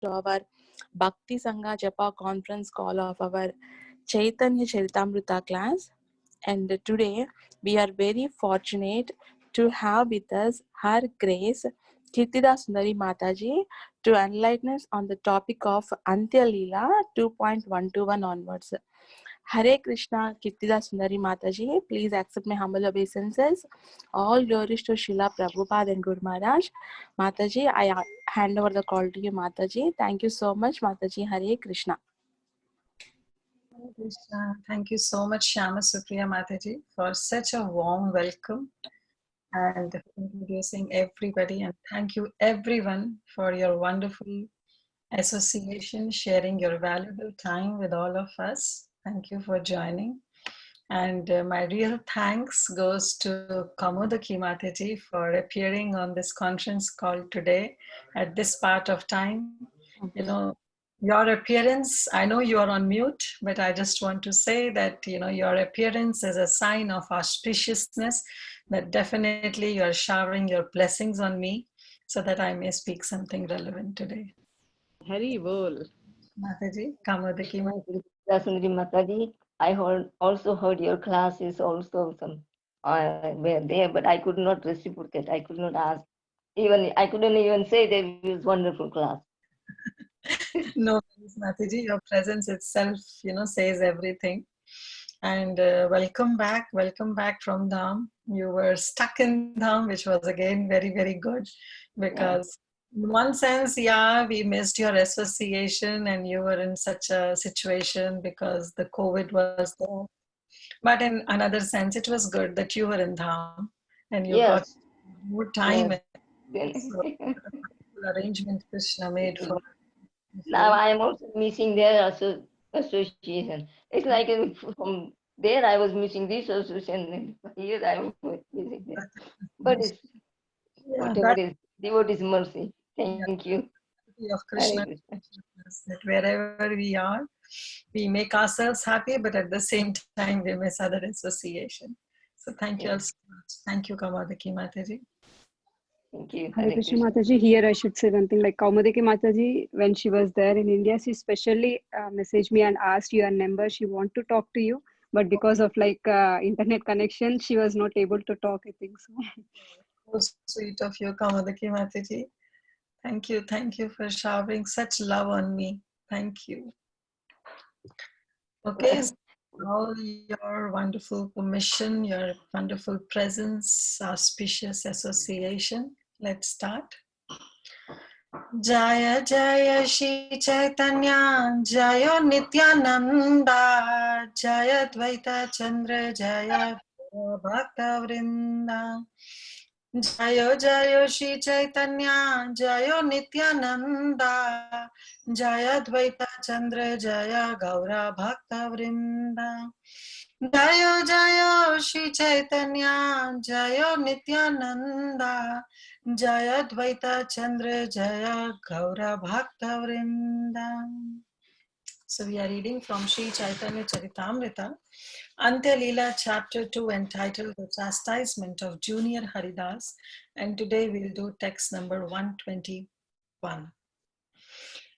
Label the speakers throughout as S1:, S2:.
S1: to our Bhakti Sangha Japa conference call of our Chaitanya Charitamrita class. And today we are very fortunate to have with us Her Grace Kirtida Sundari Mataji to enlighten us on the topic of Antya lila 2.121 onwards. Hare Krishna, Kirtida Sundari Mataji, please accept my humble obeisances. All glories to Srila Prabhupada and Guru Maharaj. Mataji, I hand over the call to you, Mataji. Thank you so much, Mataji. Hare Krishna.
S2: Hare Krishna. Thank you so much, Shyama Supriya Mataji, for such a warm welcome and introducing everybody. And thank you, everyone, for your wonderful association, sharing your valuable time with all of us. Thank you for joining. And my real thanks goes to Kamodaki Mataji for appearing on this conference call today at this part of time. You know, your appearance, I know you are on mute, but I just want to say that, you know, your appearance is a sign of auspiciousness, that definitely you are showering your blessings on me so that I may speak something relevant today.
S3: Hari Bol.
S2: Mataji, Kamodaki
S4: Sundari Mataji, I also heard your classes also some were there, but I could not reciprocate. I could not ask. I couldn't even say that it was wonderful class.
S2: No, Mataji, your presence itself, you know, says everything. And welcome back from Dham. You were stuck in Dham, which was again very, very good because in one sense, yeah, we missed your association and you were in such a situation because the COVID was there. But in another sense, it was good that you were in Dham and you got more time.
S4: Yes.
S2: So, arrangement Krishna made for.
S4: Now I am also missing their association. It's like from there I was missing this association, and here I am missing that. But it's whatever is devotee's mercy. Thank you.
S2: Of Krishna, that wherever we are, we make ourselves happy, but at the same time we miss other association. So thank you all so much. Thank you, Kamodaki Mataji.
S4: Thank you.
S5: Hare Krishna Mataji. Here I should say one thing, like Kaumadiki Mataji, when she was there in India, she specially messaged me and asked your number. She want to talk to you, but because of like internet connection, she was not able to talk, I think so.
S2: So sweet of you, Kaumadiki Mataji. Thank you for showering such love on me. Thank you. Okay, so all your wonderful permission, your wonderful presence, auspicious association. Let's start. Jaya Jaya Shri Chaitanya, Jaya Nityananda, Jaya Dvaita Chandra, Jaya Bhakta Vrinda. Jaya Jaya Shri Chaitanya, Jaya Nityananda, Jaya Dvaita Chandra, Jaya Gaura Bhakta Vrinda. Jaya Jaya Shri Chaitanya, Jaya Nityananda, Jaya Dvaita Chandra, Jaya Gaura Bhakta Vrinda. So we are reading from Sri Chaitanya Charitamrita, Antya Lila chapter 2, entitled The Chastisement of Junior Haridas, and today we'll do text number 121.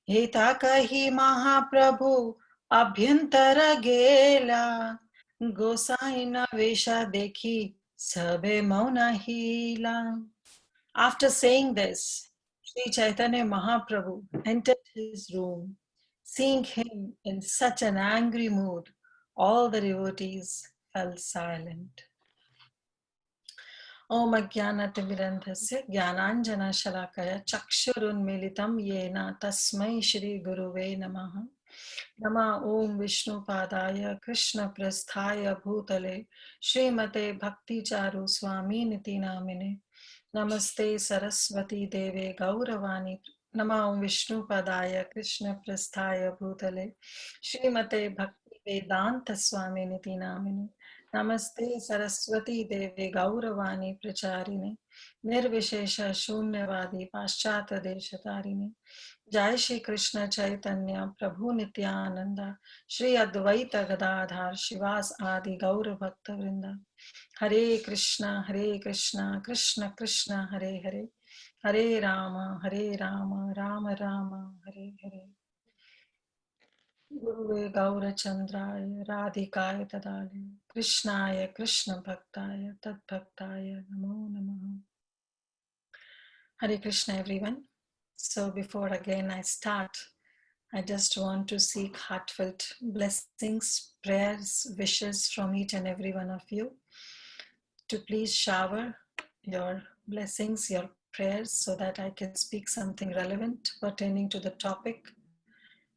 S2: Heta kahi Mahaprabhu abhyantara gela, Gosaina vesha dekhi sabe mauna hila. After saying this, Sri Chaitanya Mahaprabhu entered his room. Seeing him in such an angry mood, all the devotees fell silent. Om Ajnanatimirandhasya Jnananjana Shalakaya Chakshurunmilitam Yena Tasmai Shri Guruve Namaha. Nama Om Vishnu Padaya Krishna Prasthaya Bhutale Srimate Bhakti Charu Swami Niti Namine. Namaste Saraswati Deve Gauravani. Nama Om Vishnu Padaya Krishna Prasthaya Bhutale Srimate Bhakti Vedanta Swami Niti Namine. Namaste Saraswati Deve Gauravani Pracharine Nirvishesha Shunyavadi Paschata Deshatarine. Jai Shri Krishna Chaitanya Prabhu Nityananda Shri Advaita Gadadhar Shivas Adi Gaura Bhakta Vrinda. Hare Krishna Krishna Krishna Hare Hare Hare Rama, Rama Rama, Hare Hare. Gurave Gaura Chandraya, Radhikaya Tadale, Krishnaya, Krishna Bhaktaya, Tad Bhaktaya, Namo Namaha. Hare Krishna, everyone. So before again I start, I just want to seek heartfelt blessings, prayers, wishes from each and every one of you to please shower your blessings, your prayers, so that I can speak something relevant pertaining to the topic.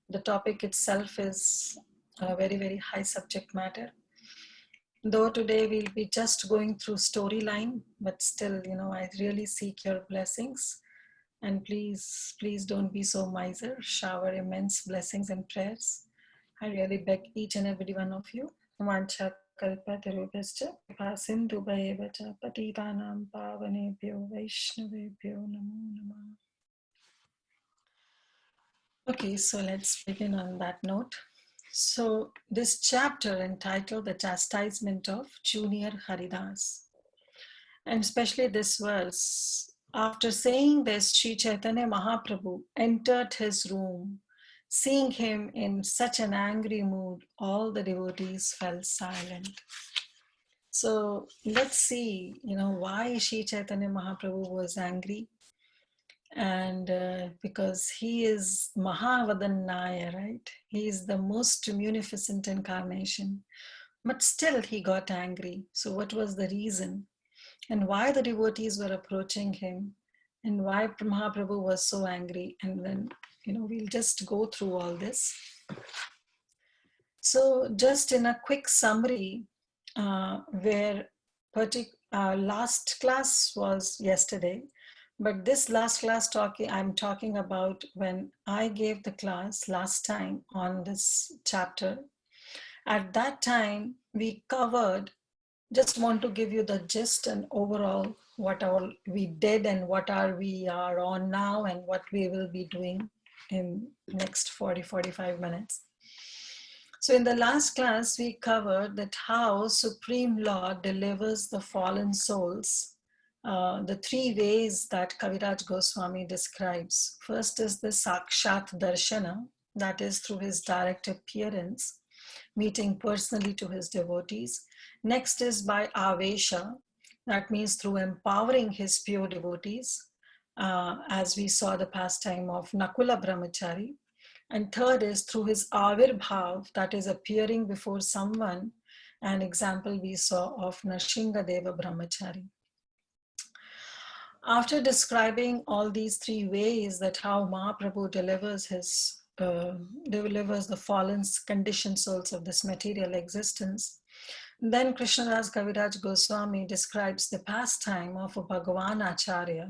S2: The topic itself is a very, very high subject matter. Though today we'll be just going through storyline, but still, I really seek your blessings. And please don't be so miser. Shower immense blessings and prayers. I really beg each and every one of you. Vancha kalpatarubhascha kripa sindhubhayeva cha patitanam pavanebhyo vaishnavebhyo namo namah. Okay, so let's begin on that note. So this chapter entitled The Chastisement of Junior Haridas, and especially this verse, after saying this, Sri Chaitanya Mahaprabhu entered his room. Seeing him in such an angry mood, all the devotees fell silent. So let's see, why Sri Chaitanya Mahaprabhu was angry. And because he is Mahavadannaya, right? He is the most munificent incarnation. But still he got angry. So what was the reason? And why the devotees were approaching him? And why Mahaprabhu was so angry? And then, we'll just go through all this. So just in a quick summary, where last class was yesterday, but this last class I'm talking about when I gave the class last time on this chapter. At that time, we covered, just want to give you the gist and overall what all we did and what we are on now and what we will be doing in next 40-45 minutes. So in the last class, we covered that how Supreme Lord delivers the fallen souls, the three ways that Kaviraj Goswami describes. First is the Sakshat Darshana, that is through his direct appearance, meeting personally to his devotees. Next is by Avesha, that means through empowering his pure devotees, as we saw the pastime of Nakula Brahmachari. And third is through his Avirbhav, that is appearing before someone. An example we saw of Narshinga Deva Brahmachari. After describing all these three ways that how Mahaprabhu delivers the fallen conditioned souls of this material existence, then Krishnadas Kaviraj Goswami describes the pastime of a Bhagavan Acharya.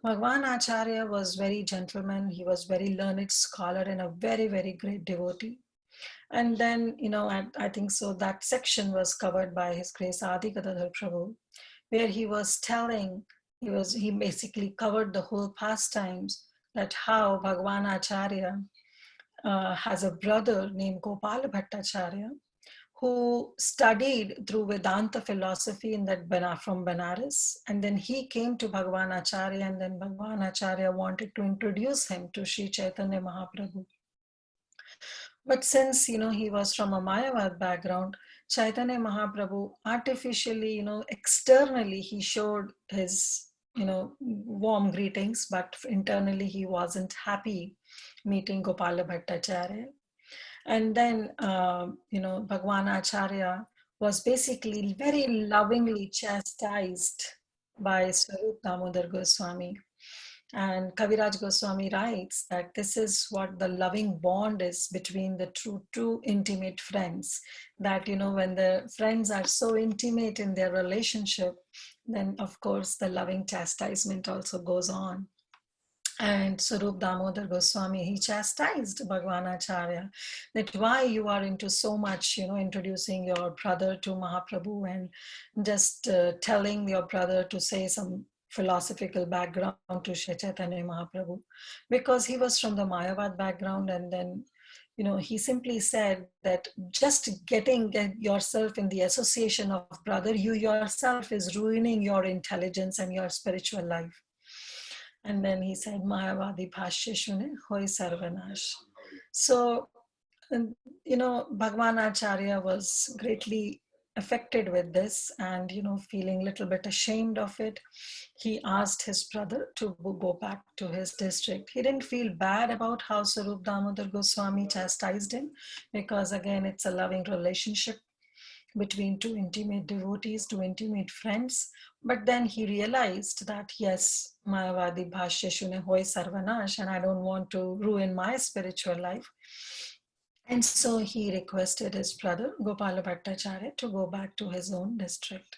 S2: Bhagavan Acharya was very gentleman. He was very learned scholar and a very, very great devotee. And then, I think so that section was covered by His Grace Adi Gadadhar Prabhu, where he was telling, he basically covered the whole pastimes, that how Bhagavan Acharya has a brother named Gopal Bhattacharya, who studied through Vedanta philosophy from Benares. And then he came to Bhagavan Acharya, and then Bhagavan Acharya wanted to introduce him to Sri Chaitanya Mahaprabhu. But since, he was from a Mayavad background, Chaitanya Mahaprabhu artificially, externally, he showed his, warm greetings, but internally he wasn't happy meeting Gopala Bhattacharya. And then, Bhagwan Acharya was basically very lovingly chastised by Swarup Damodar Goswami. And Kaviraj Goswami writes that this is what the loving bond is between the true intimate friends. That, when the friends are so intimate in their relationship, then of course the loving chastisement also goes on. And Swarup Damodar Goswami, he chastised Bhagwan Acharya that why you are into so much, introducing your brother to Mahaprabhu and just telling your brother to say some philosophical background to Shri Chaitanya Mahaprabhu, because he was from the Mayavad background. And then, he simply said that just getting yourself in the association of brother, you yourself is ruining your intelligence and your spiritual life. And then he said, Mayavadi Bhashya Shune Hoi Sarvanash. So, Bhagwan Acharya was greatly affected with this and, feeling a little bit ashamed of it. He asked his brother to go back to his district. He didn't feel bad about how Swarup Damodar Goswami chastised him because, again, it's a loving relationship between two intimate devotees, two intimate friends. But then he realized that, yes, Mayavadi Bhashya Shune Hoi Sarvanash, and I don't want to ruin my spiritual life. And so he requested his brother, Gopala Bhattacharya, to go back to his own district.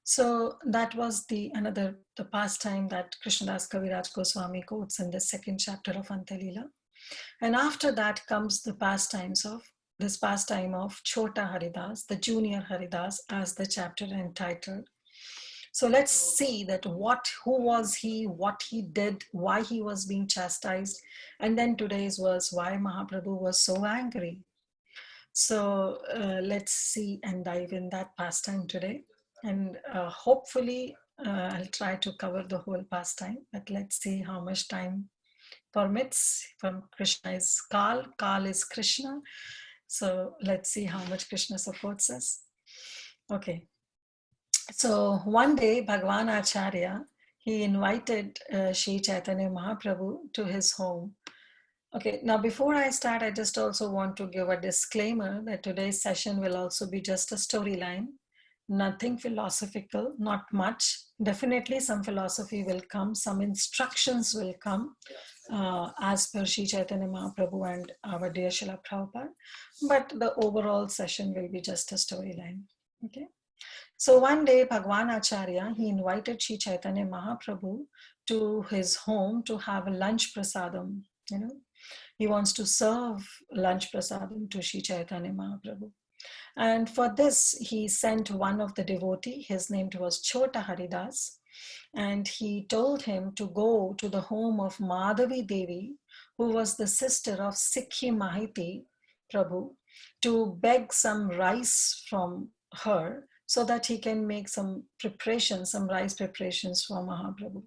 S2: So that was the pastime that Krishnadas Kaviraj Goswami quotes in the second chapter of Antya Lila. And after that comes the pastime of Chota Haridas, the junior Haridas, as the chapter entitled. So let's see that who was he, what he did, why he was being chastised. And then today's verse, why Mahaprabhu was so angry. So let's see and dive in that pastime today. And hopefully I'll try to cover the whole pastime, but let's see how much time permits. From Krishna is Kal, Kal is Krishna. So let's see how much Krishna supports us. Okay. So one day, Bhagwan Acharya, he invited Sri Chaitanya Mahaprabhu to his home. Okay, now before I start, I just also want to give a disclaimer that today's session will also be just a storyline, nothing philosophical, not much. Definitely some philosophy will come, some instructions will come as per Sri Chaitanya Mahaprabhu and our dear Srila Prabhupada, but the overall session will be just a storyline, okay? So one day, Bhagwan Acharya, he invited Sri Chaitanya Mahaprabhu to his home to have a lunch prasadam, He wants to serve lunch prasadam to Sri Chaitanya Mahaprabhu. And for this, he sent one of the devotee, his name was Chota Haridas, and he told him to go to the home of Madhavi Devi, who was the sister of Sikhi Mahiti Prabhu, to beg some rice from her so that he can make some rice preparations for Mahaprabhu.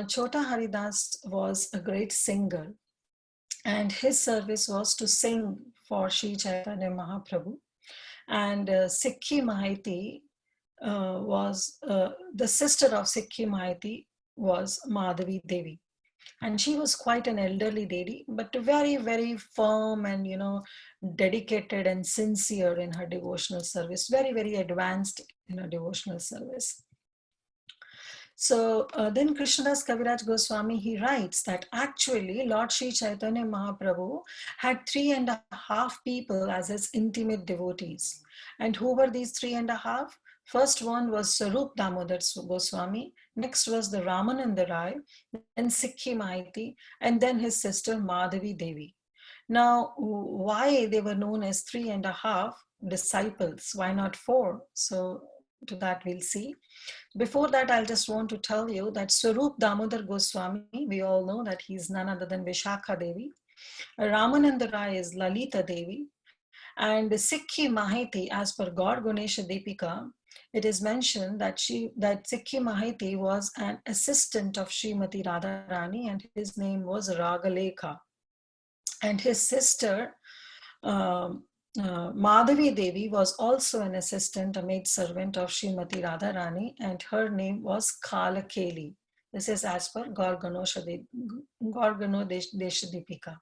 S2: Chota Haridas was a great singer, and his service was to sing for Sri Chaitanya Mahaprabhu. And Sikhi Mahiti was the sister of Sikhi Mahiti was Madhavi Devi. And she was quite an elderly lady, but very, very firm and, dedicated and sincere in her devotional service, very, very advanced in her devotional service. So then Krishnadas Kaviraj Goswami, he writes that actually Lord Sri Chaitanya Mahaprabhu had 3.5 people as his intimate devotees. And who were these 3.5? First one was Swarup Damodar Goswami, next was the Ramananda Rai, then Sikhi Mahiti, and then his sister Madhavi Devi. Now, why they were known as 3.5 disciples? Why not 4? So to that we'll see. Before that, I'll just want to tell you that Swarup Damodar Goswami, we all know that he's none other than Vishakha Devi. Ramananda Rai is Lalita Devi. And Sikhi Mahiti, as per God Ganesha Deepika, it is mentioned that Sikhi Mahiti was an assistant of Srimati Radharani, and his name was Ragalekha. And his sister, Madhavi Devi, was also an assistant, a maidservant of Srimati Radharani, and her name was Kalakeli. This is as per Gorgano Deshadipika.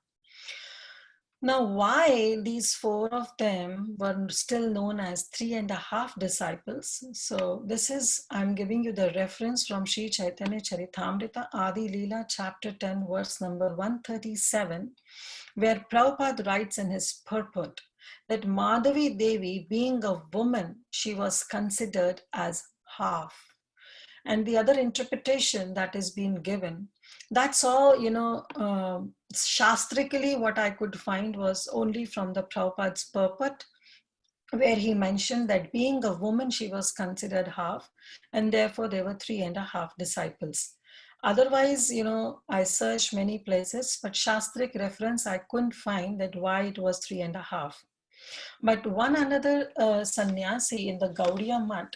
S2: Now, why these 4 of them were still known as 3.5 disciples? So this is, I'm giving you the reference from Sri Chaitanya Charitamrita, Adi Lila, chapter 10, verse number 137, where Prabhupada writes in his purport that Madhavi Devi, being a woman, she was considered as half. And the other interpretation that is being given, that's all, shastrically what I could find was only from the Prabhupada's purport, where he mentioned that being a woman, she was considered half, and therefore there were 3.5 disciples. Otherwise, I searched many places, but shastric reference, I couldn't find that why it was 3.5. But one another sannyasi in the Gaudiya Math,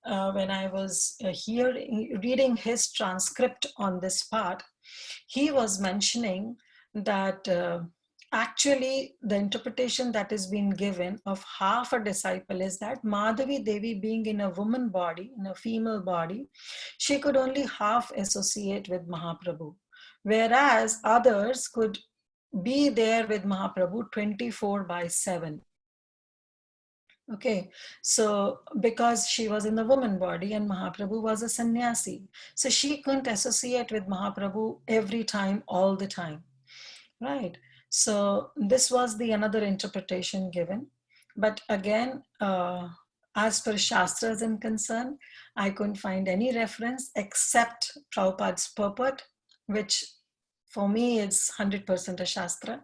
S2: when I was reading his transcript on this part, he was mentioning that actually the interpretation that is being given of half a disciple is that Madhavi Devi, being in a woman body, in a female body, she could only half associate with Mahaprabhu, whereas others could be there with Mahaprabhu 24/7. Okay, so because she was in the woman body and Mahaprabhu was a sannyasi, so she couldn't associate with Mahaprabhu every time, all the time, right? So this was the another interpretation given. But again, as per Shastras and concern, I couldn't find any reference except Prabhupada's purport, which for me is 100% a Shastra.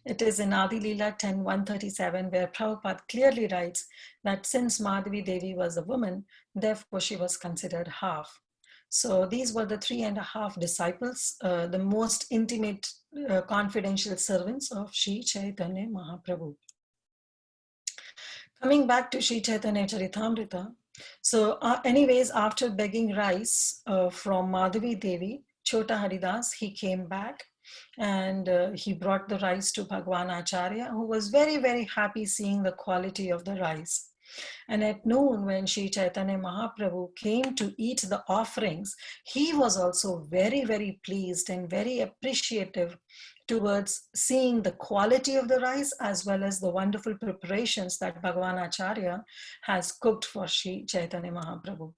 S2: It is in Adi Lila 10:137, where Prabhupada clearly writes that since Madhavi Devi was a woman, therefore she was considered half. So these were the 3.5 disciples, the most intimate, confidential servants of Sri Chaitanya Mahaprabhu. Coming back to Sri Chaitanya Charitamrita, so anyways, after begging rice from Madhavi Devi, Chota Haridas, he came back and he brought the rice to Bhagwan Acharya, who was very, very happy seeing the quality of the rice. And at noon, when Sri Chaitanya Mahaprabhu came to eat the offerings, he was also very, very pleased and very appreciative towards seeing the quality of the rice as well as the wonderful preparations that Bhagwan Acharya has cooked for Sri Chaitanya Mahaprabhu.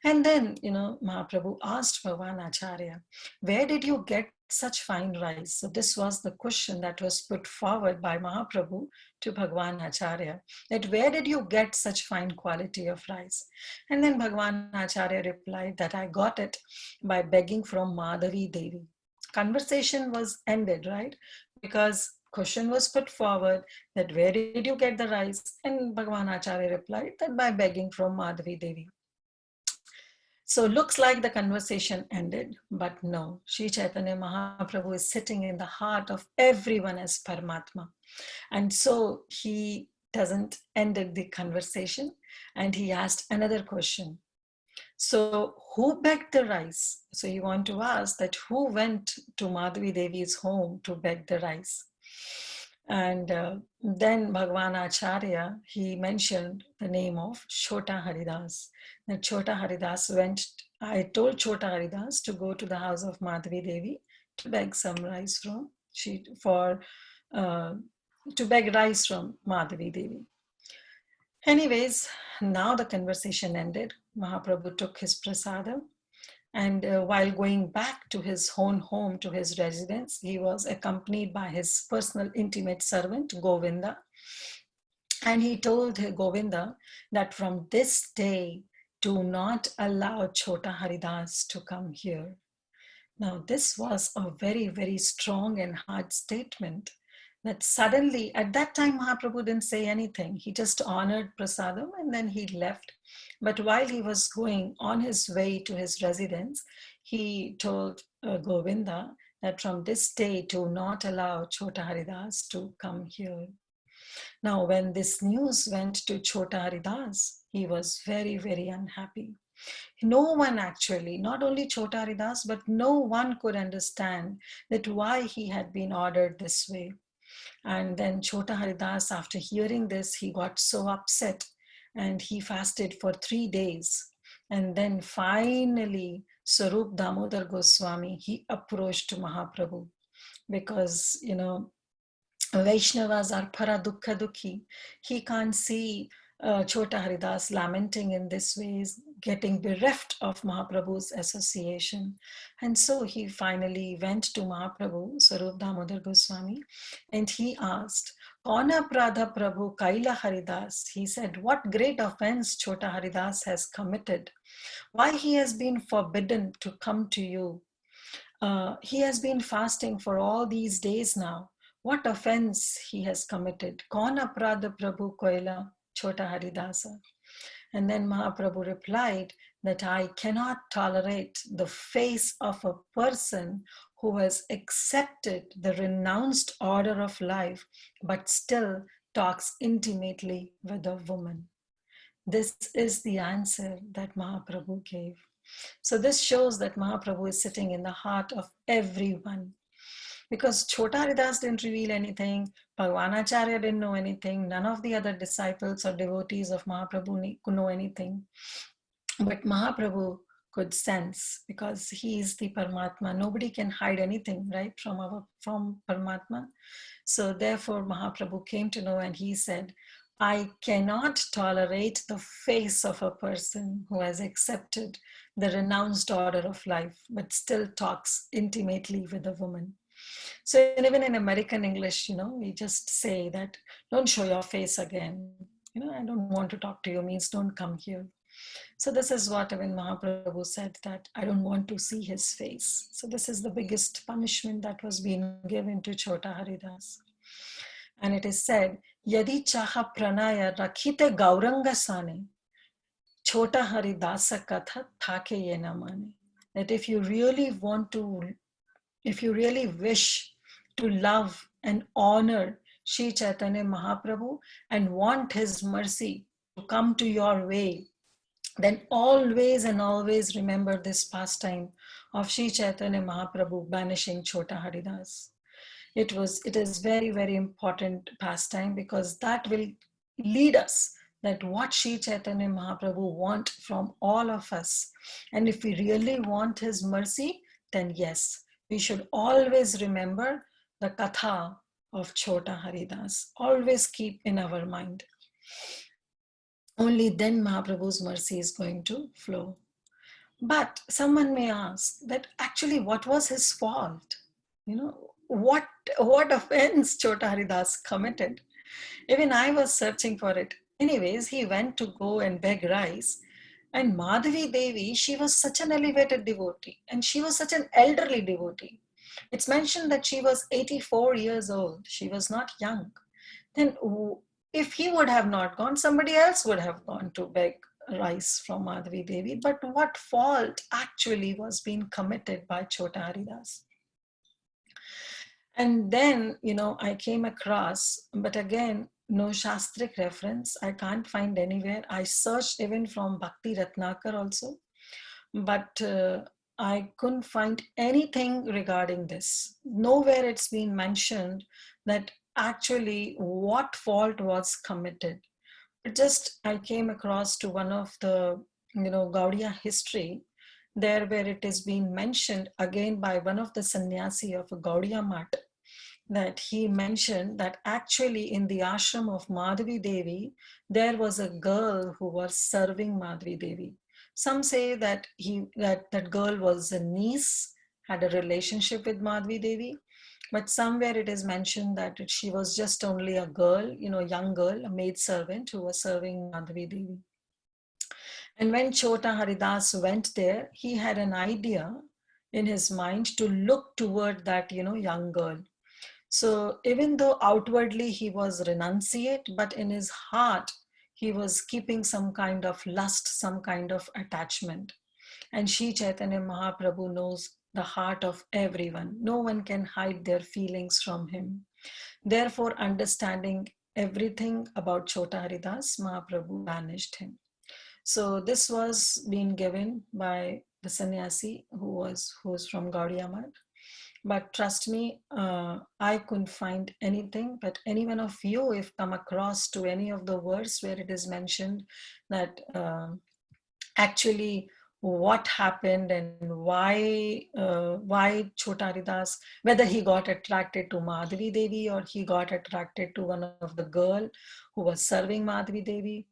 S2: And then, Mahaprabhu asked Bhagwan Acharya, where did you get such fine rice? So this was the question that was put forward by Mahaprabhu to Bhagwan Acharya, that where did you get such fine quality of rice? And then Bhagwan Acharya replied that I got it by begging from Madhavi Devi. Conversation was ended, right? Because question was put forward that where did you get the rice? And Bhagwan Acharya replied that by begging from Madhavi Devi. So looks like the conversation ended, but no, Sri Chaitanya Mahaprabhu is sitting in the heart of everyone as Paramatma. And so he doesn't ended the conversation and he asked another question. So who begged the rice? So you want to ask that who went to Madhavi Devi's home to beg the rice? And then Bhagwan Acharya, he mentioned the name of Chota Haridas. That Chota Haridas went, I told Chota Haridas to go to the house of Madhavi Devi to beg some rice from, to beg rice from Madhavi Devi. Anyways, now the conversation ended. Mahaprabhu took his prasadam, and while going back to his own home, to his residence, he was accompanied by his personal intimate servant, Govinda. And he told Govinda that from this day, do not allow Chota Haridas to come here. Now, this was a very, very strong and hard statement that suddenly, at that time, Mahaprabhu didn't say anything. He just honored prasadam and then he left. But while he was going on his way to his residence, he told Govinda that from this day, do not allow Chota Haridas to come here. Now, when this news went to Chota Haridas, he was very, very unhappy. No one actually, not only Chota Haridas, but no one could understand that why he had been ordered this way. And then Chota Haridas, after hearing this, he got so upset and he fasted for 3 days. And then finally, Sarup Damodar Goswami, he approached Mahaprabhu because, Vaishnavas are para dukkha dukhi. He can't see Chota Haridas lamenting in this way, getting bereft of Mahaprabhu's association. And so he finally went to Mahaprabhu, Sarup Damodar Goswami, and he asked, Kauna Pradha Prabhu Kaila Haridas? He said, what great offense Chota Haridas has committed? Why he has been forbidden to come to you? He has been fasting for all these days now. What offense he has committed? Kaun aprada Prabhu Koila Chota Haridasa? And then Mahaprabhu replied that I cannot tolerate the face of a person who has accepted the renounced order of life, but still talks intimately with a woman. This is the answer that Mahaprabhu gave. So this shows that Mahaprabhu is sitting in the heart of everyone. Because Chota Haridas didn't reveal anything, Bhagavanacharya didn't know anything, none of the other disciples or devotees of Mahaprabhu could know anything. But Mahaprabhu could sense, because he is the Paramatma. Nobody can hide anything, right, from Paramatma. So therefore Mahaprabhu came to know, and he said, I cannot tolerate the face of a person who has accepted the renounced order of life, but still talks intimately with a woman. So even in American English, we just say that, don't show your face again. I don't want to talk to you means don't come here. So this is what even Mahaprabhu said, that I don't want to see his face. So this is the biggest punishment that was being given to Chota Haridas. And it is said, Yadi chaha pranaya rakhite gauranga sane, Chota Haridasa katha thake ye na mane. That if you really wish to love and honor Sri Chaitanya Mahaprabhu and want his mercy to come to your way, then always and always remember this pastime of Sri Chaitanya Mahaprabhu banishing Chota Haridas. It is very, very important pastime, because that will lead us that what Sri Chaitanya Mahaprabhu want from all of us. And if we really want his mercy, then yes, we should always remember the katha of Chota Haridas. Always keep in our mind. Only then Mahaprabhu's mercy is going to flow. But someone may ask that actually what was his fault? What offense Chota Haridas committed? Even I was searching for it. Anyways, he went to go and beg rice. And Madhavi Devi, she was such an elevated devotee, and she was such an elderly devotee. It's mentioned that she was 84 years old. She was not young. Then if he would have not gone, somebody else would have gone to beg rice from Madhavi Devi. But what fault actually was being committed by Chota Haridas? And then, I came across, but again, no Shastric reference. I can't find anywhere. I searched even from Bhakti Ratnakar also, but I couldn't find anything regarding this. Nowhere it's been mentioned that actually what fault was committed. But just I came across to one of the, Gaudiya history, there where it is being mentioned again by one of the sannyasi of Gaudiya Math, that he mentioned that actually in the ashram of Madhavi Devi, there was a girl who was serving Madhavi Devi. Some say that that girl was a niece, had a relationship with Madhavi Devi, but somewhere it is mentioned that she was just only a girl, young girl, a maid servant who was serving Madhavi Devi. And when Chota Haridas went there, he had an idea in his mind to look toward that, young girl. So even though outwardly he was renunciate, but in his heart, he was keeping some kind of lust, some kind of attachment. And Sri Chaitanya Mahaprabhu knows the heart of everyone. No one can hide their feelings from him. Therefore, understanding everything about Chota Haridas, Mahaprabhu banished him. So this was being given by the sannyasi who was from Gaudiya Math. But trust me, I couldn't find anything. But any one of you, if come across to any of the verse where it is mentioned that actually what happened and why Chota Haridas, whether he got attracted to Madhavi Devi or he got attracted to one of the girl who was serving Madhavi Devi.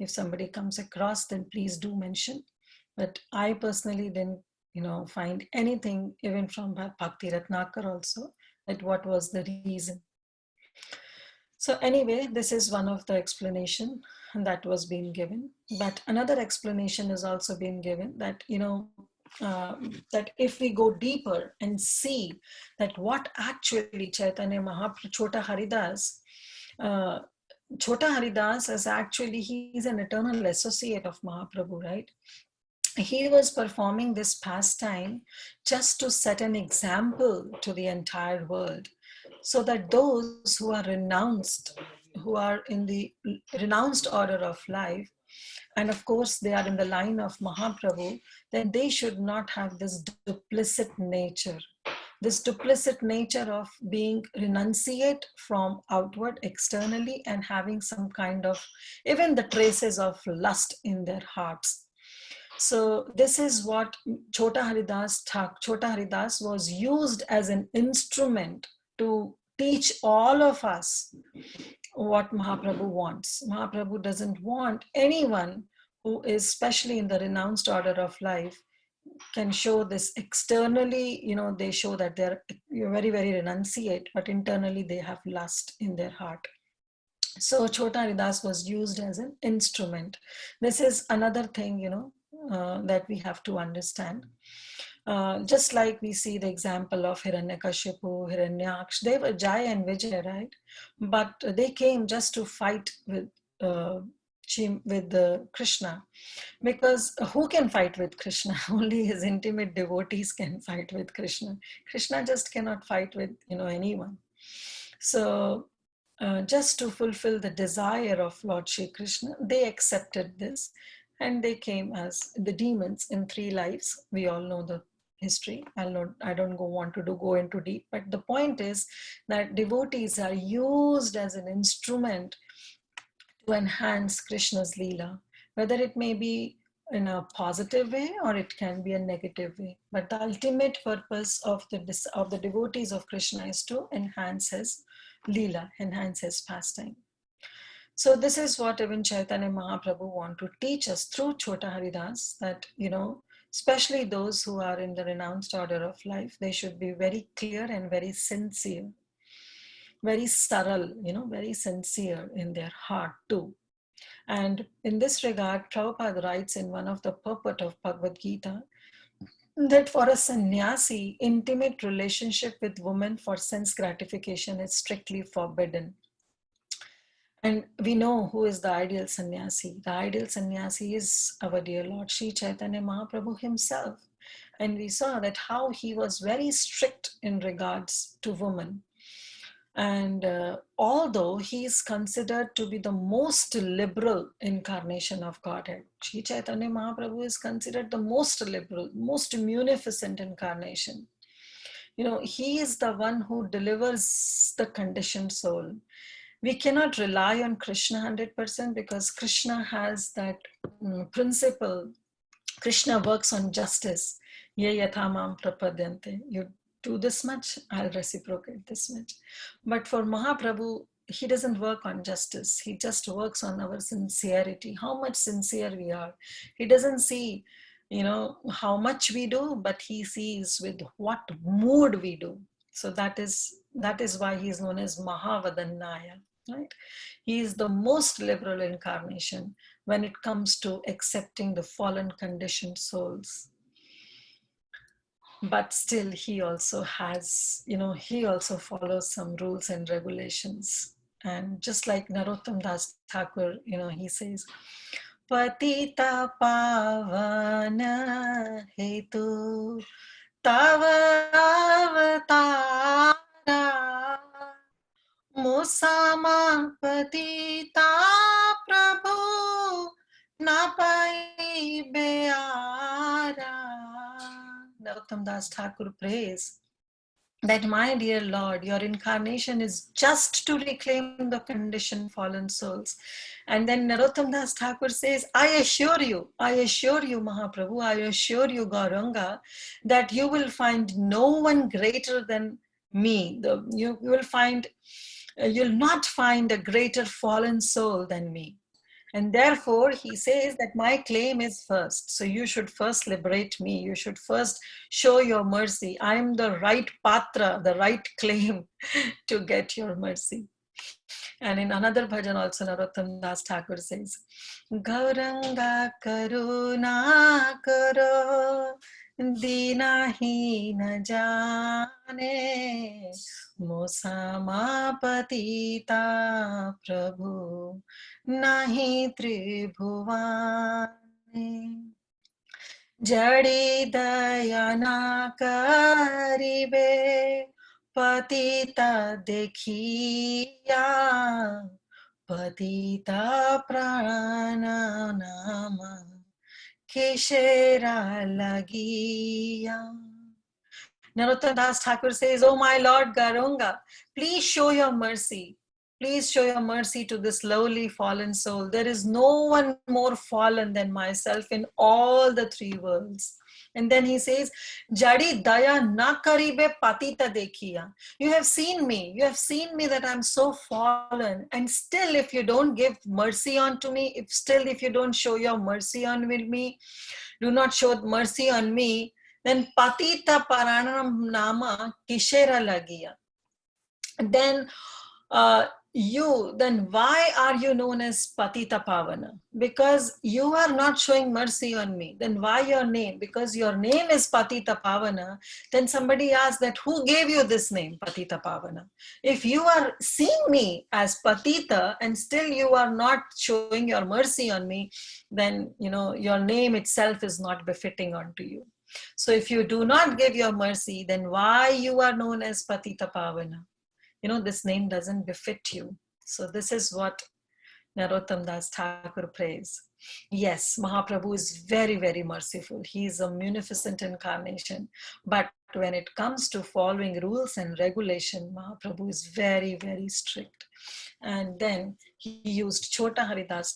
S2: If somebody comes across, then please do mention. But I personally didn't, find anything even from Bhakti Ratnakar also, that what was the reason. So anyway, this is one of the explanation that was being given. But another explanation is also being given that, that if we go deeper and see that what actually Chaitanya Mahaprabhu, Chota Haridas is actually, he's an eternal associate of Mahaprabhu, right? He was performing this pastime just to set an example to the entire world, so that those who are renounced, who are in the renounced order of life, and of course they are in the line of Mahaprabhu, then they should not have this duplicit nature. This duplicit nature of being renunciate from outward externally and having some kind of even the traces of lust in their hearts. So this is what Chota Haridas was used as an instrument to teach all of us what Mahaprabhu wants. Mahaprabhu doesn't want anyone who is, especially in the renounced order of life, can show this externally. They show that they're very, very renunciate, but internally they have lust in their heart. So Chota Haridas was used as an instrument. This is another thing, that we have to understand. Just like we see the example of Hiranyakashipu, Hiranyaksh, they were Jaya and Vijay, right? But they came just to fight with Krishna, because who can fight with Krishna? Only his intimate devotees can fight with Krishna. Krishna just cannot fight with anyone. So just to fulfill the desire of Lord Shri Krishna, they accepted this, and they came as the demons in 3 lives. We all know the history. I don't want to go into deep, but the point is that devotees are used as an instrument to enhance Krishna's lila, whether it may be in a positive way or it can be a negative way. But the ultimate purpose of the devotees of Krishna is to enhance his lila, enhance his pastime. So this is what even Chaitanya Mahaprabhu want to teach us through Chota Haridas, that, especially those who are in the renounced order of life, they should be very clear and very sincere, very saral, very sincere in their heart too. And in this regard, Prabhupada writes in one of the purport of Bhagavad Gita that for a sannyasi, intimate relationship with women for sense gratification is strictly forbidden. And we know who is the ideal sannyasi. The ideal sannyasi is our dear Lord Sri Chaitanya Mahaprabhu himself. And we saw that how he was very strict in regards to women. And although he is considered to be the most liberal incarnation of Godhead, Sri Chaitanya Mahaprabhu is considered the most liberal, most munificent incarnation. He is the one who delivers the conditioned soul. We cannot rely on Krishna 100% because Krishna has that principle. Krishna works on justice. Ye yathamam prapadyante. You do this much, I'll reciprocate this much. But for Mahaprabhu, he doesn't work on justice. He just works on our sincerity, how much sincere we are. He doesn't see, how much we do, but he sees with what mood we do. So that is why he is known as Mahavadannaya, right? He is the most liberal incarnation when it comes to accepting the fallen conditioned souls. But still he also has, he also follows some rules and regulations. And just like Narottam Das Thakur, he says, Patita pavana hetu tava avatara Musama patita prabhu napai beara. Narottam Das Thakur prays that, my dear Lord, your incarnation is just to reclaim the conditioned fallen souls. And then Narottam Das Thakur says, I assure you, Mahaprabhu, I assure you, Gauranga, that you will find no one greater than me. You will find, you'll not find a greater fallen soul than me. And therefore, he says that my claim is first. So you should first liberate me. You should first show your mercy. I am the right patra, the right claim to get your mercy. And in another bhajan also, Narottam Das Thakur says, Gauranga karuna karo dinahi na jane Mosama patita prabhu nahi tribhuvane Jadi dayana karibe patita dekhiya Patita prana nama keshera lagiya. Narottam Das Thakur says, "Oh my Lord Garunga, please show your mercy. Please show your mercy to this lowly fallen soul. There is no one more fallen than myself in all the three worlds." And then he says, "Jadi daya na karibe patita dekhiya." You have seen me. You have seen me that I'm so fallen. And still, if you don't give mercy unto me, if you don't show your mercy on me, do not show mercy on me, then patita paranam nama kishera lagiya. Then then why are you known as Patita Pavana? Because you are not showing mercy on me. Then why your name? Because your name is Patita Pavana. Then somebody asks that who gave you this name, Patita Pavana? If you are seeing me as Patita and still you are not showing your mercy on me, then your name itself is not befitting unto you. So if you do not give your mercy, then why you are known as Patita Pavana? This name doesn't befit you. So this is what Narottam Das Thakur prays. Yes, Mahaprabhu is very, very merciful. He is a munificent incarnation. But when it comes to following rules and regulation, Mahaprabhu is very, very strict. And then he used Chota Haridas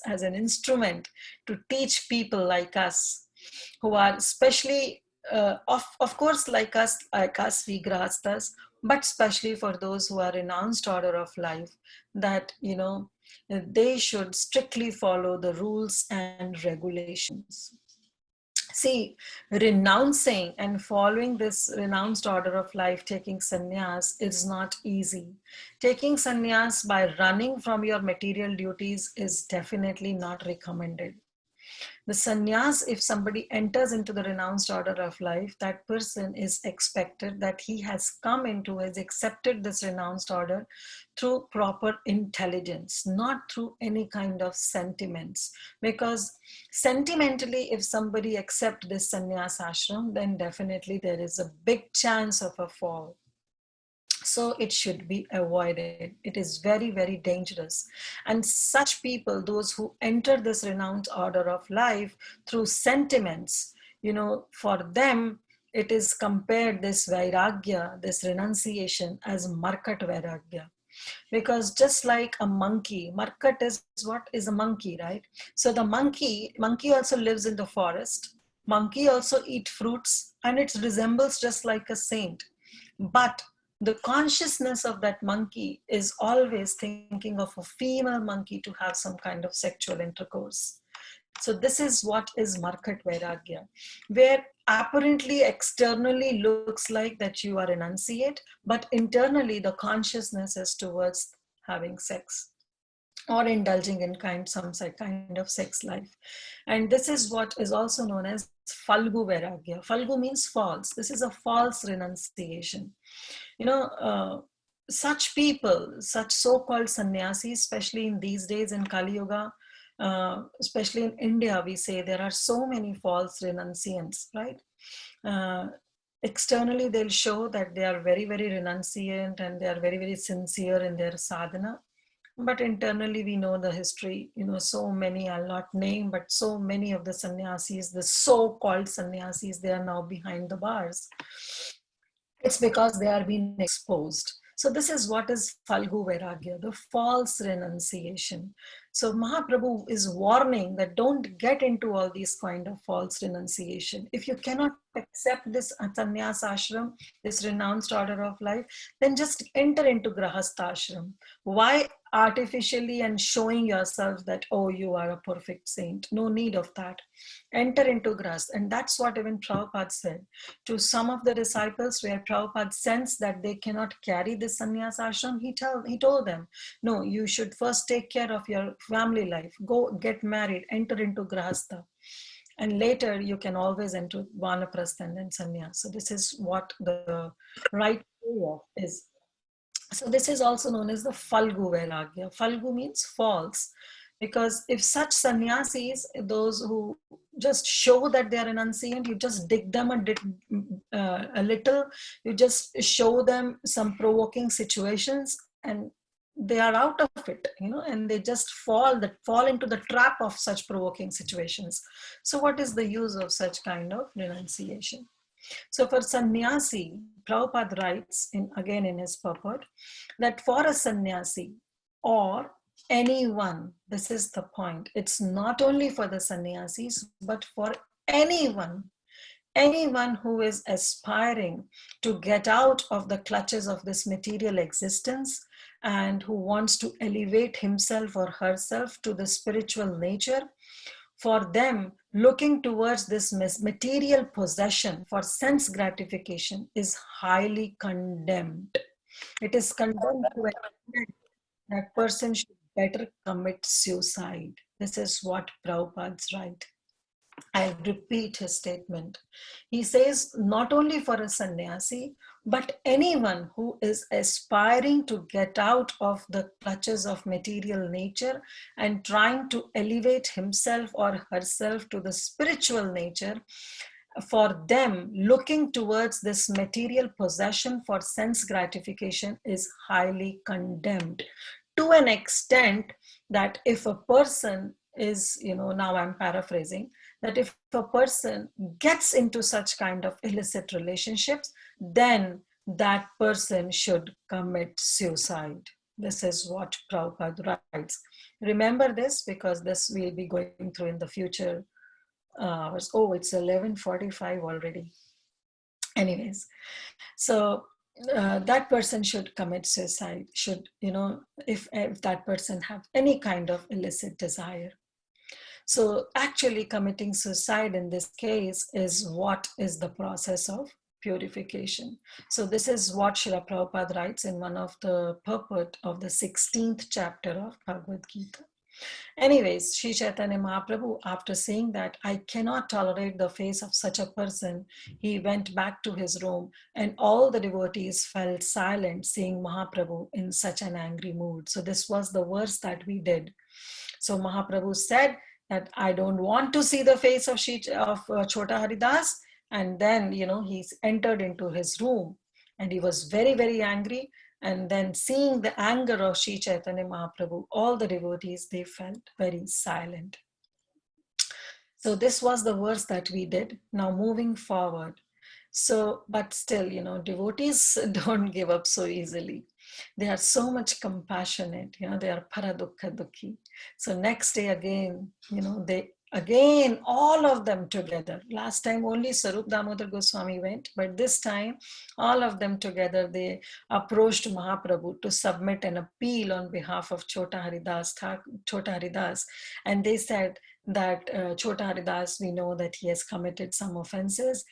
S2: as an instrument to teach people like us, who are especially, of course, like us, we grastas, but especially for those who are renounced order of life, that they should strictly follow the rules and regulations. See, renouncing and following this renounced order of life, taking sannyas, is not easy. Taking sannyas by running from your material duties is definitely not recommended. The sannyas, if somebody enters into the renounced order of life, that person is expected that he has accepted this renounced order through proper intelligence, not through any kind of sentiments. Because sentimentally, if somebody accepts this sannyas ashram, then definitely there is a big chance of a fall. So it should be avoided. It is very, very dangerous. And such people, those who enter this renounced order of life through sentiments, for them, it is compared, this vairagya, this renunciation, as markat vairagya. Because just like a monkey, markat is what is a monkey, right? So the monkey also lives in the forest. Monkey also eat fruits, and it resembles just like a saint. But the consciousness of that monkey is always thinking of a female monkey to have some kind of sexual intercourse. So this is what is markat vairagya, where apparently externally looks like that you are enunciate, but internally the consciousness is towards having sex or indulging in some kind of sex life. And this is what is also known as falgu vairagya. Falgu means false. This is a false renunciation. Such people, such so-called sannyasis, especially in these days in Kali Yuga, especially in India, we say there are so many false renunciants, right? Externally, they'll show that they are very, very renunciant and they are very, very sincere in their sadhana. But internally, we know the history, so many, I'll not name, but so many of the sannyasis, the so-called sannyasis, they are now behind the bars. It's because they are being exposed. So this is what is Falgu Vairagya, the false renunciation. So Mahaprabhu is warning that don't get into all these kind of false renunciation. If you cannot accept this sannyas ashram, this renounced order of life, then just enter into grahastha ashram. Why artificially and showing yourself that, oh, you are a perfect saint? No need of that. Enter into grahastha. And that's what even Prabhupada said to some of the disciples, where Prabhupada sensed that they cannot carry this sannyas ashram. He told them, no, you should first take care of your family life, go get married, enter into grahastha, and later you can always enter vanaprastha and then sannyas. So this is what the right way of is. So this is also known as the falgu vairagya. Falgu means false, because if such sannyasis, those who just show that they are renunciant, you just dig them a little, you just show them some provoking situations, and they are out of it, and they just fall into the trap of such provoking situations. So what is the use of such kind of renunciation? So for sannyasi, Prabhupada writes again in his purport that for a sannyasi or anyone, this is the point, it's not only for the sannyasis, but for anyone who is aspiring to get out of the clutches of this material existence and who wants to elevate himself or herself to the spiritual nature, for them, looking towards this material possession for sense gratification is highly condemned. It is condemned to an extent that person should better commit suicide. This is what Prabhupada's write. I repeat his statement. He says, not only for a sannyasi, but anyone who is aspiring to get out of the clutches of material nature and trying to elevate himself or herself to the spiritual nature, for them, looking towards this material possession for sense gratification is highly condemned, to an extent that if a person is, now I'm paraphrasing, that if a person gets into such kind of illicit relationships, then that person should commit suicide. This is what Prabhupada writes. Remember this, because this we'll be going through in the future hours. Oh, it's 11:45 already. Anyways, so that person should commit suicide, should, if that person have any kind of illicit desire. So actually committing suicide in this case is what is the process of purification. So this is what Srila Prabhupada writes in one of the purport of the 16th chapter of Bhagavad Gita. Anyways, Sri Chaitanya Mahaprabhu, after saying that, I cannot tolerate the face of such a person, he went back to his room and all the devotees fell silent seeing Mahaprabhu in such an angry mood. So this was the verse that we did. So Mahaprabhu said that I don't want to see the face of Chota Haridas. And then, he entered into his room and he was very, very angry. And then seeing the anger of Sri Chaitanya Mahaprabhu, all the devotees, they felt very silent. So this was the verse that we did. Now moving forward. So, but still, devotees don't give up so easily. They are so much compassionate, they are paradukha dukhi. So next day again, again, all of them together. Last time only Sarup Damodar Goswami went, but this time all of them together, they approached Mahaprabhu to submit an appeal on behalf of Chota Haridas. And they said that Chota Haridas, we know that he has committed some offenses.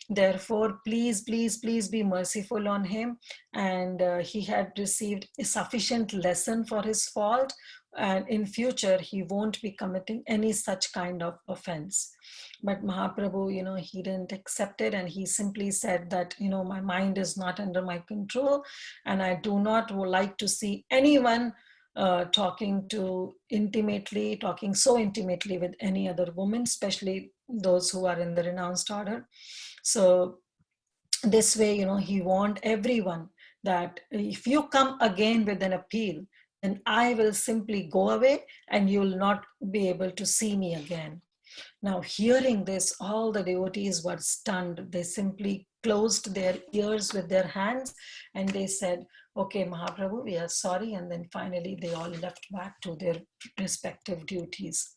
S2: Therefore, please be merciful on him. And he had received a sufficient lesson for his fault. And in future, he won't be committing any such kind of offense. But Mahaprabhu, he didn't accept it. And he simply said that, my mind is not under my control. And I do not like to see anyone talking so intimately with any other woman, especially those who are in the renounced order. So this way, he warned everyone that if you come again with an appeal, then I will simply go away and you will not be able to see me again. Now, hearing this, all the devotees were stunned. They simply closed their ears with their hands and they said, okay, Mahaprabhu, we are sorry. And then finally, they all left back to their respective duties.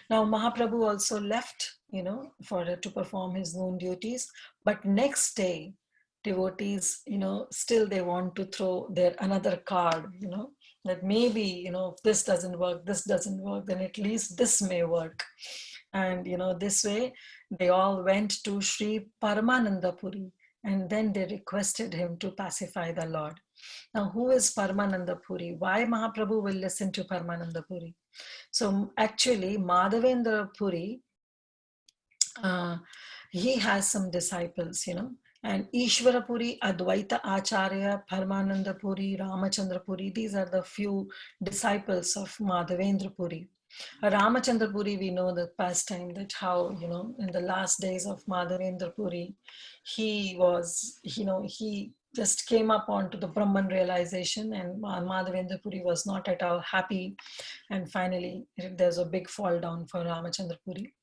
S2: Now, Mahaprabhu also left, to perform his noon duties. But next day, devotees, still they want to throw their another card, that maybe, if this doesn't work, then at least this may work. And, this way, they all went to Sri Paramananda Puri, and then they requested him to pacify the Lord. Now, who is Paramananda Puri? Why Mahaprabhu will listen to Paramananda Puri? So actually, Madhavendra Puri, he has some disciples, and Ishvara Puri, Advaita Acharya, Paramananda Puri, Ramachandra Puri, these are the few disciples of Madhavendra Puri. Ramachandra Puri, we know the pastime that how, in the last days of Madhavendra Puri, he was, he just came up onto the Brahman realization, and Madhavendra Puri was not at all happy. And finally, there's a big fall down for Ramachandra Puri.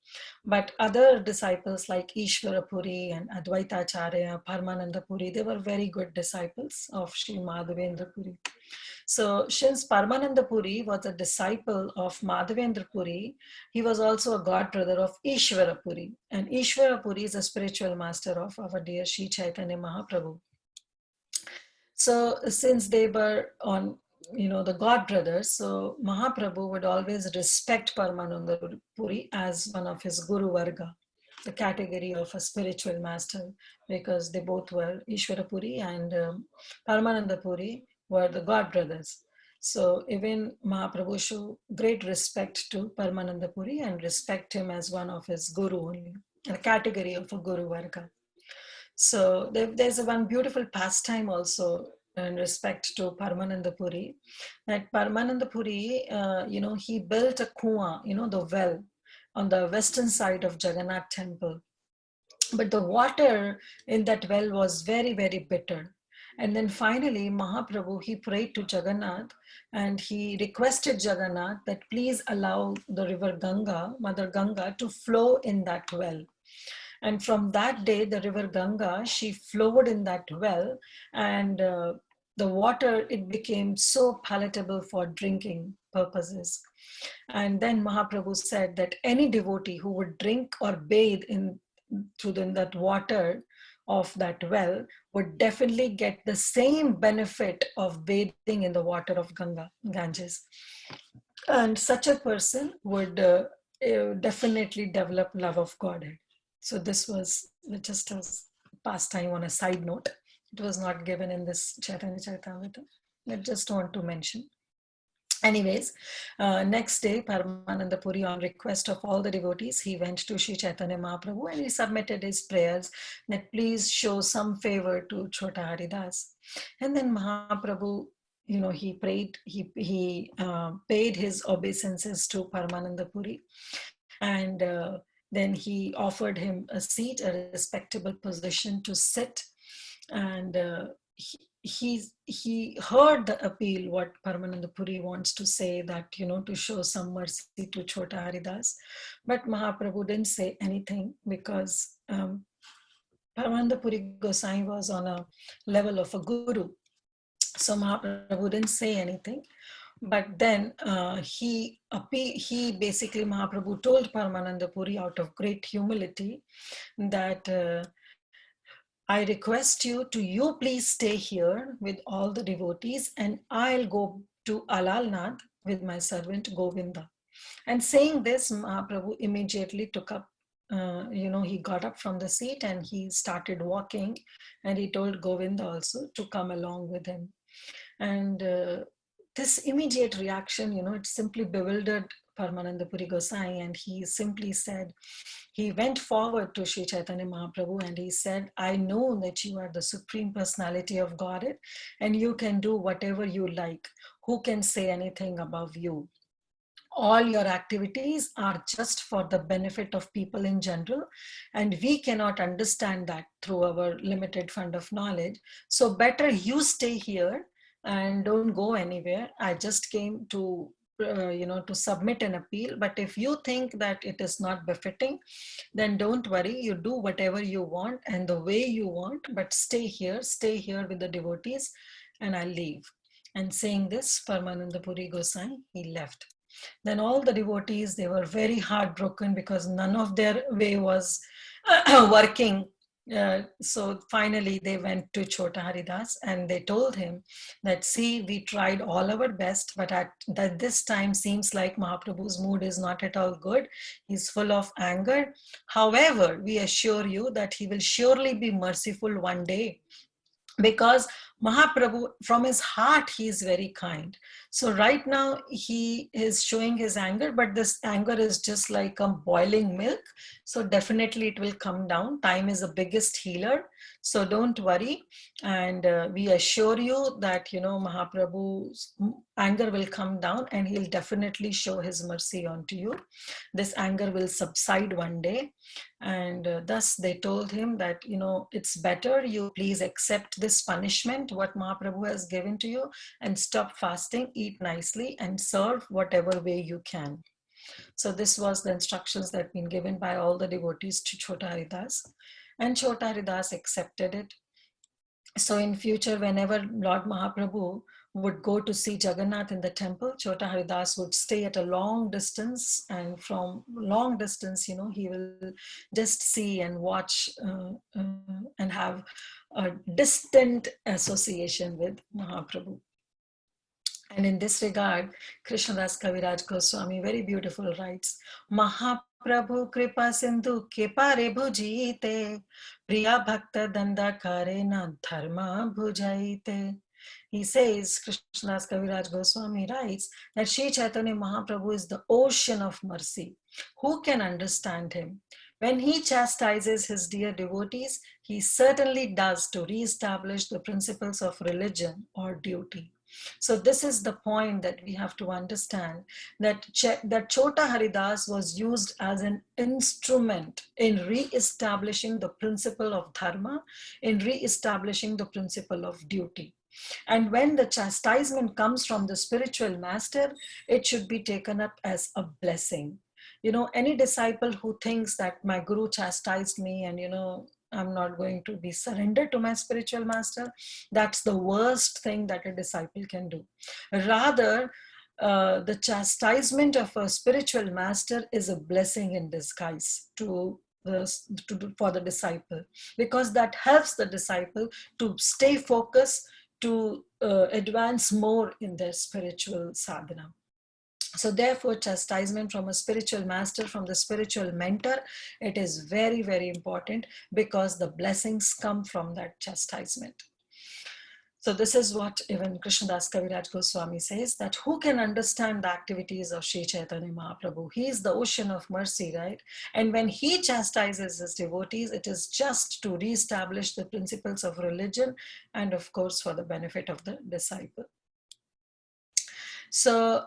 S2: But other disciples like Ishvara Puri and Advaita Acharya, Paramananda Puri, they were very good disciples of Sri Madhavendra Puri. So since Paramananda Puri was a disciple of Madhavendra Puri, he was also a god brother of Ishvara Puri. And Ishvara Puri is a spiritual master of our dear Sri Chaitanya Mahaprabhu. So since they were on, the god brothers, so Mahaprabhu would always respect Paramananda Puri as one of his Guru Varga, the category of a spiritual master, because they both were Ishvara Puri and Paramananda Puri were the god brothers. So even Mahaprabhu showed great respect to Paramananda Puri and respect him as one of his Guru only, a category of a Guru Varga. So there's one beautiful pastime also in respect to Paramananda Puri, that Paramananda Puri, he built a kuwa, the well on the western side of Jagannath temple. But the water in that well was very, very bitter. And then finally, Mahaprabhu, he prayed to Jagannath and he requested Jagannath that please allow the river Ganga, Mother Ganga, to flow in that well. And from that day, the river Ganga, she flowed in that well, and the water, it became so palatable for drinking purposes. And then Mahaprabhu said that any devotee who would drink or bathe in that water of that well would definitely get the same benefit of bathing in the water of Ganges. And such a person would definitely develop love of Godhead. So this was just a pastime on a side note. It was not given in this Chaitanya Charitamrita. I just want to mention. Anyways, next day, Paramananda Puri, on request of all the devotees, he went to Sri Chaitanya Mahaprabhu and he submitted his prayers that please show some favor to Chota Haridas. And then Mahaprabhu, he prayed, he paid his obeisances to Paramananda Puri, and then he offered him a seat, a respectable position to sit, and he heard the appeal what Paramananda Puri wants to say, that to show some mercy to Chota Haridas. But Mahaprabhu didn't say anything because Paramananda Puri Gosai was on a level of a guru. So Mahaprabhu didn't say anything. But then he basically, Mahaprabhu told Paramananda Puri out of great humility that I request you please stay here with all the devotees, and I'll go to Alalnath with my servant Govinda. And saying this, Mahaprabhu immediately took up, he got up from the seat and he started walking, and he told Govinda also to come along with him. And this immediate reaction, it simply bewildered Paramananda Puri Gosai, and he simply said, he went forward to Sri Chaitanya Mahaprabhu and he said, I know that you are the Supreme Personality of Godhead and you can do whatever you like. Who can say anything above you? All your activities are just for the benefit of people in general, and we cannot understand that through our limited fund of knowledge. So better you stay here and don't go anywhere. I just came to to submit an appeal, but if you think that it is not befitting, then don't worry, you do whatever you want and the way you want, but stay here with the devotees, and I'll leave. And saying this, Paramananda Puri Gosai, he left. Then all the devotees, they were very heartbroken because none of their way was working. So finally they went to Chota Haridas and they told him that, see, we tried all our best, but at this time seems like Mahaprabhu's mood is not at all good. He's full of anger. However, we assure you that he will surely be merciful one day, because Mahaprabhu, from his heart, he is very kind. So right now he is showing his anger, but this anger is just like a boiling milk. So definitely it will come down. Time is the biggest healer. So don't worry, and we assure you that Mahaprabhu's anger will come down, and he'll definitely show his mercy onto you. This anger will subside one day, and thus they told him that it's better you please accept this punishment what Mahaprabhu has given to you, and stop fasting, eat nicely, and serve whatever way you can. So this was the instructions that been given by all the devotees to Chota Haridas, and Chota Haridas accepted it. So in future, whenever Lord Mahaprabhu would go to see Jagannath in the temple, Chota Haridas would stay at a long distance, and from long distance, he will just see and watch and have a distant association with Mahaprabhu. And in this regard, Krishnadas Kaviraj Goswami very beautiful writes, Mahaprabhu Kripa Sindhu Kepa Bhujite Priya Bhakta Danda Karena Dharma Bhujaite. He says, Krishnadas Kaviraj Goswami writes, that Sri Chaitanya Mahaprabhu is the ocean of mercy. Who can understand him? When he chastises his dear devotees, he certainly does to re-establish the principles of religion or duty. So this is the point that we have to understand, that Chota Haridas was used as an instrument in re-establishing the principle of dharma, in re-establishing the principle of duty. And when the chastisement comes from the spiritual master, it should be taken up as a blessing. Any disciple who thinks that my guru chastised me and I'm not going to be surrendered to my spiritual master, that's the worst thing that a disciple can do. Rather, the chastisement of a spiritual master is a blessing in disguise for the disciple, because that helps the disciple to stay focused, to advance more in their spiritual sadhana. So therefore, chastisement from a spiritual master, from the spiritual mentor, it is very, very important, because the blessings come from that chastisement. So this is what even Krishnadas Kaviraj Goswami says, that who can understand the activities of Sri Chaitanya Mahaprabhu? He is the ocean of mercy, right? And when he chastises his devotees, it is just to re-establish the principles of religion, and of course for the benefit of the disciple. So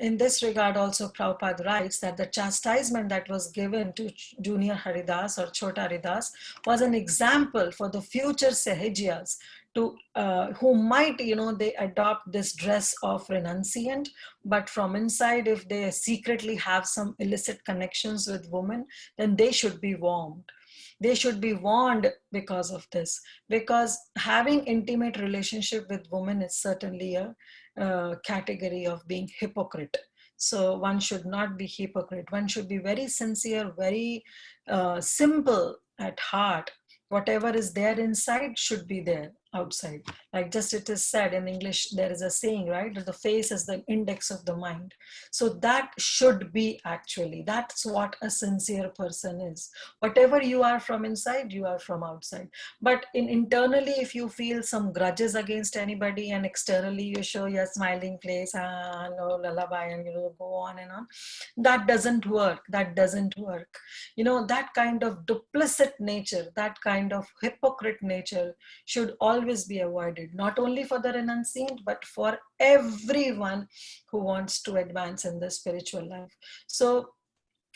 S2: in this regard also, Prabhupada writes that the chastisement that was given to Junior Haridas or Chota Haridas was an example for the future Sahajiyas to who might, they adopt this dress of renunciant, but from inside, if they secretly have some illicit connections with women, then they should be warned. They should be warned because of this, because having intimate relationship with women is certainly a category of being hypocrite. So one should not be hypocrite. One should be very sincere, very simple at heart. Whatever is there inside should be there outside. Like just it is said in English, there is a saying, right? That the face is the index of the mind. So that should be actually, that's what a sincere person is. Whatever you are from inside, you are from outside. But internally, if you feel some grudges against anybody, and externally you show your smiling face, no lullaby, and go on and on, that doesn't work. That doesn't work. That kind of duplicit nature, that kind of hypocrite nature should always be avoided, not only for the renunciant, but for everyone who wants to advance in the spiritual life. So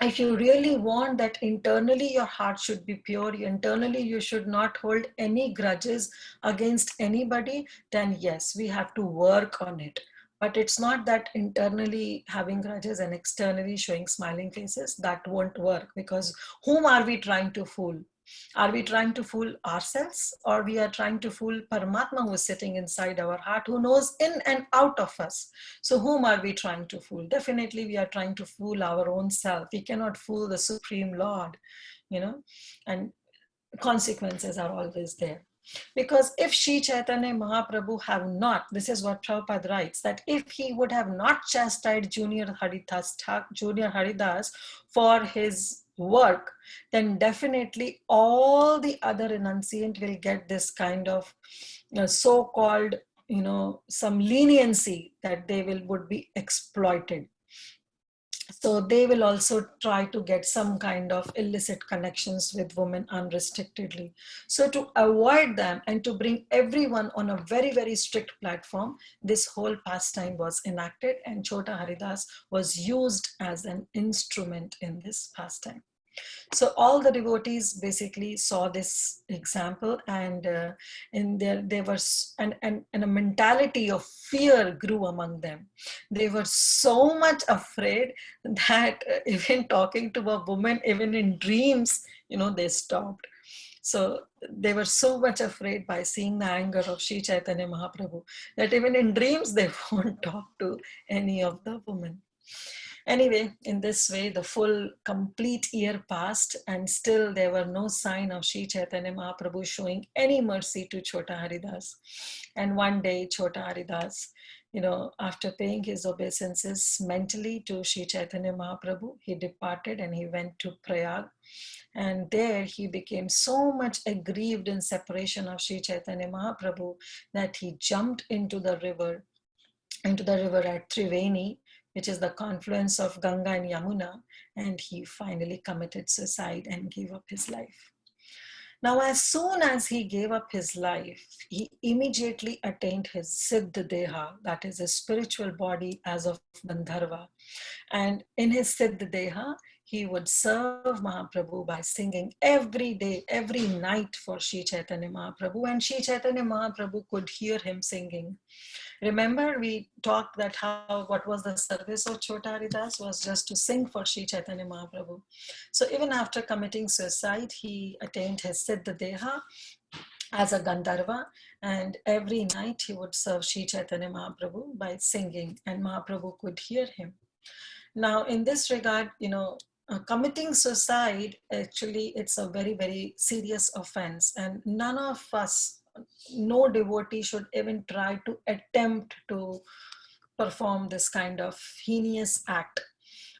S2: if you really want that internally your heart should be pure, internally you should not hold any grudges against anybody, then yes, we have to work on it. But it's not that internally having grudges and externally showing smiling faces, that won't work, because whom are we trying to fool? Are we trying to fool ourselves, or we are trying to fool Paramatma, who is sitting inside our heart, who knows in and out of us? So whom are we trying to fool? Definitely we are trying to fool our own self. We cannot fool the Supreme Lord, and consequences are always there. Because if Sri Chaitanya Mahaprabhu have not, this is what Prabhupada writes, that if he would have not chastised Junior Haridas for his work, then definitely all the other renunciant will get this kind of so-called, some leniency, that they would be exploited. So they will also try to get some kind of illicit connections with women unrestrictedly. So to avoid them and to bring everyone on a very, very strict platform, this whole pastime was enacted, and Chota Haridas was used as an instrument in this pastime. So all the devotees basically saw this example, and in there was and a mentality of fear grew among them. They were so much afraid that even talking to a woman, even in dreams, they stopped. So they were so much afraid by seeing the anger of Sri Chaitanya Mahaprabhu that even in dreams they won't talk to any of the women. Anyway, in this way, the full complete year passed, and still there were no sign of Sri Chaitanya Mahaprabhu showing any mercy to Chota Haridas. And one day, Chota Haridas, after paying his obeisances mentally to Sri Chaitanya Mahaprabhu, he departed and he went to Prayag. And there he became so much aggrieved in separation of Sri Chaitanya Mahaprabhu that he jumped into the river at Triveni, which is the confluence of Ganga and Yamuna, and he finally committed suicide and gave up his life. Now, as soon as he gave up his life, he immediately attained his Siddha Deha, that is his spiritual body as of Gandharva. And in his Siddha Deha, he would serve Mahaprabhu by singing every day, every night for Sri Chaitanya Mahaprabhu, and Sri Chaitanya Mahaprabhu could hear him singing. Remember, we talked that what was the service of Chota Haridas was just to sing for Sri Chaitanya Mahaprabhu. So even after committing suicide, he attained his Siddha Deha as a Gandharva, and every night he would serve Sri Chaitanya Mahaprabhu by singing, and Mahaprabhu could hear him. Now, in this regard, committing suicide, actually, it's a very, very serious offense, and none of us, no devotee should even try to attempt to perform this kind of heinous act.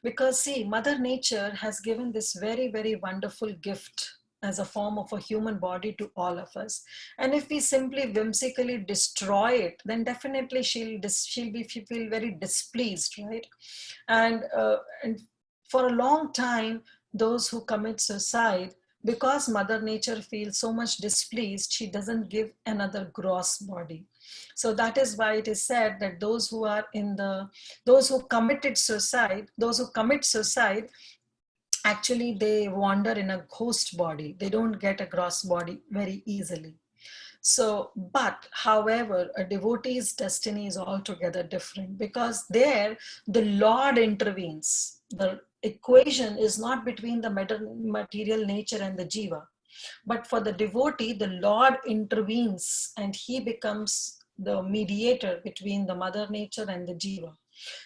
S2: Because see, Mother Nature has given this very, very wonderful gift as a form of a human body to all of us. And if we simply whimsically destroy it, then definitely she'll feel very displeased, right? And for a long time, those who commit suicide, because Mother Nature feels so much displeased, she doesn't give another gross body. So that is why it is said that those who commit suicide, actually they wander in a ghost body. They don't get a gross body very easily. So, but however, a devotee's destiny is altogether different, because there the Lord intervenes. The equation is not between the material nature and the jiva, but for the devotee, the Lord intervenes and he becomes the mediator between the mother nature and the jiva.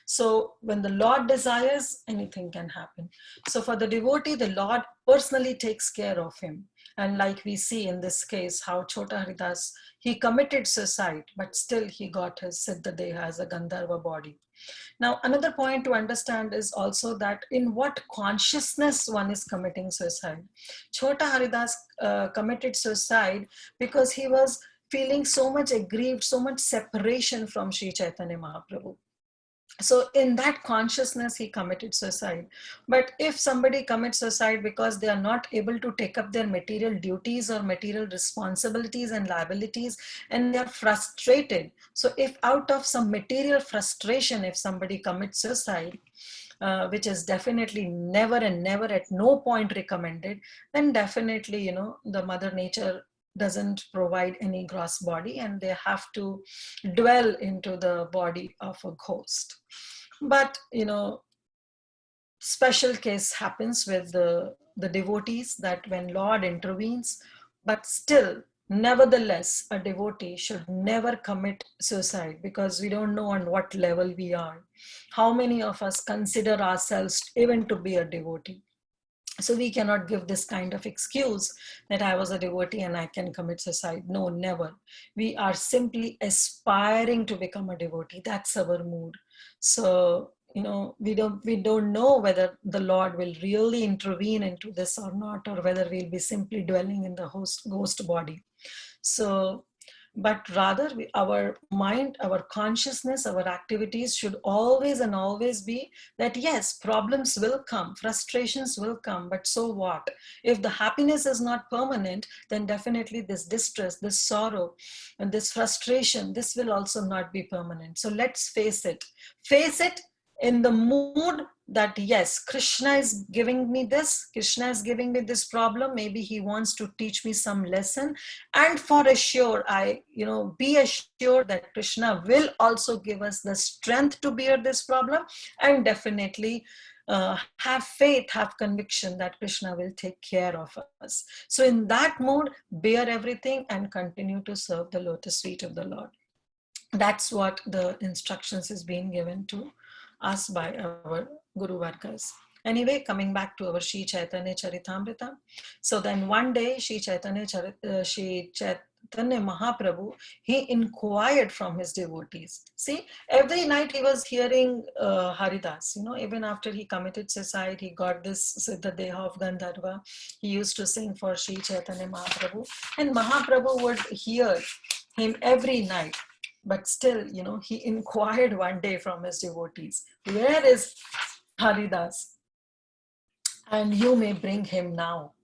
S2: So when the Lord desires, anything can happen. So for the devotee, the Lord personally takes care of him. And like we see in this case, how Chota Haridas, he committed suicide, but still he got his Siddha Deha as a Gandharva body. Now, another point to understand is also that in what consciousness one is committing suicide. Chota Haridas committed suicide because he was feeling so much aggrieved, so much separation from Sri Chaitanya Mahaprabhu. So in that consciousness, he committed suicide. But if somebody commits suicide because they are not able to take up their material duties or material responsibilities and liabilities, and they are frustrated. So if out of some material frustration, if somebody commits suicide, which is definitely never and never at no point recommended, then definitely, the Mother Nature doesn't provide any gross body, and they have to dwell into the body of a ghost. But special case happens with the devotees, that when Lord intervenes, but still nevertheless a devotee should never commit suicide, because we don't know on what level we are. How many of us consider ourselves even to be a devotee? So we cannot give this kind of excuse that I was a devotee and I can commit suicide. No, never. We are simply aspiring to become a devotee. That's our mood. So, we don't know whether the Lord will really intervene into this or not, or whether we'll be simply dwelling in the ghost body. So but rather our mind, our consciousness, our activities should always and always be that yes, problems will come, frustrations will come, but so what? If the happiness is not permanent, then definitely this distress, this sorrow, and this frustration, this will also not be permanent. So let's face it. Face it in the mood that yes, Krishna is giving me this, Krishna is giving me this problem, maybe he wants to teach me some lesson, and for sure be assured that Krishna will also give us the strength to bear this problem, and definitely have faith, have conviction that Krishna will take care of us. So in that mood, bear everything and continue to serve the lotus feet of the Lord. That's what the instructions is being given to us by our Guru Vargas. Anyway, coming back to our Shri Chaitanya Charitamrita. So then one day, Shri Chaitanya Mahaprabhu, he inquired from his devotees. See, every night he was hearing Haridas. Even after he committed suicide, he got this Siddha Deha of Gandharva. He used to sing for Shri Chaitanya Mahaprabhu, and Mahaprabhu would hear him every night. But still, he inquired one day from his devotees, where is Haridas? And you may bring him now.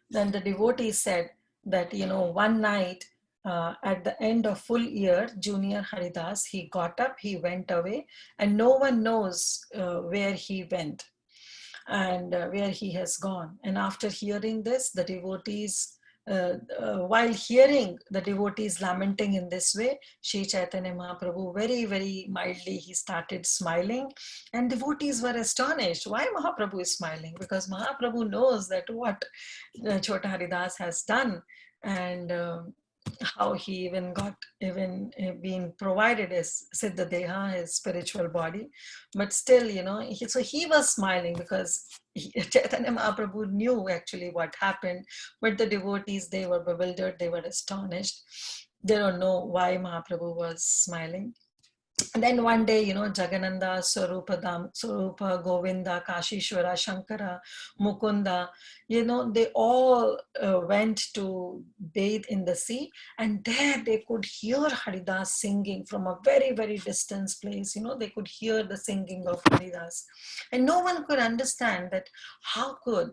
S2: Then the devotee said that, one night at the end of full year, Junior Haridas, he got up, he went away, and no one knows where he went and where he has gone. And after hearing this, the devotees, while hearing the devotees lamenting in this way, Sri Chaitanya Mahaprabhu very, very mildly, he started smiling, and devotees were astonished. Why Mahaprabhu is smiling? Because Mahaprabhu knows that what Chota Haridas has done, and how he even being provided his Siddha Deha, his spiritual body. But still, so he was smiling because Chaitanya Mahaprabhu knew actually what happened, but the devotees, they were bewildered, they were astonished. They don't know why Mahaprabhu was smiling. And then one day, Jagananda, Swarupa, Govinda, Kashishwara, Shankara, Mukunda, they all went to bathe in the sea, and there they could hear Haridas singing from a very, very distant place. They could hear the singing of Haridas, and no one could understand that how could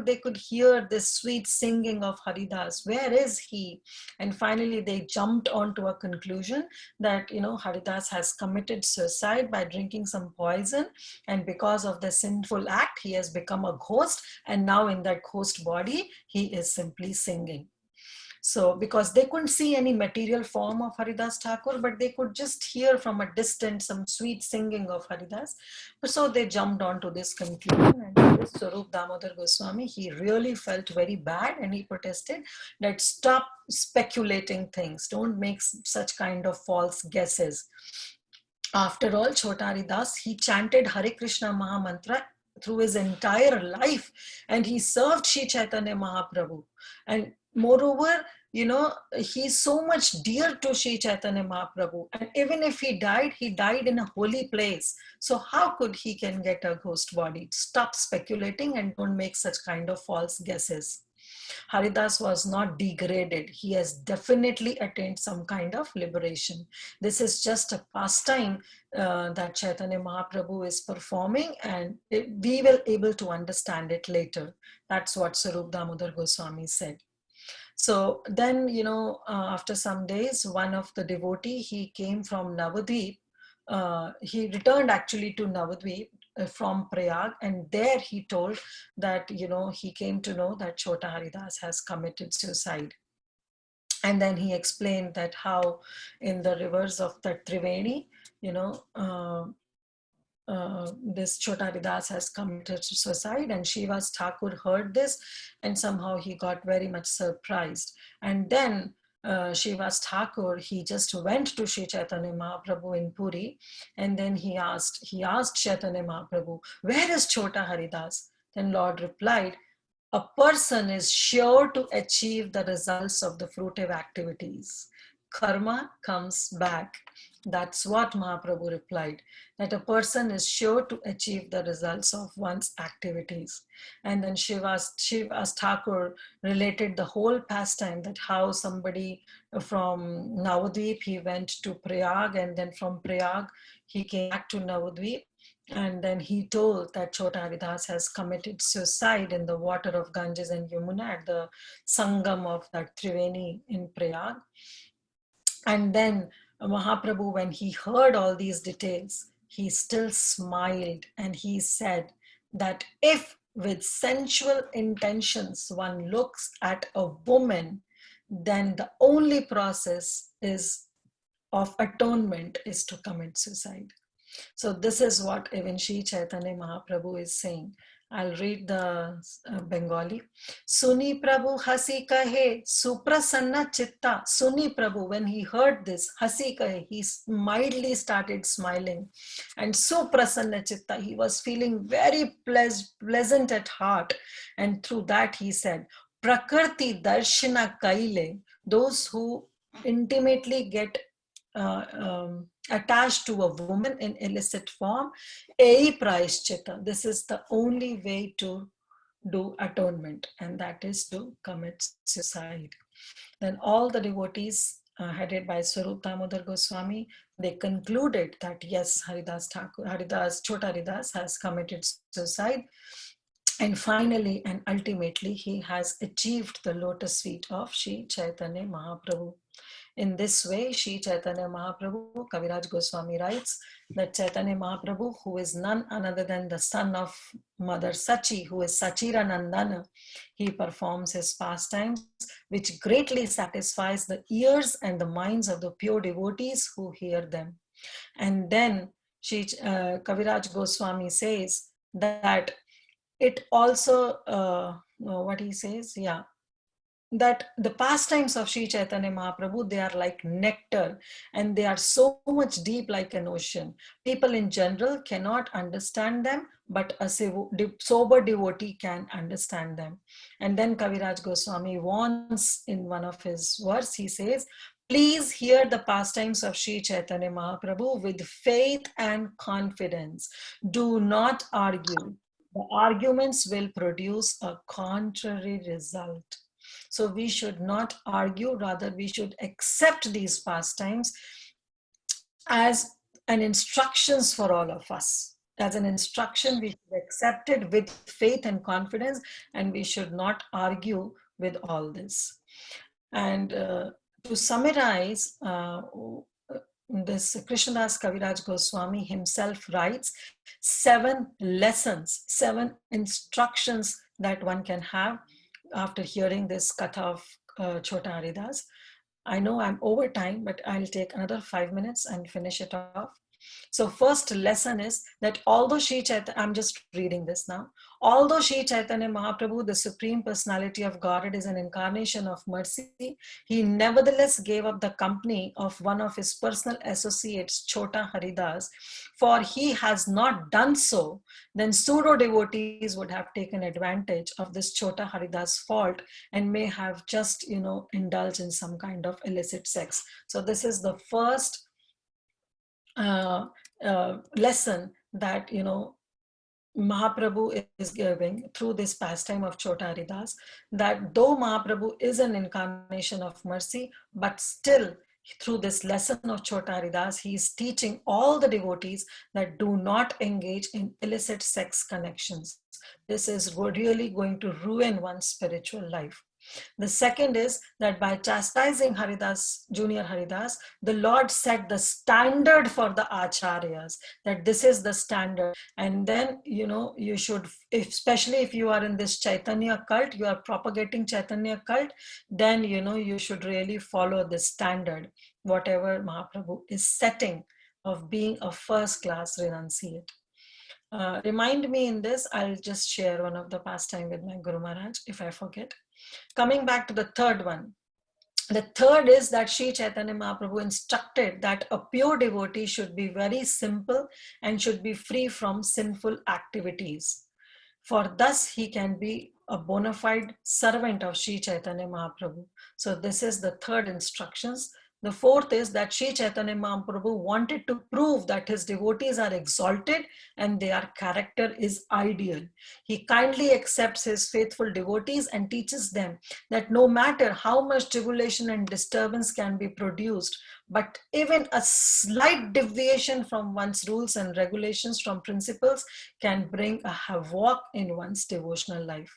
S2: they could hear this sweet singing of Haridas? Where is he? And finally, they jumped onto a conclusion that, Haridas has committed suicide by drinking some poison. And because of the sinful act, he has become a ghost. And now in that ghost body, he is simply singing. So, because they couldn't see any material form of Haridas Thakur, but they could just hear from a distance some sweet singing of Haridas. So they jumped onto this conclusion, and this Swarup Damodar Goswami, he really felt very bad, and he protested that stop speculating things, don't make such kind of false guesses. After all, Chota Haridas, he chanted Hare Krishna Mahamantra through his entire life, and he served Sri Chaitanya Mahaprabhu. And moreover, he's so much dear to Sri Chaitanya Mahaprabhu. And even if he died in a holy place. So how could he can get a ghost body? Stop speculating and don't make such kind of false guesses. Haridas was not degraded. He has definitely attained some kind of liberation. This is just a pastime that Chaitanya Mahaprabhu is performing, and we will able to understand it later. That's what Swarup Damodar Goswami said. So then, after some days, one of the devotee, he came from Navadvip. He returned actually to Navadvip from Prayag, and there he told that, he came to know that Chota Haridas has committed suicide. And then he explained that how in the rivers of the Triveni, this Chota Haridas has committed suicide, and Shivas Thakur heard this, and somehow he got very much surprised. And then Shivas Thakur, he just went to Sri Chaitanya Mahaprabhu in Puri, and then he asked Chaitanya Mahaprabhu, where is Chota Haridas? Then Lord replied, a person is sure to achieve the results of the fruitive activities. Karma comes back. That's what Mahaprabhu replied, that a person is sure to achieve the results of one's activities. And then Shivas Thakur related the whole pastime, that how somebody from Navadvip, he went to Prayag, and then from Prayag, he came back to Navadvip. And then he told that Chota Haridas has committed suicide in the water of Ganges and Yamuna at the Sangam of that Triveni in Prayag. And then Mahaprabhu, when he heard all these details, he still smiled and he said that if with sensual intentions one looks at a woman, then the only process is of atonement is to commit suicide. So this is what even Shri Chaitanya Mahaprabhu is saying. I'll read the Bengali. Suni Prabhu hasi kahe, suprasanna chitta. Suni Prabhu, when he heard this, hasi kahe, he mildly started smiling. And suprasanna chitta, he was feeling very pleasant at heart. And through that he said, Prakriti darshana kaile, those who intimately get attached to a woman in illicit form, ei prayashchitta. This is the only way to do atonement, and that is to commit suicide. Then all the devotees headed by Swarup Damodar Goswami, they concluded that yes, Chota Haridas has committed suicide. And finally and ultimately, he has achieved the lotus feet of Sri Chaitanya Mahaprabhu. In this way, Sri Chaitanya Mahaprabhu, Kaviraj Goswami writes that Chaitanya Mahaprabhu, who is none other than the son of Mother Sachi, who is Sachira Nandana, he performs his pastimes, which greatly satisfies the ears and the minds of the pure devotees who hear them. And then Kaviraj Goswami says that it also, what he says, yeah, that the pastimes of Sri Chaitanya Mahaprabhu, they are like nectar and they are so much deep like an ocean. People in general cannot understand them, but a sober devotee can understand them. And then Kaviraj Goswami warns in one of his verse, he says, please hear the pastimes of Sri Chaitanya Mahaprabhu with faith and confidence. Do not argue. The arguments will produce a contrary result. So we should not argue, rather we should accept these pastimes as an instructions for all of us. As an instruction, we should accept it with faith and confidence, and we should not argue with all this. And to summarize, this Krishnadas Kaviraj Goswami himself writes 7 lessons, 7 instructions that one can have after hearing this katha of Chota Haridas. I know I'm over time, but I'll take another 5 minutes and finish it off. So first lesson is that although Sri Chaitanya, I'm just reading this now, although Sri Chaitanya Mahaprabhu, the Supreme Personality of Godhead, is an incarnation of mercy, he nevertheless gave up the company of one of his personal associates, Chota Haridas, for he has not done so, then pseudo devotees would have taken advantage of this Chota Haridas fault and may have just, indulged in some kind of illicit sex. So this is the first lesson that Mahaprabhu is giving through this pastime of Chota Haridas, that though Mahaprabhu is an incarnation of mercy, but still through this lesson of Chota Haridas, he is teaching all the devotees that do not engage in illicit sex connections. This is really going to ruin one's spiritual life. The second is that by chastising Haridas, Junior Haridas, the Lord set the standard for the acharyas, that this is the standard. And then, you should, especially if you are in this Chaitanya cult, you are propagating Chaitanya cult, then, you should really follow the standard, whatever Mahaprabhu is setting of being a first-class renunciate. Remind me in this, I'll just share one of the pastime with my Guru Maharaj if I forget. Coming back to the third one. The third is that Sri Chaitanya Mahaprabhu instructed that a pure devotee should be very simple and should be free from sinful activities. For thus he can be a bona fide servant of Sri Chaitanya Mahaprabhu. So this is the third instructions, The fourth is that Sri Chaitanya Mahaprabhu wanted to prove that his devotees are exalted and their character is ideal. He kindly accepts his faithful devotees and teaches them that no matter how much tribulation and disturbance can be produced, but even a slight deviation from one's rules and regulations, from principles, can bring a havoc in one's devotional life.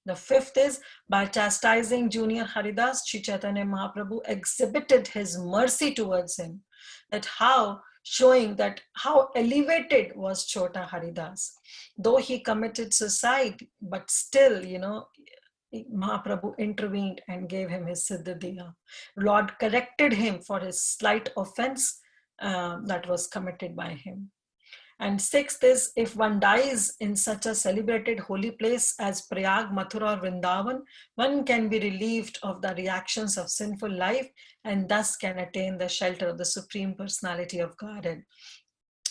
S2: The fifth is, by chastising Junior Haridas, Sri Chaitanya Mahaprabhu exhibited his mercy towards him. That how, showing that how elevated was Chota Haridas. Though he committed suicide, but still, Mahaprabhu intervened and gave him his Siddhadiya. Lord corrected him for his slight offense that was committed by him. And sixth is, if one dies in such a celebrated holy place as Prayag, Mathura, or Vrindavan, one can be relieved of the reactions of sinful life and thus can attain the shelter of the Supreme Personality of Godhead.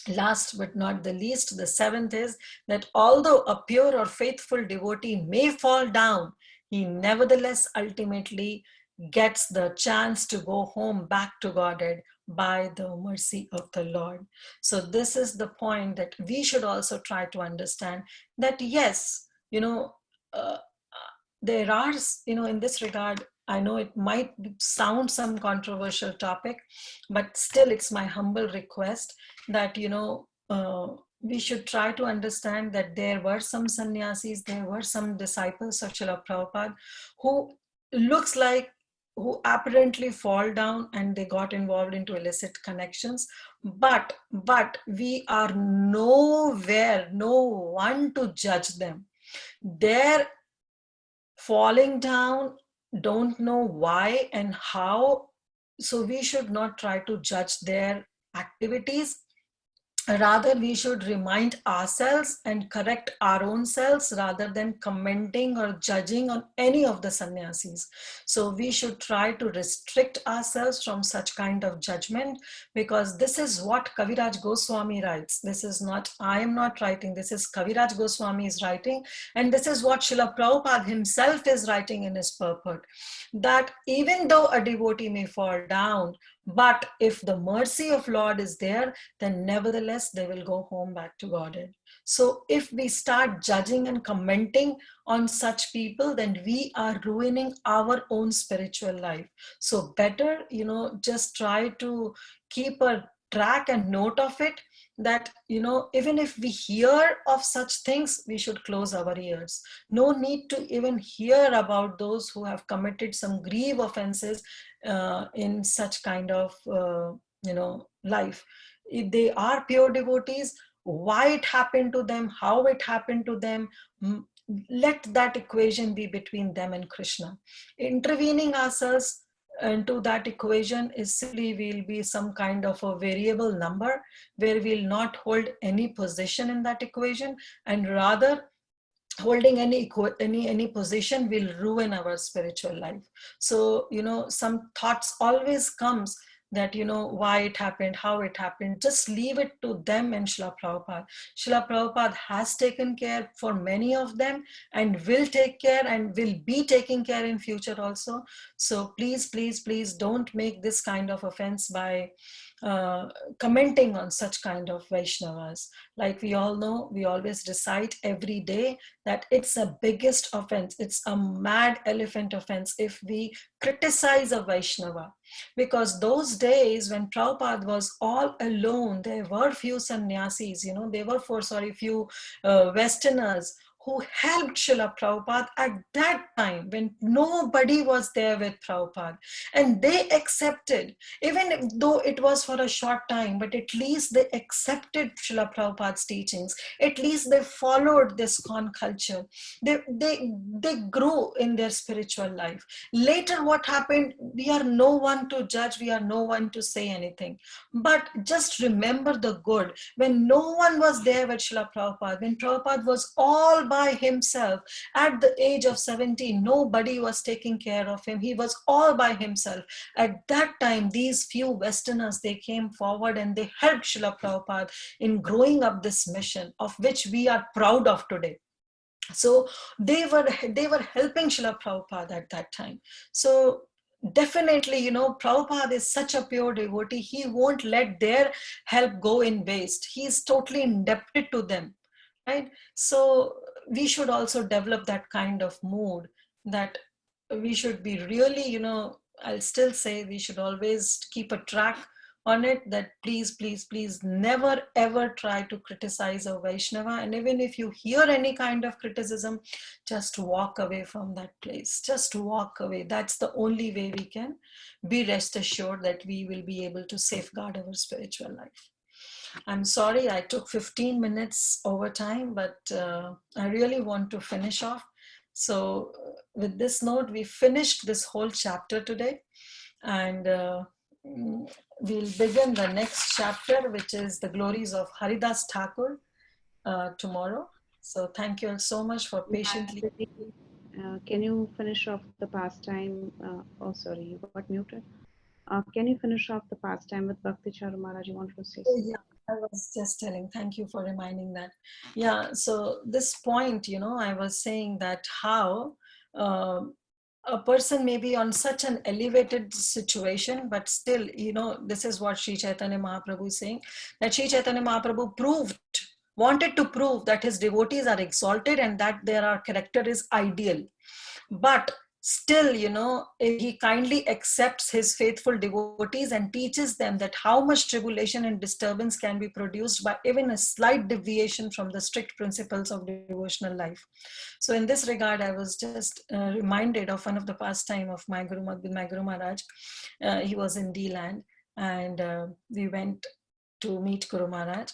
S2: Last but not the least, the seventh is that although a pure or faithful devotee may fall down, he nevertheless ultimately gets the chance to go home back to Godhead by the mercy of the Lord. So this is the point that we should also try to understand, that yes, there are, in this regard, I know it might sound some controversial topic, but still it's my humble request that, we should try to understand that there were some sannyasis, there were some disciples of Srila Prabhupada who looks like, who apparently fall down and they got involved into illicit connections, but we are nowhere, no one to judge them. Their falling down, don't know why and how, so we should not try to judge their activities. Rather, we should remind ourselves and correct our own selves rather than commenting or judging on any of the sannyasis. So we should try to restrict ourselves from such kind of judgment, because this is what Kaviraj Goswami writes. This is not, I am not writing, this is Kaviraj Goswami is writing, and this is what Srila Prabhupada himself is writing in his purport, that even though a devotee may fall down, but if the mercy of Lord is there, then nevertheless they will go home back to Godhead. So if we start judging and commenting on such people, then we are ruining our own spiritual life. So better, just try to keep a track and note of it, that, even if we hear of such things, we should close our ears. No need to even hear about those who have committed some grave offenses in such kind of, life. If they are pure devotees, why it happened to them, how it happened to them, let that equation be between them and Krishna. Intervening ourselves into that equation is simply, will be some kind of a variable number where we'll not hold any position in that equation, and rather holding any position will ruin our spiritual life. So, some thoughts always comes that, why it happened, how it happened. Just leave it to them and Srila Prabhupada. Srila Prabhupada has taken care for many of them and will take care and will be taking care in future also. So please, please, please don't make this kind of offense by commenting on such kind of Vaishnavas. Like we all know, we always recite every day that it's a biggest offense. It's a mad elephant offense if we criticize a Vaishnava. Because those days when Prabhupada was all alone, there were few sannyasis, there were few Westerners who helped Srila Prabhupada at that time when nobody was there with Prabhupada. And they accepted, even though it was for a short time, but at least they accepted Srila Prabhupada's teachings. At least they followed this ISKCON culture. They grew in their spiritual life. Later, what happened, we are no one to judge, we are no one to say anything. But just remember the good. When no one was there with Srila Prabhupada, when Prabhupada was all by himself, at the age of 17, nobody was taking care of him. He was all by himself. At that time, these few Westerners, they came forward and they helped Srila Prabhupada in growing up this mission, of which we are proud of today. So they were helping Srila Prabhupada at that time. So definitely, Prabhupada is such a pure devotee. He won't let their help go in waste. He is totally indebted to them, right? So we should also develop that kind of mood, that we should be really, I'll still say we should always keep a track on it, that please, please, please never ever try to criticize a Vaishnava. And even if you hear any kind of criticism, just walk away from that place. Just walk away. That's the only way we can be rest assured that we will be able to safeguard our spiritual life. I'm sorry I took 15 minutes over time, but I really want to finish off. So with this note, we finished this whole chapter today, and we'll begin the next chapter, which is the glories of Haridas Thakur, tomorrow. So thank you all so much for patiently.
S5: Can you finish off the pastime? Oh, sorry, you got muted. Can you finish off the pastime with Bhakti Charu Maharaj? You wanted to say something?
S2: Yeah, I was just telling. Thank you for reminding that. Yeah, so this point, I was saying that how a person may be on such an elevated situation, but still, this is what Sri Chaitanya Mahaprabhu is saying, that Sri Chaitanya Mahaprabhu wanted to prove that his devotees are exalted and that their character is ideal. But still, he kindly accepts his faithful devotees and teaches them that how much tribulation and disturbance can be produced by even a slight deviation from the strict principles of devotional life. So in this regard, I was just reminded of one of the pastime of my Guru Maharaj. He was in D-land, and we went to meet Guru Maharaj.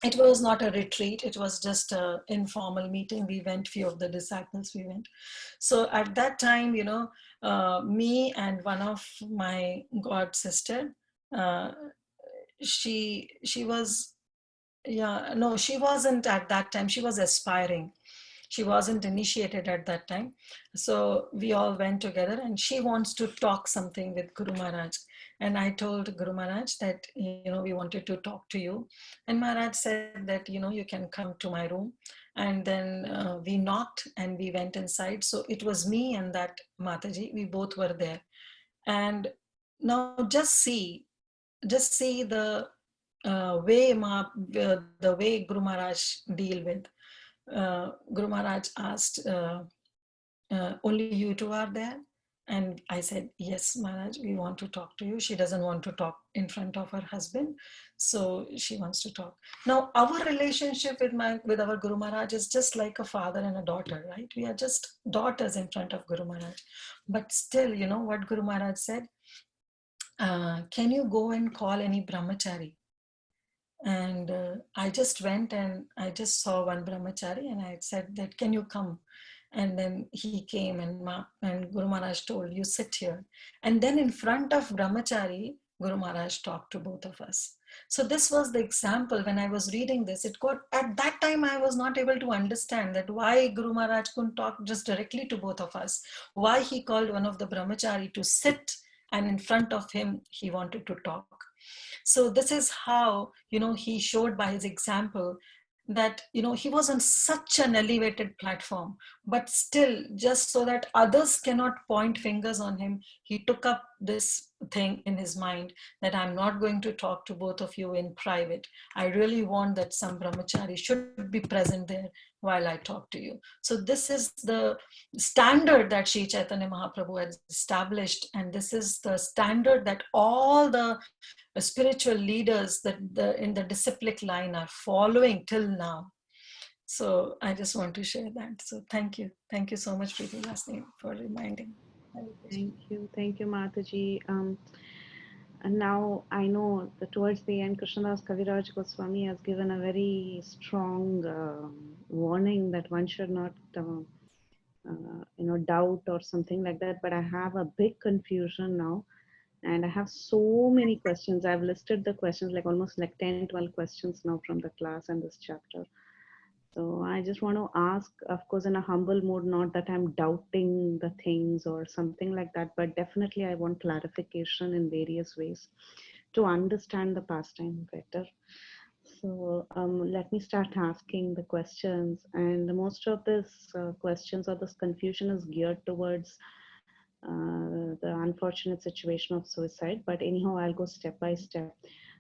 S2: It was not a retreat, it was just an informal meeting. We went, few of the disciples, we went. So at that time, me and one of my god sister, she was, yeah, no, she wasn't at that time, she was aspiring. She wasn't initiated at that time. So we all went together, and she wants to talk something with Guru Maharaj. And I told Guru Maharaj that, we wanted to talk to you. And Maharaj said that, you can come to my room. And then we knocked and we went inside. So it was me and that Mataji, we both were there. And now just see the the way Guru Maharaj deal with. Guru Maharaj asked, only you two are there? And I said, yes, Maharaj, we want to talk to you. She doesn't want to talk in front of her husband, so she wants to talk. Now, our relationship with our Guru Maharaj is just like a father and a daughter, right? We are just daughters in front of Guru Maharaj. But still, what Guru Maharaj said? Can you go and call any brahmachari? And I just went and I just saw one brahmachari, and I said that, can you come? And then he came, and Guru Maharaj told, you sit here. And then in front of brahmachari, Guru Maharaj talked to both of us. So this was the example. When I was reading this, at that time I was not able to understand that why Guru Maharaj couldn't talk just directly to both of us, why he called one of the brahmachari to sit, and in front of him he wanted to talk. So this is how, he showed by his example that, he was on such an elevated platform, but still, just so that others cannot point fingers on him, he took up this thing in his mind that I'm not going to talk to both of you in private. I really want that some brahmachari should be present there while I talk to you. So this is the standard that Sri Chaitanya Mahaprabhu has established, and this is the standard that all the spiritual leaders that in the disciplic line are following till now. So I just want to share that. So thank you so much, Preeti Lasni, for reminding.
S5: Thank you, Mataji. And now I know that towards the end, Krishnadas Kaviraj Goswami has given a very strong warning that one should not, doubt or something like that. But I have a big confusion now, and I have so many questions. I've listed the questions, like almost like 10, 12 questions now from the class and this chapter. So I just want to ask, of course, in a humble mode, not that I'm doubting the things or something like that, but definitely I want clarification in various ways to understand the pastime better. So let me start asking the questions. And most of this questions or this confusion is geared towards
S3: the unfortunate situation of suicide. But anyhow, I'll go step by step.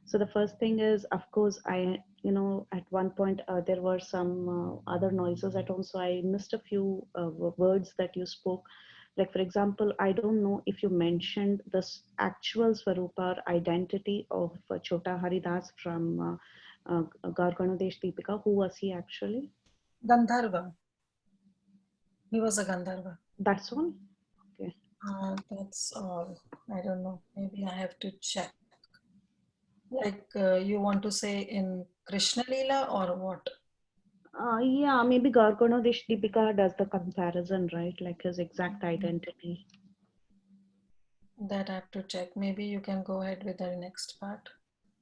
S3: So the first thing is, of course, at one point there were some other noises at home, so I missed a few words that you spoke. Like, for example, I don't know if you mentioned the actual Swarupa or identity of Chota Haridas from Garganadesh Deepika. Who was he actually?
S2: Gandharva. He was a Gandharva.
S3: That's all? Okay.
S2: That's all. I don't know. Maybe I have to check. Like you want to say in Krishna Lila or what?
S3: Yeah, maybe Garganadesh Deepika does the comparison, right? Like his exact identity.
S2: That I have to check. Maybe you can go ahead with the next part.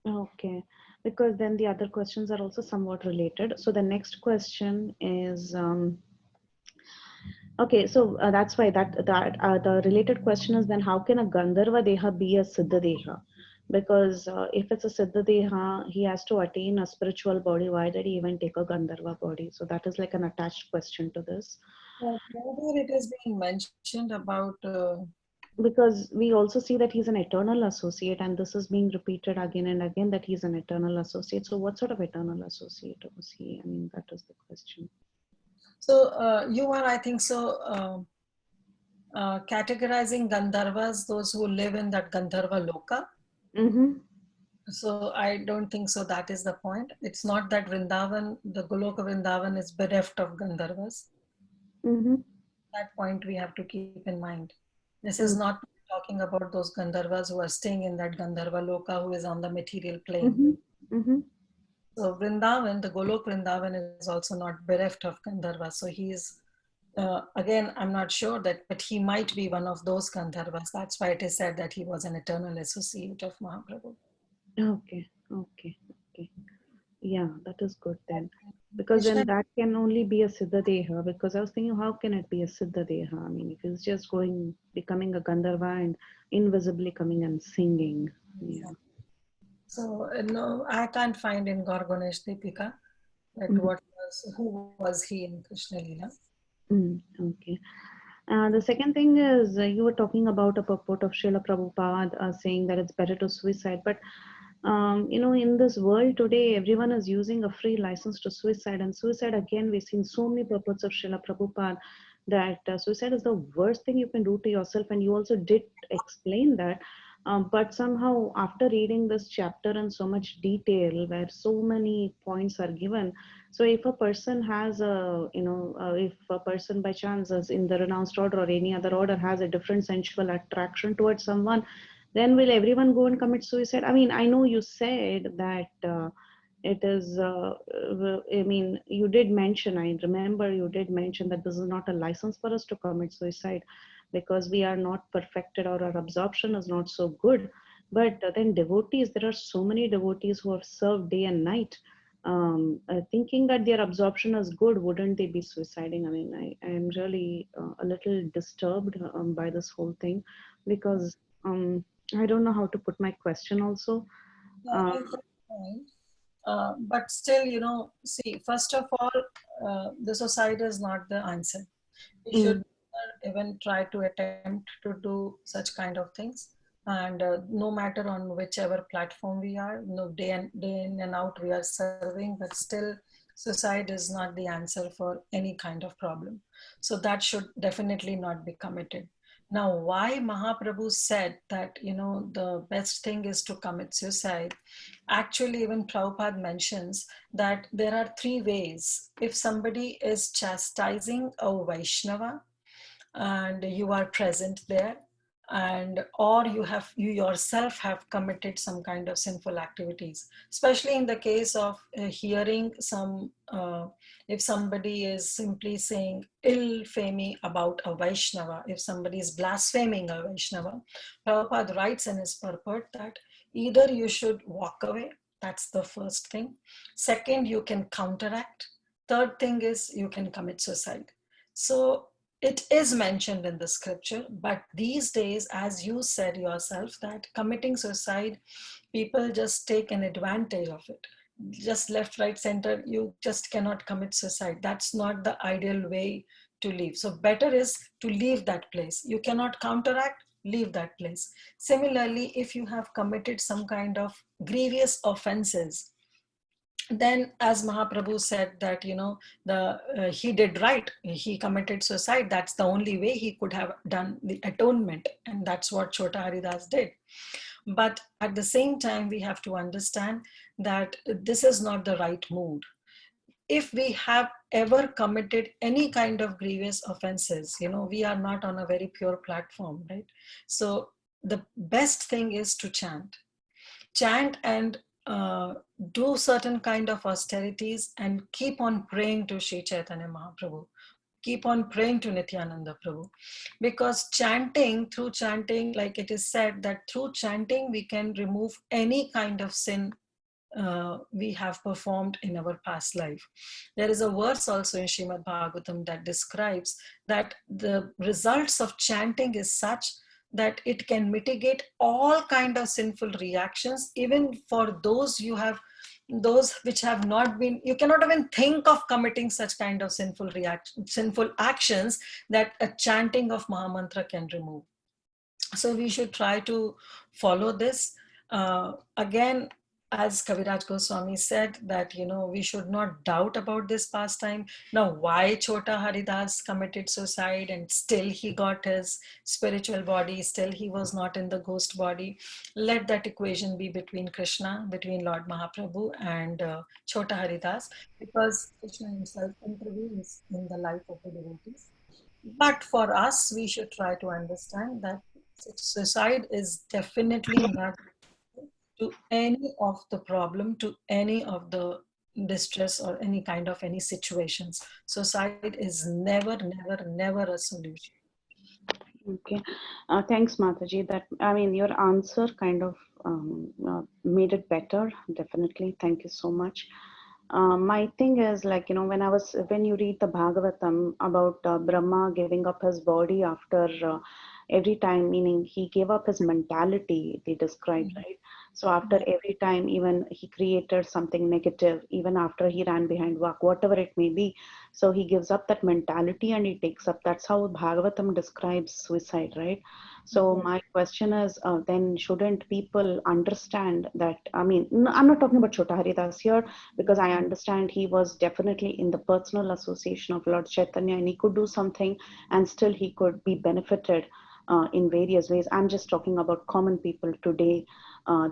S3: Okay, because then the other questions are also somewhat related. So the next question is, okay, so that's why that the related question is, then how can a Gandharva Deha be a Siddha Deha? Because if it's a Siddha Deha, he has to attain a spiritual body. Why did he even take a Gandharva body? So that is like an attached question to this.
S2: Whether it is being mentioned about
S3: Because we also see that he's an eternal associate, and this is being repeated again and again that he's an eternal associate. So what sort of eternal associate was he? I mean, that is the question.
S2: so you are, I think so, categorizing Gandharvas, those who live in that Gandharva Loka.
S3: Mm-hmm.
S2: So I don't think so. That is the point. It's not that Vrindavan, the Goloka Vrindavan, is bereft of Gandharvas.
S3: Mm-hmm.
S2: That point we have to keep in mind. This is
S3: Mm-hmm.
S2: not talking about those Gandharvas who are staying in that Gandharva Loka, who is on the material plane.
S3: Mm-hmm. Mm-hmm.
S2: So Vrindavan, the Golok Vrindavan, is also not bereft of Gandharva. So he's again, I'm not sure that, but he might be one of those Gandharvas. That's why it is said that he was an eternal associate of Mahaprabhu.
S3: Okay. Okay. Okay. Yeah, that is good then. Because
S2: Krishna,
S3: then that can only be a Siddha Deha. Because I was thinking, how can it be a Siddha Deha? I mean, if he's just going, becoming a Gandharva and invisibly coming and singing. Yeah.
S2: so no, I can't find in Gorgonesh Deepika that who was he in Krishna Lila.
S3: Okay. The second thing is you were talking about a purport of Srila Prabhupada saying that it's better to suicide. But, in this world today, everyone is using a free license to suicide. And suicide, again, we've seen so many purports of Srila Prabhupada that suicide is the worst thing you can do to yourself. And you also did explain that. But somehow, after reading this chapter in so much detail, where so many points are given, so if a person has if a person by chance is in the renounced order or any other order has a different sensual attraction towards someone, then will everyone go and commit suicide? I mean, I know you said that it is, I mean, you did mention, I remember you did mention that this is not a license for us to commit suicide because we are not perfected or our absorption is not so good. But then devotees, there are so many devotees who have served day and night thinking that their absorption is good, wouldn't they be suiciding? I mean, I am really a little disturbed by this whole thing because I don't know how to put my question also.
S2: Yeah, I get the point. But still, see, first of all, the suicide is not the answer. We should
S3: Mm,
S2: never even try to attempt to do such kind of things. And no matter on whichever platform we are, no day in and out we are serving, but still suicide is not the answer for any kind of problem. So that should definitely not be committed. Now, why Mahaprabhu said that, the best thing is to commit suicide? Actually, even Prabhupada mentions that there are three ways. If somebody is chastising a Vaishnava, and you are present there, and or you yourself have committed some kind of sinful activities, especially in the case of hearing some if somebody is simply saying ill faming about a Vaishnava, if somebody is blaspheming a Vaishnava, Prabhupada writes in his purport that either you should walk away, that's the first thing. Second, you can counteract. Third thing is you can commit suicide. So it is mentioned in the scripture, but these days, as you said yourself, that committing suicide, people just take an advantage of it. Just left, right, center, you just cannot commit suicide. That's not the ideal way to leave. So better is to leave that place. You cannot counteract, leave that place. Similarly, if you have committed some kind of grievous offenses, then as Mahaprabhu said that, he did right, he committed suicide, that's the only way he could have done the atonement, and that's what Chota Haridas did. But at the same time, we have to understand that this is not the right mood. If we have ever committed any kind of grievous offenses, we are not on a very pure platform, right? So the best thing is to chant and do certain kind of austerities and keep on praying to Sri Chaitanya Mahaprabhu. Keep on praying to Nityananda Prabhu. Because through chanting, like it is said that through chanting, we can remove any kind of sin we have performed in our past life. There is a verse also in Srimad Bhagavatam that describes that the results of chanting is such that it can mitigate all kind of sinful reactions, even for those which have not been, you cannot even think of committing such kind of sinful actions that a chanting of Mahamantra can remove. So we should try to follow this. Again, as Kaviraj Goswami said, that we should not doubt about this pastime. Now, why Chota Haridas committed suicide and still he got his spiritual body, still he was not in the ghost body? Let that equation be between Lord Mahaprabhu and Chota Haridas, because Krishna himself intervenes in the life of the devotees. But for us, we should try to understand that suicide is definitely not to any of the problem, to any of the distress or any kind of any situations. Suicide is never, never, never a solution.
S3: Okay, thanks, Mataji. Your answer kind of made it better. Definitely, thank you so much. My thing is when you read the Bhagavatam about Brahma giving up his body after every time, meaning he gave up his mentality, they described, right? So after every time, even he created something negative, even after he ran behind Vak, whatever it may be. So he gives up that mentality and he takes up. That's how Bhagavatam describes suicide, right? So my question is, then shouldn't people understand that? I'm not talking about Chota Haridas here, because I understand he was definitely in the personal association of Lord Chaitanya and he could do something and still he could be benefited in various ways. I'm just talking about common people today.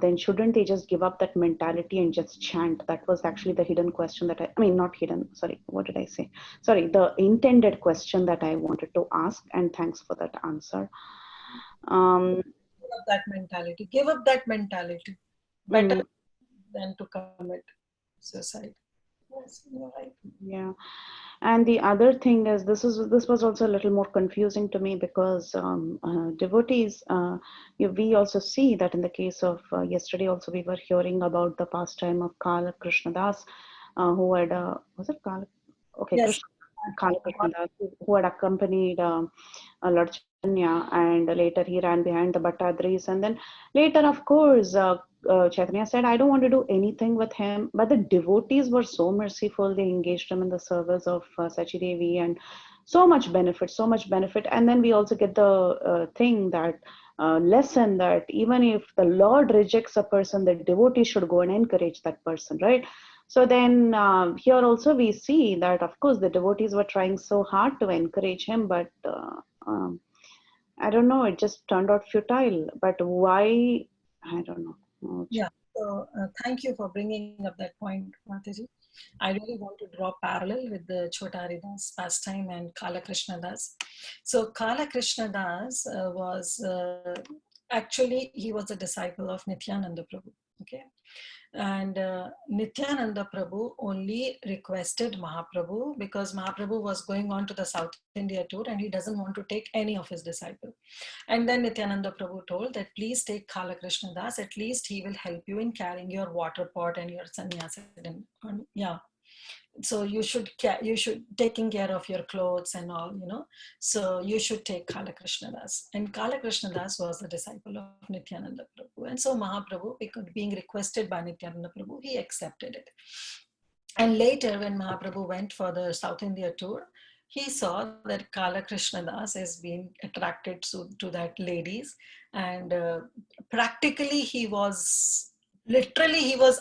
S3: Then shouldn't they just give up that mentality and just chant? That was actually the hidden question that not hidden, sorry, what did I say? Sorry, the intended question that I wanted to ask, and thanks for that answer.
S2: Give up that mentality. Give up that mentality. Better than to commit suicide. Yes, you're right.
S3: Yeah. And the other thing is, this was also a little more confusing to me, because devotees, we also see that in the case of yesterday also we were hearing about the pastime of Kala Krishna Das, who had was it Kala? Okay,
S2: Yes.
S3: Kala Krishna Das, who had accompanied Lord Chaitanya, and later he ran behind the Bhattadris, and then later, of course, Chaitanya said, I don't want to do anything with him. But the devotees were so merciful. They engaged him in the service of Sachi Devi, and so much benefit, so much benefit. And then we also get the lesson that even if the Lord rejects a person, the devotee should go and encourage that person, right? So then here also we see that, of course, the devotees were trying so hard to encourage him, but I don't know, it just turned out futile. But why? I don't know.
S2: Yeah. So thank you for bringing up that point, Mataji. I really want to draw parallel with the Chota Haridas pastime and Kala Krishna Das. So Kala Krishna Das was actually, he was a disciple of Nityananda Prabhu. Okay. And Nityananda Prabhu only requested Mahaprabhu because Mahaprabhu was going on to the South India tour and he doesn't want to take any of his disciples. And then Nityananda Prabhu told that please take Kala Krishna Das, at least he will help you in carrying your water pot and your sannyasa. Yeah. So you should taking care of your clothes and all, so you should take Kala Krishna Das. And Kala Krishna Das was the disciple of Nityananda Prabhu, and so Mahaprabhu, because being requested by Nityananda Prabhu, he accepted it. And later when Mahaprabhu went for the South India tour, he saw that Kala Krishna Das is being attracted to that ladies, and practically he was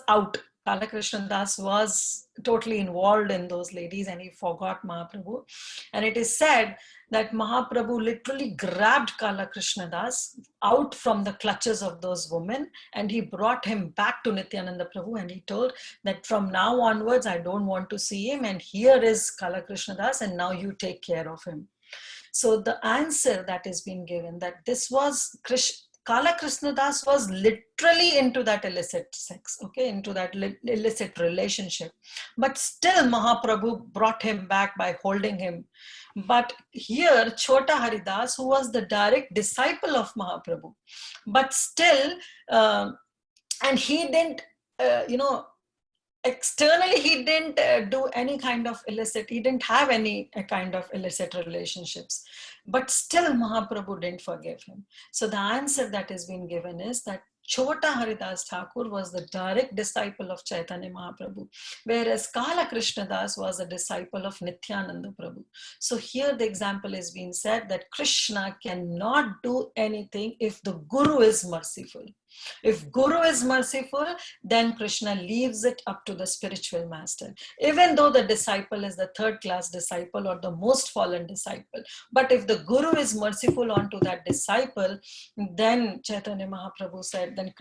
S2: out. Kala Krishna Das was totally involved in those ladies, and he forgot Mahaprabhu. And it is said that Mahaprabhu literally grabbed Kala Krishna Das out from the clutches of those women, and he brought him back to Nityananda Prabhu, and he told that from now onwards, I don't want to see him, and here is Kala Krishna Das, and now you take care of him. So the answer that is being given, that this was Kala Krishna Das was literally into that illicit sex, okay, into that illicit relationship. But still Mahaprabhu brought him back by holding him. But here Chota Haridas, who was the direct disciple of Mahaprabhu, but still, and he didn't, externally he didn't do any kind of illicit, he didn't have any kind of illicit relationships, but still Mahaprabhu didn't forgive him. So the answer that has been given is that Chota Haridas Thakur was the direct disciple of Chaitanya Mahaprabhu, whereas Kala Krishna Das was a disciple of Nityananda Prabhu. So here the example is being said that Krishna cannot do anything if the Guru is merciful. If Guru is merciful, then Krishna leaves it up to the spiritual master, even though the disciple is the third class disciple or the most fallen disciple. But if the Guru is merciful onto that disciple, then Chaitanya Mahaprabhu said, then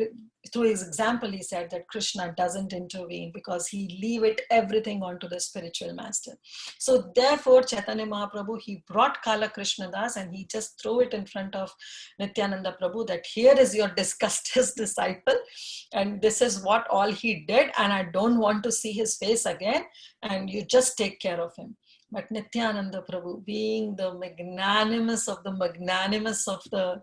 S2: through his example, he said that Krishna doesn't intervene because he leave it everything onto the spiritual master. So therefore, Chaitanya Mahaprabhu, he brought Kala Krishna Das and he just threw it in front of Nityananda Prabhu that here is your disgusted disciple, and this is what all he did, and I don't want to see his face again, and you just take care of him. But Nityananda Prabhu, being the magnanimous of the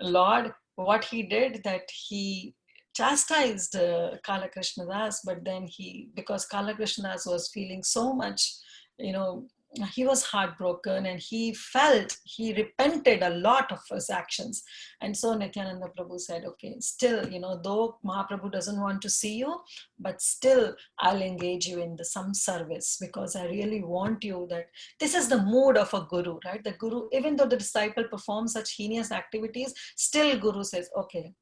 S2: Lord, what he did, that he chastised Kala Krishna Das, but then because Kala Krishna Das was feeling so much, he was heartbroken and he repented a lot of his actions. And so Nityananda Prabhu said, okay, still, though Mahaprabhu doesn't want to see you, but still I'll engage you in some service, because I really want you, that this is the mood of a guru, right? The guru, even though the disciple performs such heinous activities, still Guru says, okay,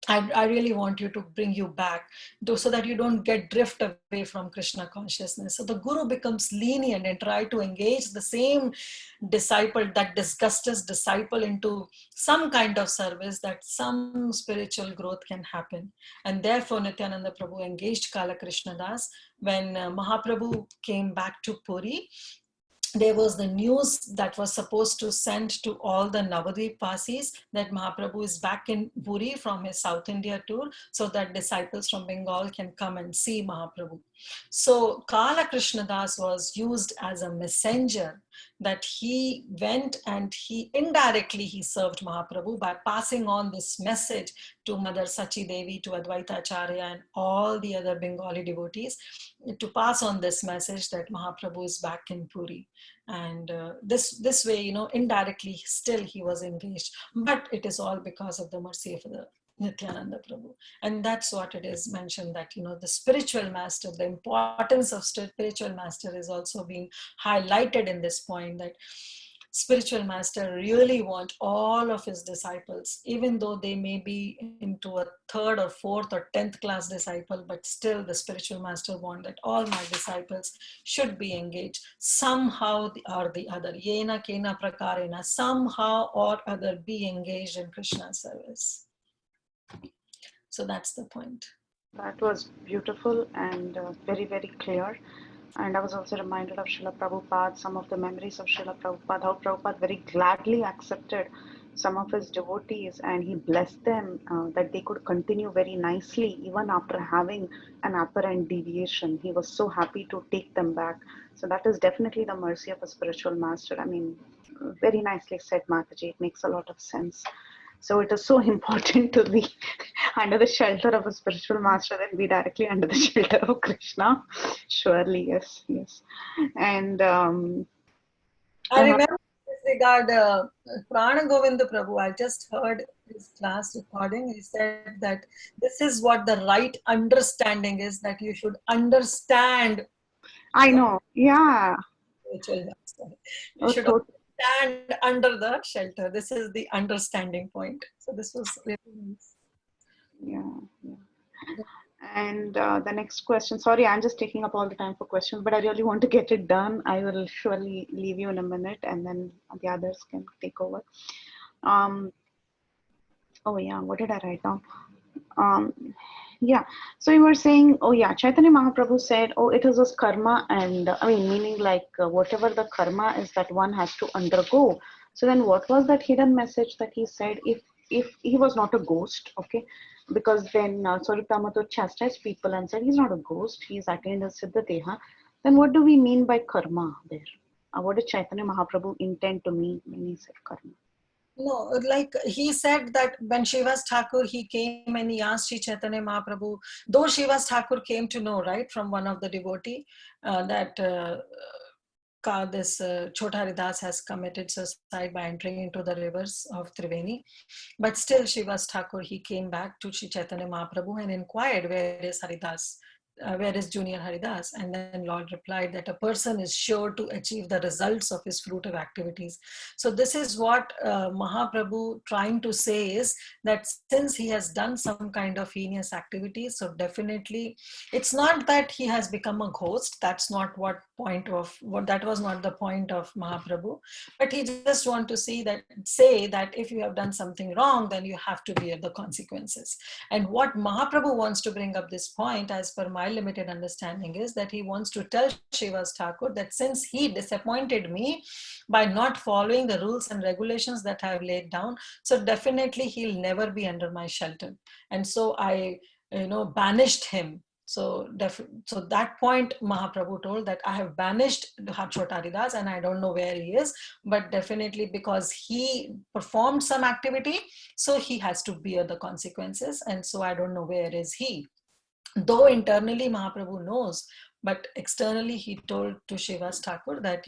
S2: I really want you to bring you back so that you don't drift away from Krishna consciousness. So the Guru becomes lenient and try to engage the same disciple, that disgusted disciple, into some kind of service, that some spiritual growth can happen. And therefore Nityananda Prabhu engaged Kala Krishna Das. When Mahaprabhu came back to Puri, there was the news that was supposed to send to all the Navadvip Vasis that Mahaprabhu is back in Puri from his South India tour, so that disciples from Bengal can come and see Mahaprabhu. So Kala Krishna Das was used as a messenger, that he went and he served Mahaprabhu by passing on this message to Mother Sachi Devi, to Advaita Acharya and all the other Bengali devotees, to pass on this message that Mahaprabhu is back in Puri. And this way, indirectly still he was engaged, but it is all because of the mercy of the Nityananda Prabhu. And that's what it is mentioned, that the spiritual master, the importance of spiritual master is also being highlighted in this point, that spiritual master really want all of his disciples, even though they may be into a third or fourth or 10th class disciple, but still the spiritual master want that all my disciples should be engaged somehow or the other, yena kena prakarena, somehow or other be engaged in Krishna's service. So that's the point.
S3: That was beautiful and very, very clear. And I was also reminded of Srila Prabhupada, some of the memories of Srila Prabhupada, how Prabhupada very gladly accepted some of his devotees and he blessed them that they could continue very nicely even after having an apparent deviation. He was so happy to take them back. So that is definitely the mercy of a spiritual master. I mean, very nicely said, Mataji. It makes a lot of sense. So it is so important to be under the shelter of a spiritual master than be directly under the shelter of Krishna. Surely, yes, yes. And
S2: I remember in this regard, Prana Govinda Prabhu, I just heard his class recording. He said that this is what the right understanding is, that you should understand.
S3: I know, yeah.
S2: spiritual master. We
S3: Oh,
S2: should all stand under the shelter. This is the understanding point. So this was really nice.
S3: yeah, yeah. And the next question, sorry, I'm just taking up all the time for questions, but I really want to get it done. I will surely leave you in a minute and then the others can take over. Um, oh yeah, what did I write down? Um, yeah, so you were saying, oh yeah, Chaitanya Mahaprabhu said, oh, it is a karma, and I mean, meaning like whatever the karma is that one has to undergo. So then, what was that hidden message that he said? If he was not a ghost, okay, because then Saripamato chastised people and said he's not a ghost, he's attained a Siddha Deha. Then what do we mean by karma there? What did Chaitanya Mahaprabhu intend to mean when he said karma?
S2: No, like he said that when Shivas Thakur, he came and he asked Sri Chaitanya Mahaprabhu, though Shivas Thakur came to know, right, from one of the devotee, that this Chota Haridas has committed suicide by entering into the rivers of Triveni. But still Shivas Thakur, he came back to Sri Chaitanya Mahaprabhu and inquired, where is Haridas? Where is Junior Haridas? And then Lord replied that a person is sure to achieve the results of his fruitive activities. So this is what Mahaprabhu trying to say is that since he has done some kind of heinous activities, so definitely it's not that he has become a ghost. That's not that was not the point of Mahaprabhu. But he just want to say that if you have done something wrong, then you have to bear the consequences. And what Mahaprabhu wants to bring up this point, as per my limited understanding, is that he wants to tell Shivas Thakur that since he disappointed me by not following the rules and regulations that I have laid down, so definitely he'll never be under my shelter. And so I, banished him. So that point Mahaprabhu told that I have banished Chotaridas and I don't know where he is, but definitely because he performed some activity, so he has to bear the consequences. And so I don't know where is he. Though internally Mahaprabhu knows, but externally he told to Shivas Thakur that,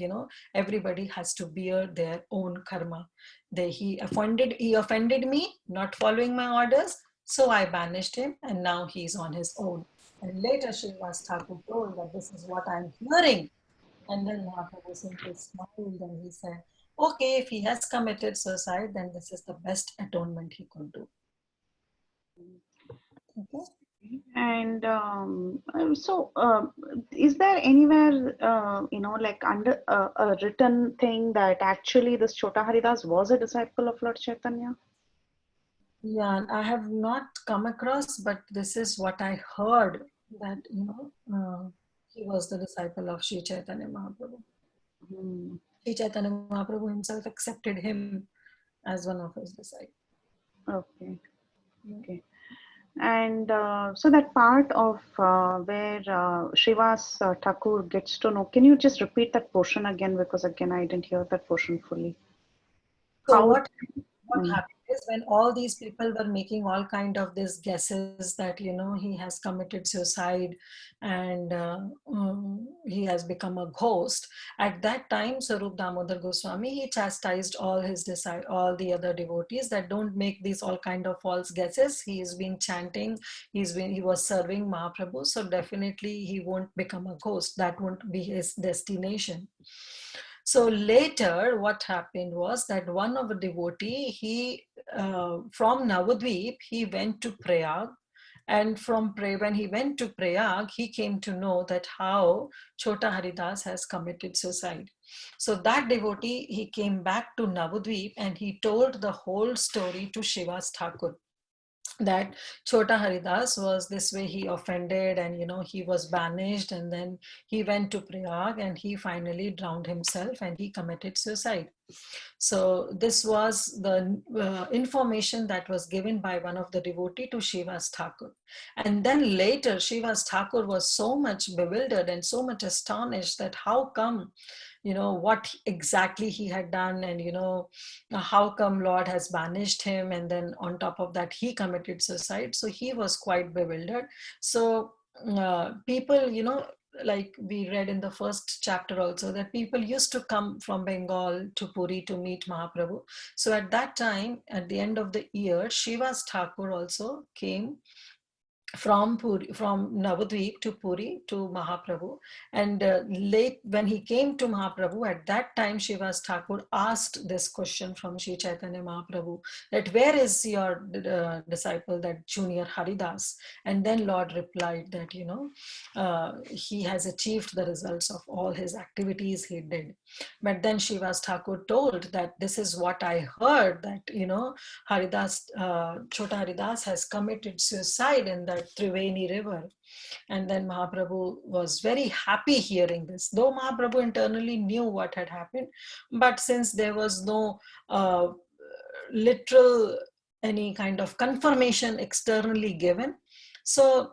S2: everybody has to bear their own karma. He offended me, not following my orders, so I banished him and now he's on his own. And later Shivas Thakur told that this is what I'm hearing. And then Mahaprabhu simply smiled and he said, okay, if he has committed suicide, then this is the best atonement he could do. Okay.
S3: And is there anywhere, like under a written thing that actually this Chota Haridas was a disciple of Lord Chaitanya?
S2: Yeah, I have not come across, but this is what I heard, that, he was the disciple of Sri Chaitanya Mahaprabhu. Sri Chaitanya Mahaprabhu himself accepted him as one of his disciples.
S3: Okay. Okay. And so that part of where Srivas Thakur gets to know, can you just repeat that portion again? Because again, I didn't hear that portion fully.
S2: So what happened is, when all these people were making all kind of these guesses that, he has committed suicide and he has become a ghost, at that time Sarup Damodar Goswami, he chastised all the other devotees that don't make these all kind of false guesses. He has been chanting, he was serving Mahaprabhu, so definitely he won't become a ghost. That won't be his destination. So later, what happened was that one of the devotee, from Navadvip, he went to Prayag. And when he went to Prayag, he came to know that how Chota Haridas has committed suicide. So that devotee, he came back to Navadvip and he told the whole story to Shivas Thakur, that Chota Haridas was this way, he offended and he was banished, and then he went to Prayag and he finally drowned himself and he committed suicide. So this was the information that was given by one of the devotee to Shivas Thakur. And then later Shivas Thakur was so much bewildered and so much astonished that how come, what exactly he had done, and how come Lord has banished him, and then on top of that he committed suicide. So he was quite bewildered. So people, like we read in the first chapter also, that people used to come from Bengal to Puri to meet Mahaprabhu. So at that time, at the end of the year, Shivas Thakur also came from Puri, from Navadvip to Puri to Mahaprabhu. And late when he came to Mahaprabhu, at that time Shivas Thakur asked this question from Sri Chaitanya Mahaprabhu, that where is your disciple, that junior Haridas? And then Lord replied that, he has achieved the results of all his activities he did. But then Shivas Thakur told that this is what I heard, that, Haridas, Chota Haridas has committed suicide in the Triveni river. And then Mahaprabhu was very happy hearing this, though Mahaprabhu internally knew what had happened. But since there was no literal, any kind of confirmation externally given, so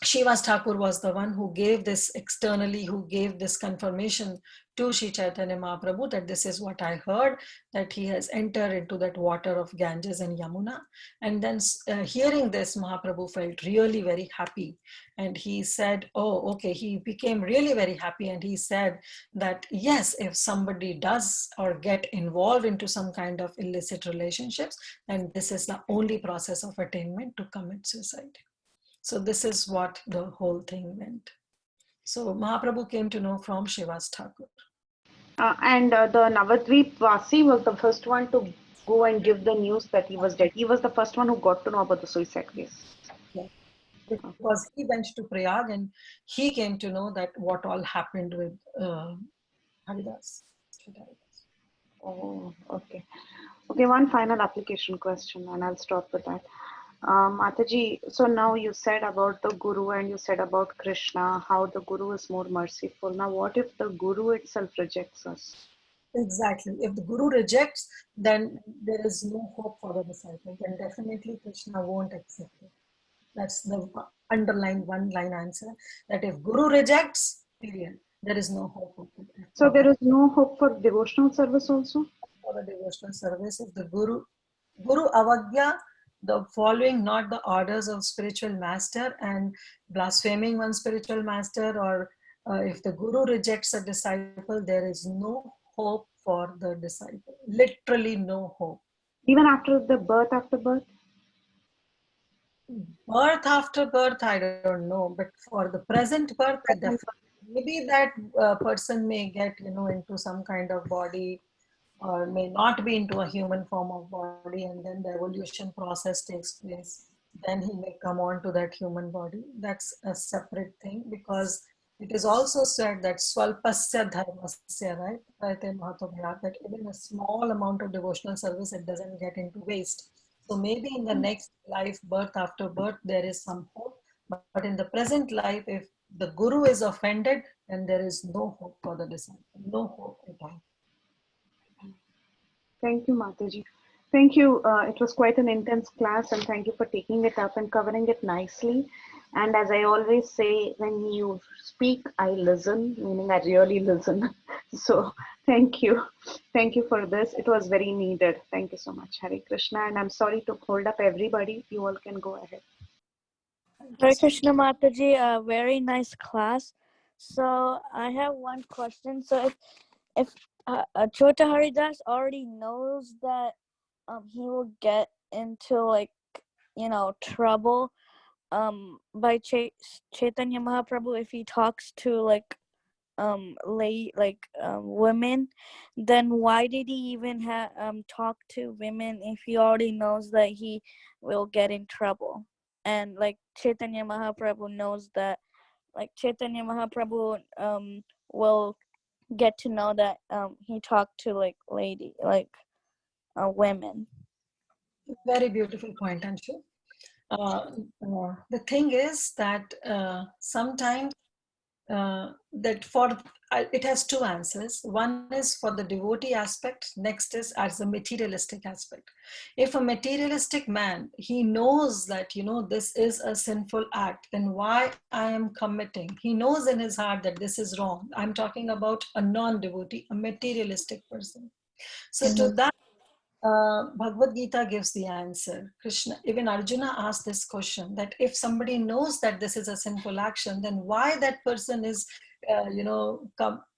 S2: Shivas Thakur was the one who gave this externally, who gave this confirmation to Sri Chaitanya Mahaprabhu that this is what I heard, that he has entered into that water of Ganges and Yamuna. And then hearing this, Mahaprabhu felt really very happy. And he said, oh, okay, he became really very happy. And he said that, yes, if somebody does or get involved into some kind of illicit relationships, then this is the only process of attainment, to commit suicide. So this is what the whole thing meant. So Mahaprabhu came to know from Shivas Thakur.
S3: And the Navadvip Vasi was the first one to go and give the news that he was dead. He was the first one who got to know about the suicide case.
S2: Yeah. Because he went to Prayag and he came to know that what all happened with Haridas.
S3: Oh, okay. Okay, one final application question and I'll stop with that. Mataji, so now you said about the Guru and you said about Krishna, how the Guru is more merciful. Now, what if the Guru itself rejects us?
S2: Exactly. If the Guru rejects, then there is no hope for the disciple. Then definitely Krishna won't accept it. That's the underline one-line answer. That if Guru rejects, period, there is no hope of it.
S3: So there is no hope for devotional service also?
S2: For the devotional service, if the Guru Avagya, the following not the orders of spiritual master and blaspheming one spiritual master, or if the Guru rejects a disciple, there is no hope for the disciple. Literally no hope.
S3: Even after the birth after birth?
S2: Birth after birth, I don't know, but for the present birth, definitely. Maybe that person may get, into some kind of body, or may not be into a human form of body, and then the evolution process takes place. Then he may come on to that human body. That's a separate thing, because it is also said that swalpasya dharmasya, right? That even a small amount of devotional service, it doesn't get into waste. So maybe in the next life, birth after birth, there is some hope. But in the present life, if the Guru is offended, then there is no hope for the disciple, no hope at all.
S3: Thank you, Mataji. Thank you. It was quite an intense class, and thank you for taking it up and covering it nicely. And as I always say, when you speak, I listen, meaning I really listen. So thank you. Thank you for this. It was very needed. Thank you so much, Hare Krishna. And I'm sorry to hold up everybody. You all can go ahead.
S6: Hare Krishna Mataji, a very nice class. So I have one question. So if Chota Haridas already knows that he will get into trouble by Chaitanya Mahaprabhu if he talks to women, then why did he even talk to women if he already knows that he will get in trouble? And Chaitanya Mahaprabhu knows that Chaitanya Mahaprabhu will get to know that he talked to women.
S2: Very beautiful point, Anshu. The thing is that sometimes it has two answers. One is for the devotee aspect, next is as a materialistic aspect. If a materialistic man, he knows that this is a sinful act, then why I am committing? He knows in his heart that this is wrong. I'm talking about a non-devotee, a materialistic person. So to that, Bhagavad Gita gives the answer. Krishna, even Arjuna asked this question, that if somebody knows that this is a sinful action, then why that person is,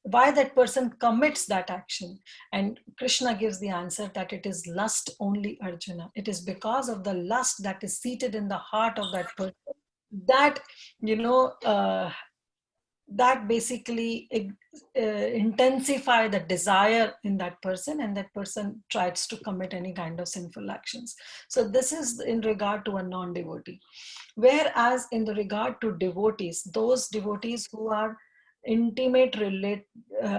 S2: why that person commits that action? And Krishna gives the answer that it is lust only, Arjuna. It is because of the lust that is seated in the heart of that person that, you know, that basically intensify the desire in that person, and that person tries to commit any kind of sinful actions. So this is in regard to a non-devotee. Whereas in the regard to devotees, those devotees who are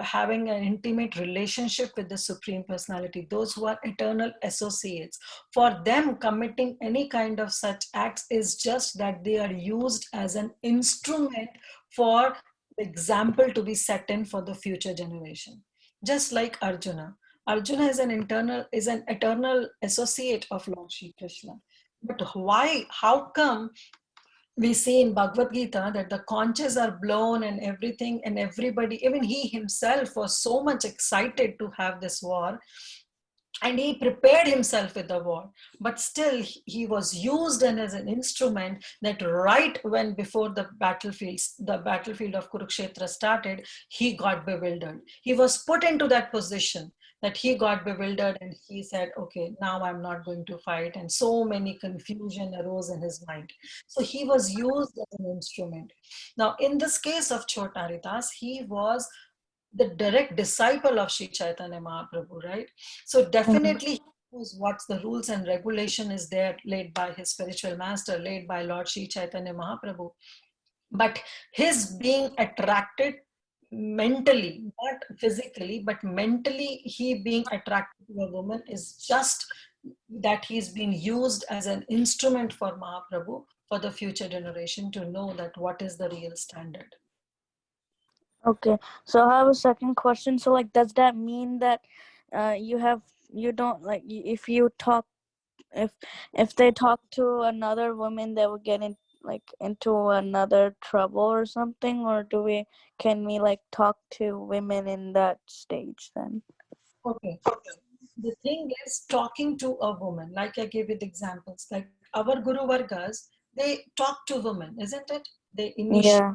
S2: having an intimate relationship with the Supreme Personality, those who are eternal associates, for them committing any kind of such acts is just that they are used as an instrument for example to be set in for the future generation. Just like Arjuna. Arjuna is an eternal associate of Lord Shri Krishna. But why? How come we see in Bhagavad Gita that the conches are blown and everything, and everybody, even he himself was so much excited to have this war, and he prepared himself with the war, but still he was used and as an instrument that right when before the battlefield of Kurukshetra started, he got bewildered. He was put into that position that he got bewildered, and he said, okay, now I'm not going to fight, and so many confusion arose in his mind. So he was used as an instrument. Now in this case of Chotaridas, he was the direct disciple of Sri Chaitanya Mahaprabhu, right? So definitely he knows what's the rules and regulation is there laid by his spiritual master, laid by Lord Sri Chaitanya Mahaprabhu. But his being attracted mentally, not physically, but mentally, he being attracted to a woman is just that he's been used as an instrument for Mahaprabhu for the future generation to know that what is the real standard.
S6: Okay, so I have a second question. So, like, does that mean that you don't like if you talk if they talk to another woman, they will get in like into another trouble or something, or can we like talk to women in that stage then?
S2: Okay. The thing is, talking to a woman, like I gave you the examples, like our Guru Vargas, they talk to women, isn't it? They initiate,
S6: Yeah.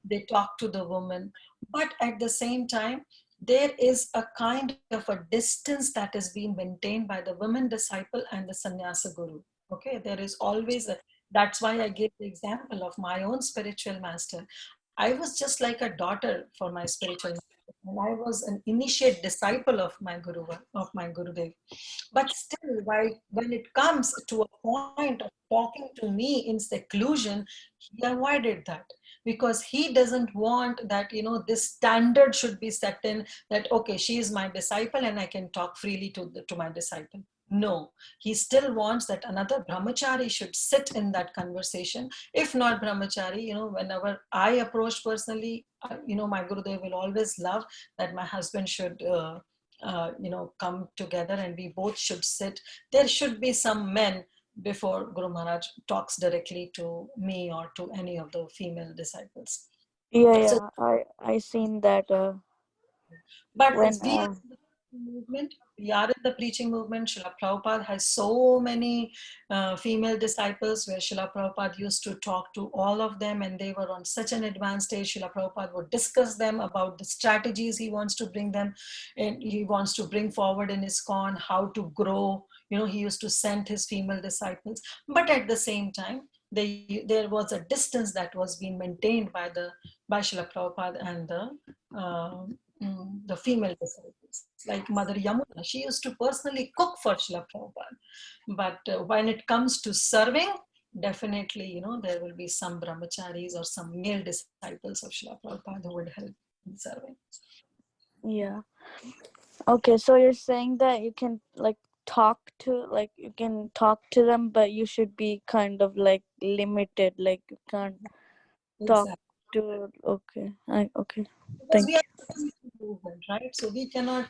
S2: they talk to the woman, but at the same time, there is a kind of a distance that is being maintained by the women disciple and the sannyasa guru. Okay, there is always a, that's why I gave the example of my own spiritual master. I was just like a daughter for my spiritual master, and I was an initiate disciple of my guru, of my Gurudev. But still, when it comes to a point of talking to me in seclusion, he avoided that because he doesn't want that, this standard should be set in that, okay, she is my disciple and I can talk freely to my disciple. No, he still wants that another brahmachari should sit in that conversation. If not brahmachari, whenever I approach personally, my Gurudev will always love that my husband should come together and we both should sit. There should be some men before Guru Maharaj talks directly to me or to any of the female disciples.
S6: Yeah,
S2: So,
S6: yeah. I seen that
S2: but
S6: when
S2: we are in the movement. We are in the preaching movement. Srila Prabhupada has so many female disciples where Srila Prabhupada used to talk to all of them, and they were on such an advanced stage. Srila Prabhupada would discuss them about the strategies he wants to bring them, and he wants to bring forward in ISKCON, how to grow. He used to send his female disciples, but at the same time, there was a distance that was being maintained by Srila Prabhupada and the female disciples, like Mother Yamuna. She used to personally cook for Srila Prabhupada. But when it comes to serving, definitely, there will be some brahmacharis or some male disciples of Srila Prabhupada who would help in serving.
S6: yeah. Okay, so you're saying that you can you can talk to them, but you should be kind of like limited, like you can't talk
S2: Exactly.
S6: to. Okay, okay.
S2: Because
S6: Thank
S2: we are
S6: you.
S2: in a movement, right? So we cannot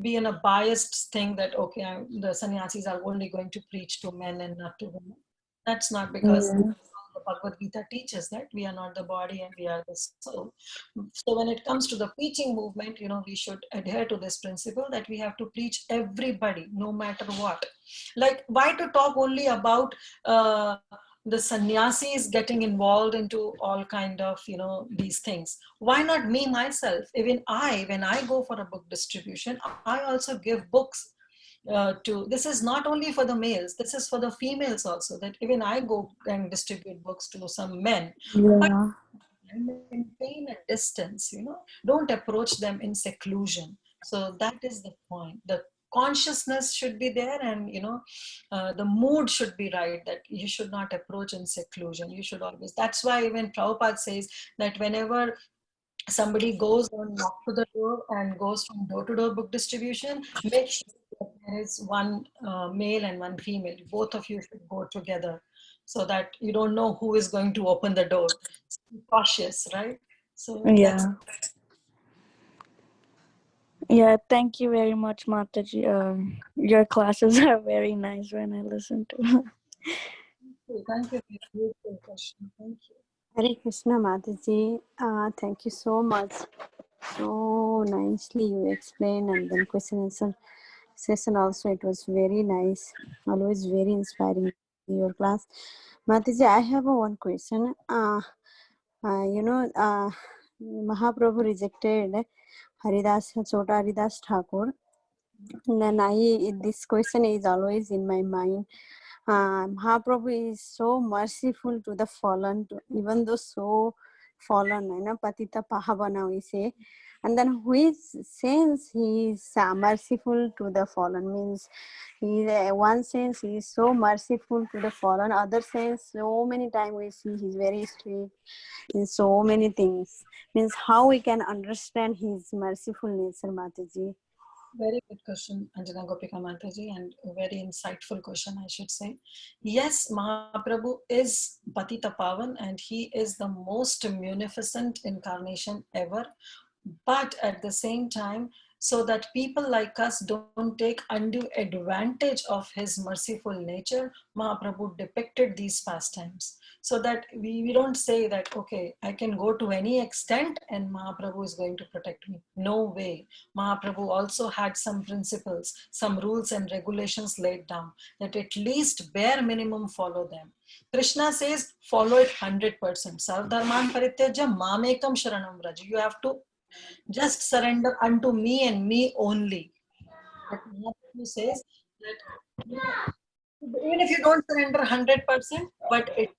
S2: be in a biased thing that, okay, the sannyasis are only going to preach to men and not to women. That's not because
S6: Yeah.
S2: the Bhagavad Gita teaches that we are not the body and we are the soul. So when it comes to the preaching movement, we should adhere to this principle that we have to preach everybody, no matter what. Like, why to talk only about the sannyasis getting involved into all kind of, these things? Why not me myself? Even when I go for a book distribution, I also give books this is not only for the males, this is for the females also, that even I go and distribute books to some men, but
S6: Yeah.
S2: maintain a distance, don't approach them in seclusion. So that is the point. The consciousness should be there, and the mood should be right, that you should not approach in seclusion. You should always, that's why even Prabhupada says that whenever somebody goes and knock to the door and goes from door to door book distribution, make sure that there is one male and one female. Both of you should go together, so that you don't know who is going to open the door. So be cautious, right? So that's
S6: Yeah. Yeah, thank you very much, Mataji. Your classes are very nice when I listen to.
S2: thank you for your beautiful question. Thank you.
S5: Hare Krishna Mataji, thank you so much. So nicely you explained, and then question answer session also, it was very nice. Always very inspiring your class. Mataji, I have one question. Mahaprabhu rejected Haridas, Chota Haridas Thakur. Then this question is always in my mind. Mahaprabhu is so merciful to the fallen, even though so fallen, Patita Pahavana we say. And then which sense he is merciful to the fallen, means one sense he is so merciful to the fallen, other sense so many times we see he's very strict in so many things. Means how we can understand his merciful nature, Mataji?
S2: Very good question, Anjana Gopika Mataji, and a very insightful question, I should say. Yes, Mahaprabhu is Patita Pavan, and he is the most munificent incarnation ever. But at the same time, so that people like us don't take undue advantage of his merciful nature, Mahaprabhu depicted these pastimes. So that we don't say that, okay, I can go to any extent and Mahaprabhu is going to protect me. No way. Mahaprabhu also had some principles, some rules and regulations laid down, that at least bare minimum follow them. Krishna says, follow it 100%. Sarvdharman parityaja mamekam sharanam vraja. You have to just surrender unto me and me only. But Mahaprabhu says that, even if you don't surrender 100%, but it,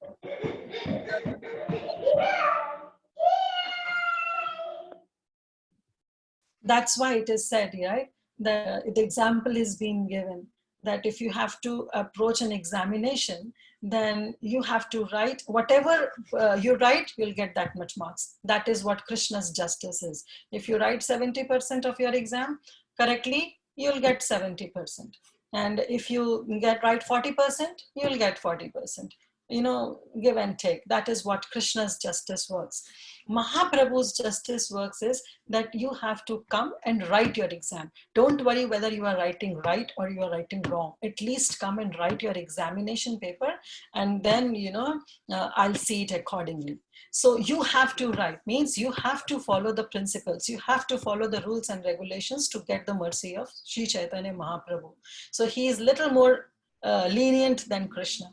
S2: that's why it is said, right? The example is being given that if you have to approach an examination, then you have to write whatever you write, you'll get that much marks. That is what Krishna's justice is. If you write 70% of your exam correctly, you'll get 70%. And if you get right 40%, you'll get 40%. Give and take. That is what Krishna's justice works. Mahaprabhu's justice works is that you have to come and write your exam. Don't worry whether you are writing right or you are writing wrong. At least come and write your examination paper, and then, I'll see it accordingly. So you have to write, means you have to follow the principles. You have to follow the rules and regulations to get the mercy of Sri Chaitanya Mahaprabhu. So he is little more lenient than Krishna.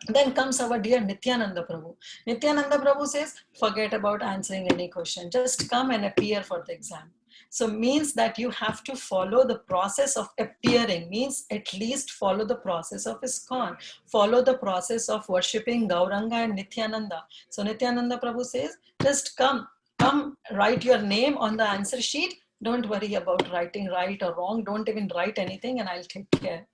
S2: Then comes our dear Nityananda Prabhu. Nityananda Prabhu says, forget about answering any question. Just come and appear for the exam. So means that you have to follow the process of appearing, means at least follow the process of ISKCON, follow the process of worshipping Gauranga and Nityananda. So Nityananda Prabhu says, just come, write your name on the answer sheet. Don't worry about writing right or wrong. Don't even write anything and I'll take care.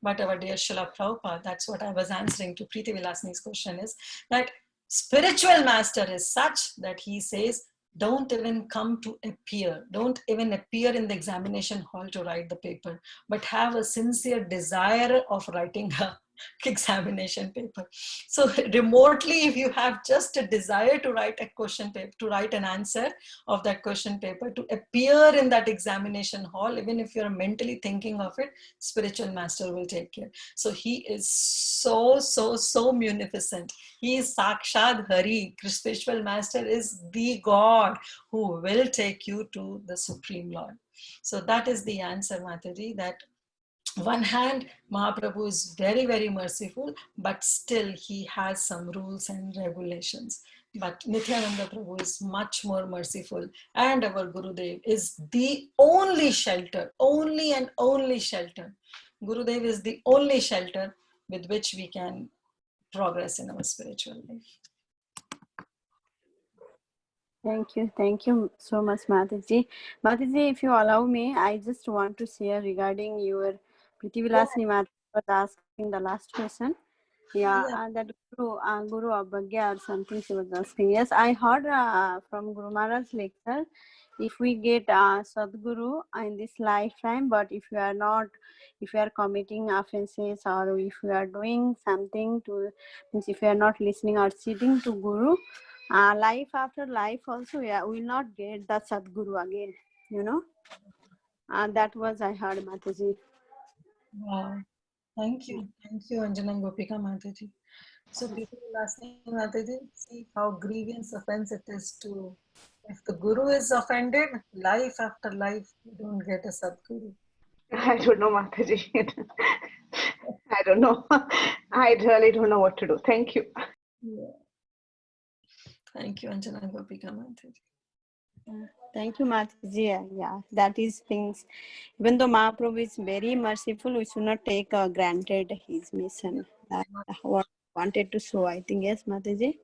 S2: But our dear Srila Prabhupada, that's what I was answering to Preeti Vilasni's question, is that spiritual master is such that he says, don't even come to appear. Don't even appear in the examination hall to write the paper, but have a sincere desire of writing a examination paper. So remotely, if you have just a desire to write a question paper, to write an answer of that question paper, to appear in that examination hall, even if you're mentally thinking of it, spiritual master will take care. So he is so munificent. He is Sakshad Hari. Spiritual master is the God who will take you to the Supreme Lord. So that is the answer, Mataji, that one hand, Mahaprabhu is very, very merciful, but still he has some rules and regulations. But Nityananda Prabhu is much more merciful, and our Gurudev is the only shelter, only and only shelter. Gurudev is the only shelter with which we can progress in our spiritual life.
S5: Thank you so much, Mataji. Mataji, if you allow me, I just want to share regarding your Priti Vilasini Mataji was asking the last question. Yeah, that Guru Abhagya or something she was asking. Yes, I heard from Guru Maharaj's lecture, if we get Sadguru in this lifetime, but if you are not, if you are committing offenses or if you are doing something to, means if you are not listening or sitting to Guru, life after life also, yeah, we will not get the Sadguru again, you know. That was I heard, Mataji.
S2: Wow. Thank you, Anjana Gopika Mataji. So people will ask me, Mataji, see how grievous offense it is to, if the Guru is offended, life after life, you don't get a Sadguru.
S3: I don't know, Mataji. I don't know. I really don't know what to do. Thank you.
S2: Yeah. Thank you, Anjana Gopika Mataji.
S5: Thank you, Mataji. Yeah, that is things. Even though Mahaprabhu is very merciful, we should not take granted his mission. That's what I wanted to show, I think. Yes, Mataji.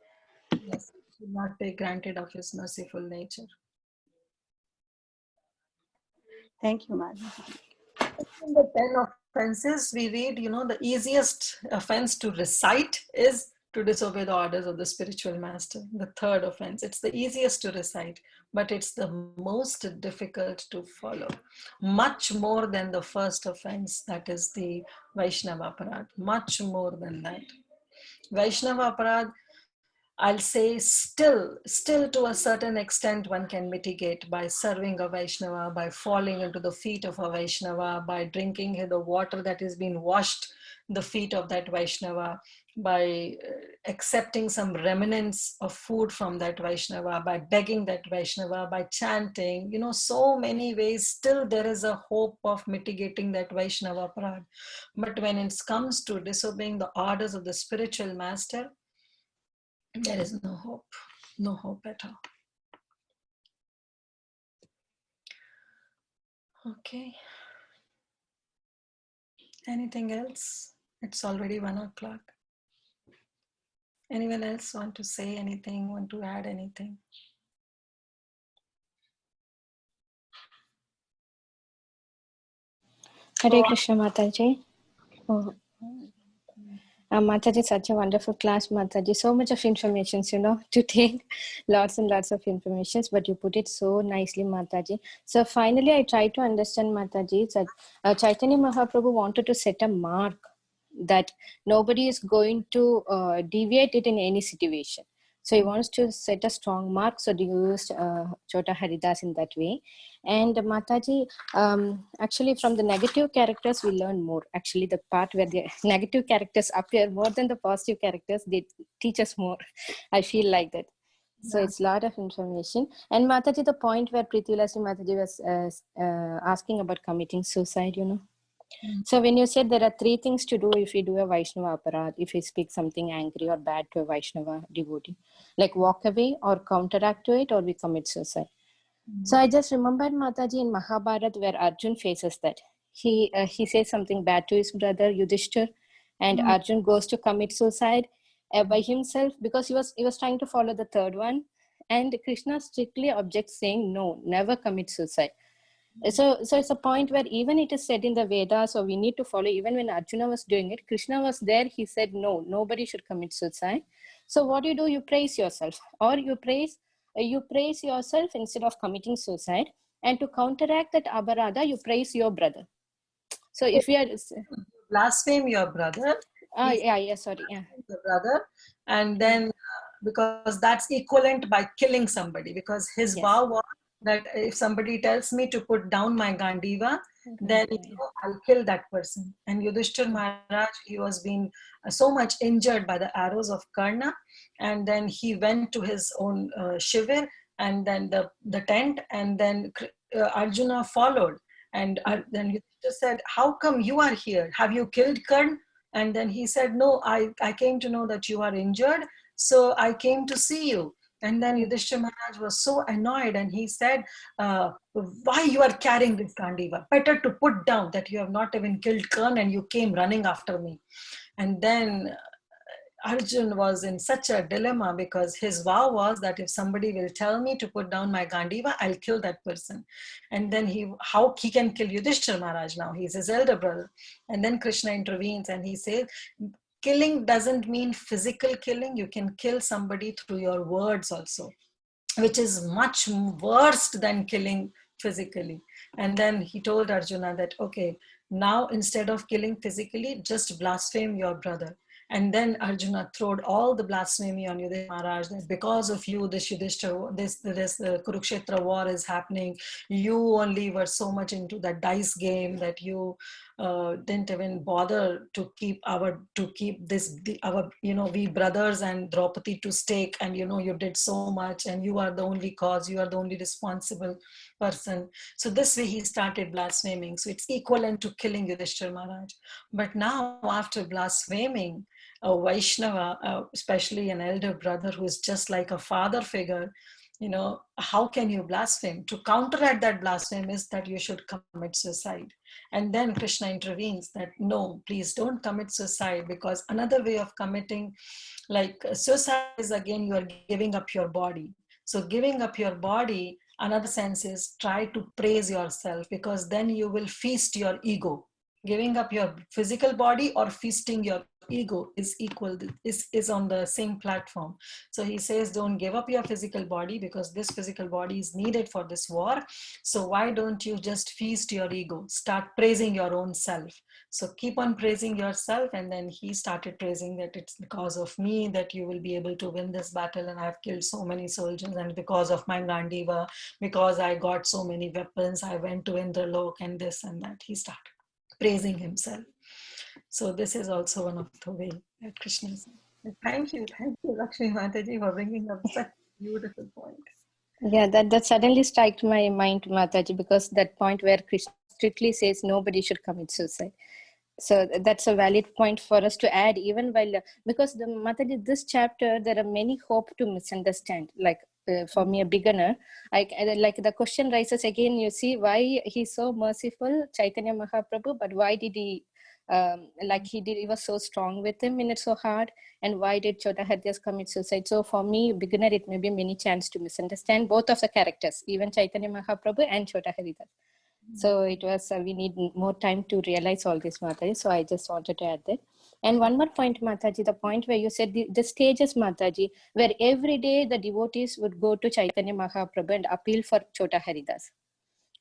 S2: Yes, should not take granted of his merciful nature.
S5: Thank you, Mataji.
S2: In the 10 offenses, we read, the easiest offense to recite is to disobey the orders of the spiritual master. The third offense, it's the easiest to recite, but it's the most difficult to follow. Much more than the first offense, that is the Vaishnava Aparad. Much more than that. Vaishnava Aparad, I'll say still to a certain extent one can mitigate by serving a Vaishnava, by falling into the feet of a Vaishnava, by drinking the water that has been washed the feet of that Vaishnava, by accepting some remnants of food from that Vaishnava, by begging that Vaishnava, by chanting, so many ways, still there is a hope of mitigating that Vaishnava aparad. But when it comes to disobeying the orders of the spiritual master, there is no hope at all. Okay. Anything else? It's already 1 o'clock. Anyone else want to say anything, want to add anything?
S7: Hare Krishna Mataji. Oh. Mataji, such a wonderful class, Mataji. So much of information, to take lots and lots of information, but you put it so nicely, Mataji. So finally, I try to understand, Mataji, that Chaitanya Mahaprabhu wanted to set a mark that nobody is going to deviate it in any situation. So he wants to set a strong mark. So they used Chota Haridas in that way. And Mataji, actually from the negative characters, we learn more. Actually, the part where the negative characters appear more than the positive characters, they teach us more. I feel like that. So it's a lot of information. And Mataji, the point where Preeti Vilasini Mataji was asking about committing suicide, So when you said there are 3 things to do if you do a Vaishnava aparad, if you speak something angry or bad to a Vaishnava devotee, like walk away or counteract to it, or we commit suicide. So I just remembered Mataji in Mahabharata where Arjun faces that. He says something bad to his brother Yudhishthir, and Arjun goes to commit suicide by himself because he was trying to follow the third one, and Krishna strictly objects, saying no, never commit suicide. So it's a point where even it is said in the Vedas, so we need to follow. Even when Arjuna was doing it, Krishna was there. He said, no, nobody should commit suicide. So what do? You praise yourself, or you praise yourself instead of committing suicide. And to counteract that abarada, you praise your brother. So if you are
S2: blaspheme your brother,
S7: sorry,
S2: your brother, and then because that's equivalent by killing somebody, because his vow was that if somebody tells me to put down my Gandiva, then I'll kill that person. And Yudhishthir Maharaj, he was being so much injured by the arrows of Karna, and then he went to his own shivir and then the tent, and then Arjuna followed, and then Yudhishthir said, how come you are here? Have you killed Karna? And then he said, no, I came to know that you are injured, so I came to see you. And then Yudhishthira Maharaj was so annoyed and he said, why you are carrying this Gandiva? Better to put down that you have not even killed Karna and you came running after me. And then Arjun was in such a dilemma because his vow was that if somebody will tell me to put down my Gandiva, I'll kill that person. And then how he can kill Yudhishthira Maharaj now? He's his elder brother. And then Krishna intervenes and he says, killing doesn't mean physical killing. You can kill somebody through your words also, which is much worse than killing physically. And then he told Arjuna that, okay, now instead of killing physically, just blaspheme your brother. And then Arjuna throwed all the blasphemy on Yudhishthira Maharaj that because of you, this Kurukshetra war is happening. You only were so much into that dice game that you didn't even bother to keep our we brothers and Draupadi to stake, and you did so much, and you are the only cause, you are the only responsible person. So this way he started blaspheming. So it's equivalent to killing Yudhishthira Maharaj. But now after blaspheming a Vaishnava, especially an elder brother who is just like a father figure, how can you blaspheme? To counteract that blasphemy is that you should commit suicide. And then Krishna intervenes that no, please don't commit suicide, because another way of committing, like suicide is again you are giving up your body. So giving up your body, another sense is try to praise yourself, because then you will feast your ego. Giving up your physical body or feasting your ego is equal, is on the same platform. So he says, don't give up your physical body, because this physical body is needed for this war. So why don't you just feast your ego, start praising your own self. So keep on praising yourself. And then he started praising that it's because of me that you will be able to win this battle, and I've killed so many soldiers, and because of my Gandiva, because I got so many weapons, I went to Indralok, and this and that. He started praising himself. So this is also one of the way that Krishna is. Thank you, Lakshmi Mataji, for bringing up such a beautiful point.
S7: Yeah, that suddenly struck my mind, Mataji, because that point where Krishna strictly says nobody should commit suicide. So that's a valid point for us to add, even while, because the Mataji, this chapter, there are many hope to misunderstand. Like for me, a beginner, like the question rises again, you see why he's so merciful, Chaitanya Mahaprabhu, but why did he, he was so strong with him and it's so hard, and why did Chota Haridas commit suicide? So for me, beginner, it may be many chance to misunderstand both of the characters, even Chaitanya Mahaprabhu and Chota Haridas. So it was, we need more time to realize all this, Mataji. So I just wanted to add that. And one more point, Mataji, the point where you said the stages, Mataji, where every day the devotees would go to Chaitanya Mahaprabhu and appeal for Chota Haridas.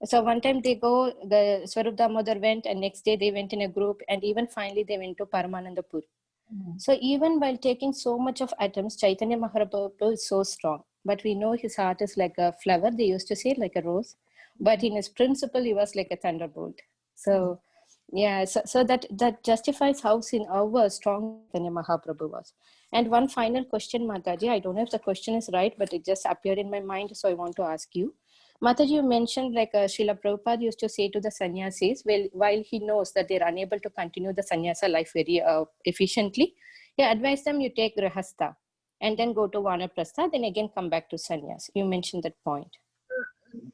S7: So one time they go, the Swarup Damodar went, and next day they went in a group, and even finally they went to Paramanandapur. So even while taking so much of attempts, Chaitanya Mahaprabhu is so strong. But we know his heart is like a flower, they used to say, like a rose. But in his principle, he was like a thunderbolt. So yeah, so that justifies how strong Chaitanya Mahaprabhu was. And one final question, Mataji, I don't know if the question is right, but it just appeared in my mind, so I want to ask you. Mataji, you mentioned like Srila Prabhupada used to say to the sannyasis, well, while he knows that they're unable to continue the sannyasa life very efficiently, he advised them, you take grihastha and then go to vanaprastha, then again come back to sannyas. You mentioned that point.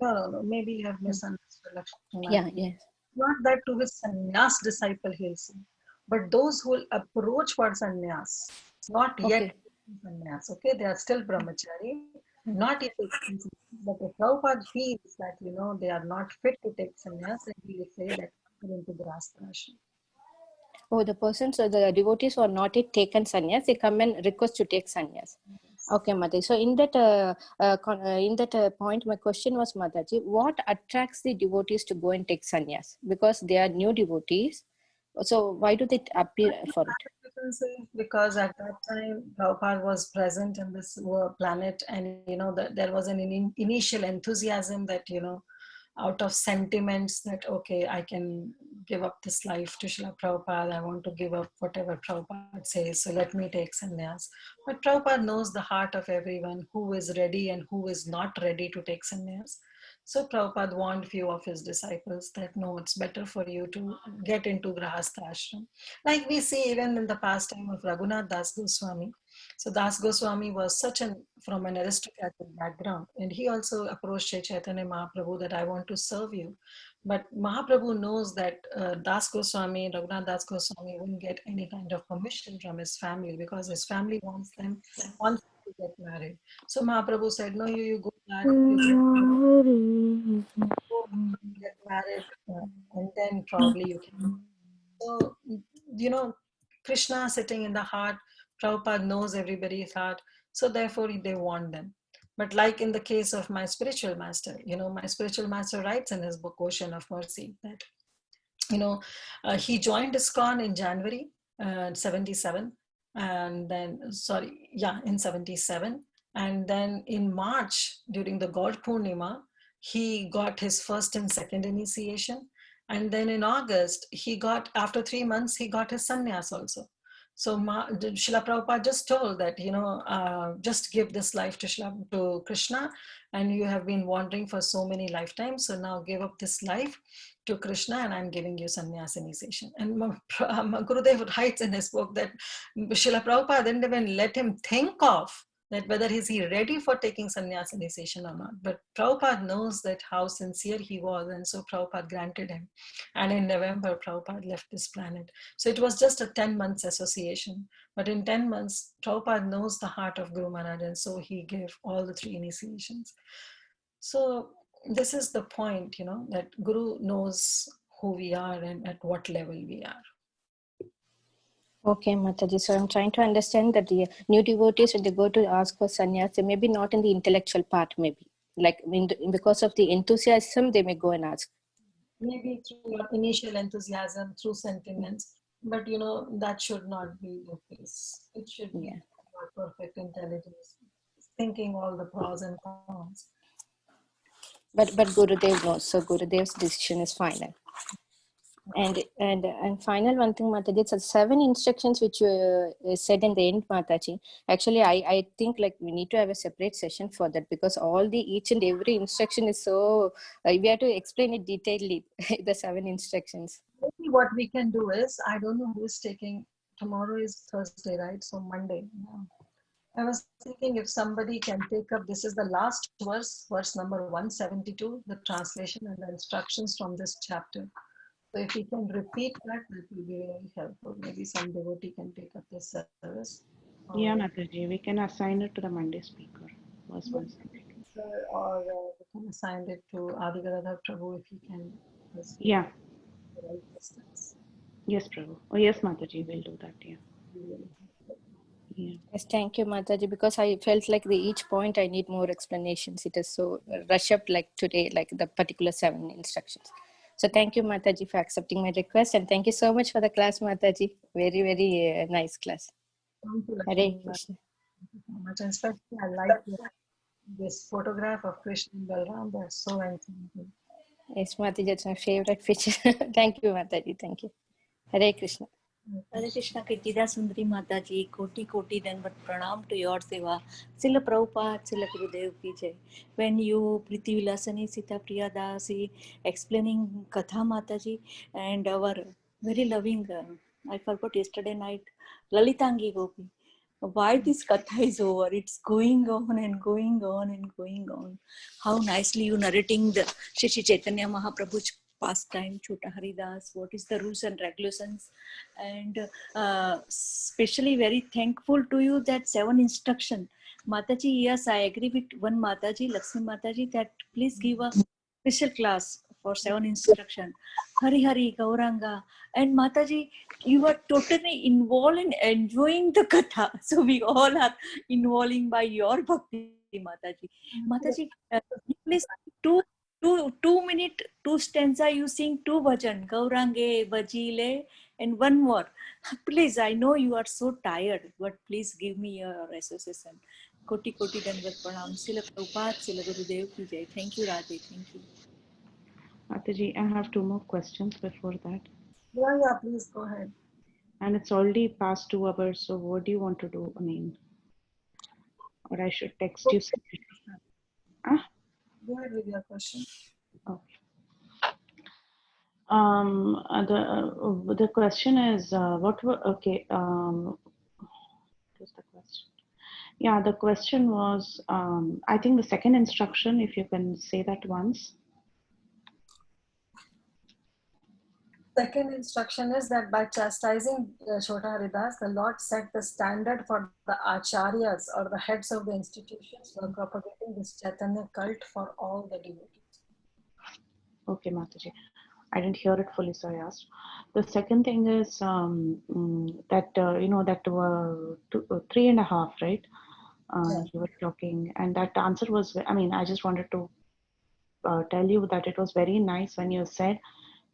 S2: No. Maybe you have misunderstood, Lakshmi.
S7: Yeah, yes.
S2: Not that to his sannyas disciple he'll say, but those who will approach for sannyas, not yet sannyas, okay? They are still brahmachari, not yet taking sannyas. But if Prabhupada feels that, they are not fit to take sannyas, then he will say that come into the Rastashrama.
S7: Oh, the persons, so the devotees who are not yet taken sannyas, they come and request to take sannyas. Okay, Mataji. So in that point, my question was, Mataji, what attracts the devotees to go and take sannyas? Because they are new devotees. So why do they appear for it?
S2: Because at that time, Prabhupada was present in this planet, and there was an initial enthusiasm that out of sentiments that okay, I can give up this life to Srila Prabhupada, I want to give up whatever Prabhupada says, so let me take sannyas. But Prabhupada knows the heart of everyone, who is ready and who is not ready to take sannyas. So Prabhupada warned few of his disciples that no, it's better for you to get into Grahastha ashram. Like we see even in the pastime of Raghunath Das Goswami, So Das Goswami was from an aristocratic background, and he also approached Chaitanya Mahaprabhu that I want to serve you. But Mahaprabhu knows that Das Goswami, Raghunath Das Goswami, wouldn't get any kind of permission from his family because his family wants to get married. So Mahaprabhu said, no, you go back, you go get married, and then probably you can. So, Krishna sitting in the heart, Prabhupada knows everybody's heart, so therefore they want them. But like in the case of my spiritual master, my spiritual master writes in his book, Ocean of Mercy, that he joined ISKCON in January 77, and then in 77, and then in March during the God Purnima, he got his first and second initiation, and then in August after 3 months he got his sannyas also. So Srila Prabhupada just told that, just give this life to Krishna, and you have been wandering for so many lifetimes, so now give up this life to Krishna, and I'm giving you sannyas initiation. And Gurudev writes in his book that Srila Prabhupada didn't even let him think of that whether is he ready for taking sannyas initiation or not. But Prabhupada knows that how sincere he was, and so Prabhupada granted him. And in November, Prabhupada left this planet. So it was just a 10 months association. But in 10 months, Prabhupada knows the heart of Guru Maharaj, and so he gave all the 3 initiations. So this is the point, that Guru knows who we are and at what level we are.
S7: Okay, Mataji. So I'm trying to understand that the new devotees, when they go to ask for sannyas, they may be not in the intellectual part, maybe. Like because of the enthusiasm, they may go and ask.
S2: Maybe through initial enthusiasm, through sentiments, but that should not be the case. It should be perfect intelligence, thinking all the pros and cons.
S7: But Gurudev knows, so Gurudev's decision is final. And final one thing, Mataji, it's 7 instructions which you said in the end, Mataji. Actually, I think like we need to have a separate session for that, because each and every instruction is so, we have to explain it detailedly, the 7 instructions.
S2: Maybe what we can do is, I don't know who is taking, tomorrow is Thursday, right? So Monday. I was thinking if somebody can take up, this is the last verse number 172, the translation and the instructions from this chapter. So if we can repeat that will be very helpful. Maybe some devotee can take up this service.
S3: Yeah, Mataji, we can assign it to the Monday speaker.
S2: Or we can assign it to Adigadadhar Prabhu if he can.
S3: Yeah.
S2: Right distance.
S3: Yes, Prabhu. Oh, yes, Mataji, we'll do that. Yeah.
S7: Yeah. Yes, thank you, Mataji, because I felt like each point I need more explanations. It is so rush up like today, like the particular 7 instructions. So thank you, Mataji, for accepting my request, and thank you so much for the class, Mataji. Very, very nice class.
S2: Thank you,
S7: Hare Krishna.
S2: Thank you so much. And especially I like this photograph of Krishna and Balram. They're so enchanting.
S7: Yes, Mataji, it's my favorite picture. Thank you, Mataji. Thank you. Hare Krishna.
S8: Hare Krishna, Kirtida Sundari Mataji, koti dandavat pranam to your seva. Srila Prabhupada, Srila Gurudev ki jai. When you Priti Vilasani Sita Priya Dasi explaining Katha Mataji and our very loving, I forgot yesterday night, Lalitangi Gopi. Why this Katha is over? It's going on and going on and going on. How nicely you narrating the Shri Chaitanya Mahaprabhu's pastime, Chota Haridas, what is the rules and regulations, and especially very thankful to you that 7 instruction. Mataji, yes, I agree with one Mataji, Lakshmi Mataji, that please give a special class for 7 instruction. Hari Hari, Gauranga, and Mataji, you are totally involved in enjoying the katha. So we all are involving by your bhakti, Mataji. Mataji, please 2 minute, 2 stanza, you sing 2 bhajan, Gaurange, Bajile, and one more. Please, I know you are so tired, but please give me your association. Koti dandavat pranam. Srila Prabhupada, Srila Gurudev ki jai. Thank you, Radhe. Thank you.
S3: Mataji, I have 2 more questions before that.
S2: Yeah, please go ahead.
S3: And it's already past 2 hours, so what do you want to do? I mean, or I should text you separately.
S2: Go ahead with your question.
S3: Okay. The question is what were, okay, what was the question? Yeah, the question was, I think the second instruction, if you can say that once.
S2: Second instruction is that by chastising Chota Haridas, the Lord set the standard for the acharyas or the heads of the institutions for propagating this Chaitanya cult for all the devotees.
S3: Okay, Mataji. I didn't hear it fully, so I asked. The second thing is that, that 3.5, right?
S2: Yeah.
S3: You were talking, and that answer was, I mean, I just wanted to tell you that it was very nice when you said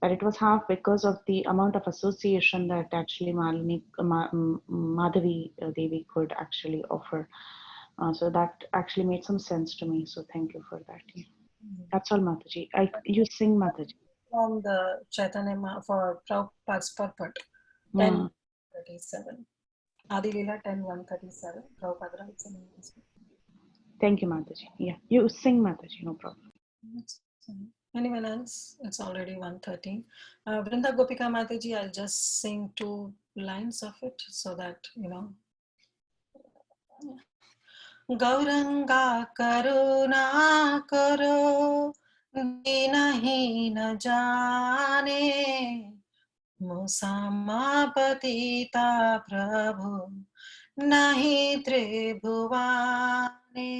S3: that it was half because of the amount of association that actually Madhavi Devi could actually offer. So that actually made some sense to me. So thank you for that. Yeah. That's all, Mataji. You sing, Mataji.
S2: From the Chaitanya for Prabhupada's purport,
S3: Yeah.
S2: 10:37. Adi Lila 10:137. Prabhupada writes in his book.
S3: Thank you, Mataji. Yeah, you sing, Mataji, no problem.
S2: Anyone else? It's already 1:30. Vrinda Gopika Mataji, I'll just sing 2 lines of it so that, you know. Gauranga karuna karo, dinahi na jane, musamapatita prabhu, nahi tribhuvane.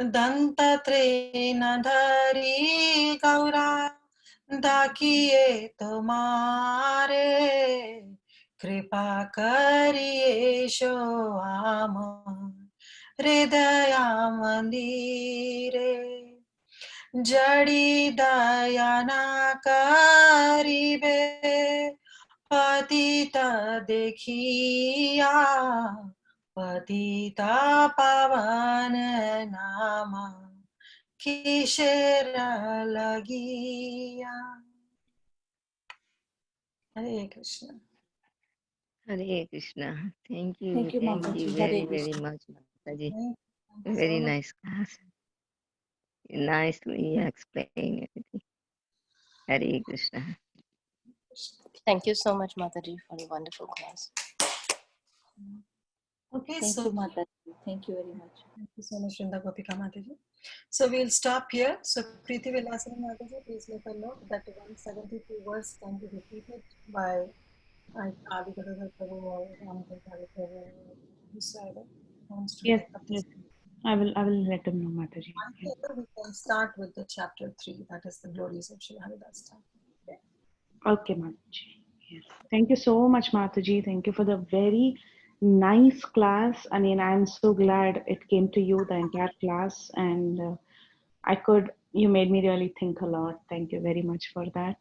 S2: दंतत्रे न धरी गौरा दाकिए तुम्हारे कृपा करिए show आम हृदय मंदिरे जड़ी दया न करिबे पतिता देखिया पतिता पावन नाम किशोर लगिया. Hare Krishna.
S4: Hare Krishna. Thank you
S8: Thank you, Mataji. Hare
S4: very,
S8: Krishna.
S4: very much, Mataji.
S2: Thank you
S4: Very
S2: so much.
S4: nice class. Nicely explain everything. Hare Krishna.
S7: Thank you so much, Mataji, for a wonderful class.
S2: Okay,
S8: Thank
S2: so
S8: you, Mataji. Thank you very much.
S2: thank you so much, Vrinda Gopika Mataji. So we'll stop here. So Preeti Vilasani Mataji, please make a note that 172 words can be repeated by Adi Gadadhar Prabhu or Ramakantari Prabhu, whosoever wants to
S3: Yes,
S2: take up
S3: yes.
S2: this.
S3: I will let them know, Mataji. Yeah.
S2: Here we can start with the chapter 3, that is the glories of Sri Haridas Thakur.
S3: Okay, Mataji. Yes. Thank you so much, Mataji. Thank you for the very nice class. I mean, I'm so glad it came to you, the entire class, and you made me really think a lot. Thank you very much for that.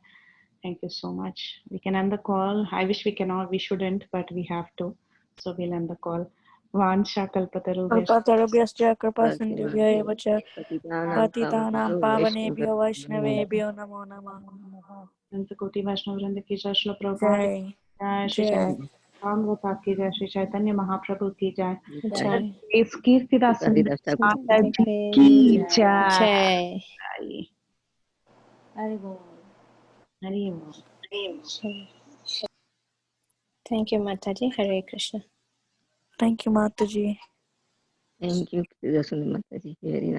S3: Thank you so much. We can end the call. I wish we shouldn't, but we have to. So we'll end the call. Vansha kalpatarubhyash.
S6: कल्पतरुभ्यश्च कृपासिन्धुभ्य एव च
S4: Patitanam
S6: पतितानां पावनेभ्यो वैष्णवेभ्यो नमो नमः.
S3: Koti Vaishnavrinda ki jai, Srila Prabhupada
S6: जय
S3: jai, Shri
S6: जय
S3: Chaitanya Amrita ki jai, Shri Chaitanya Mahaprabhu ki jai,
S7: Jai.
S3: Grace Kirtida Sundari
S7: Sundari
S3: Devi
S7: Devi
S3: ki jai.
S7: Jai.
S8: Hare Bol.
S3: Hari Om.
S7: Thank you, Mataji. Hare Krishna.
S6: Thank you, Mataji.
S4: Thank you, Kirtida Sundari Mataji. Very nice.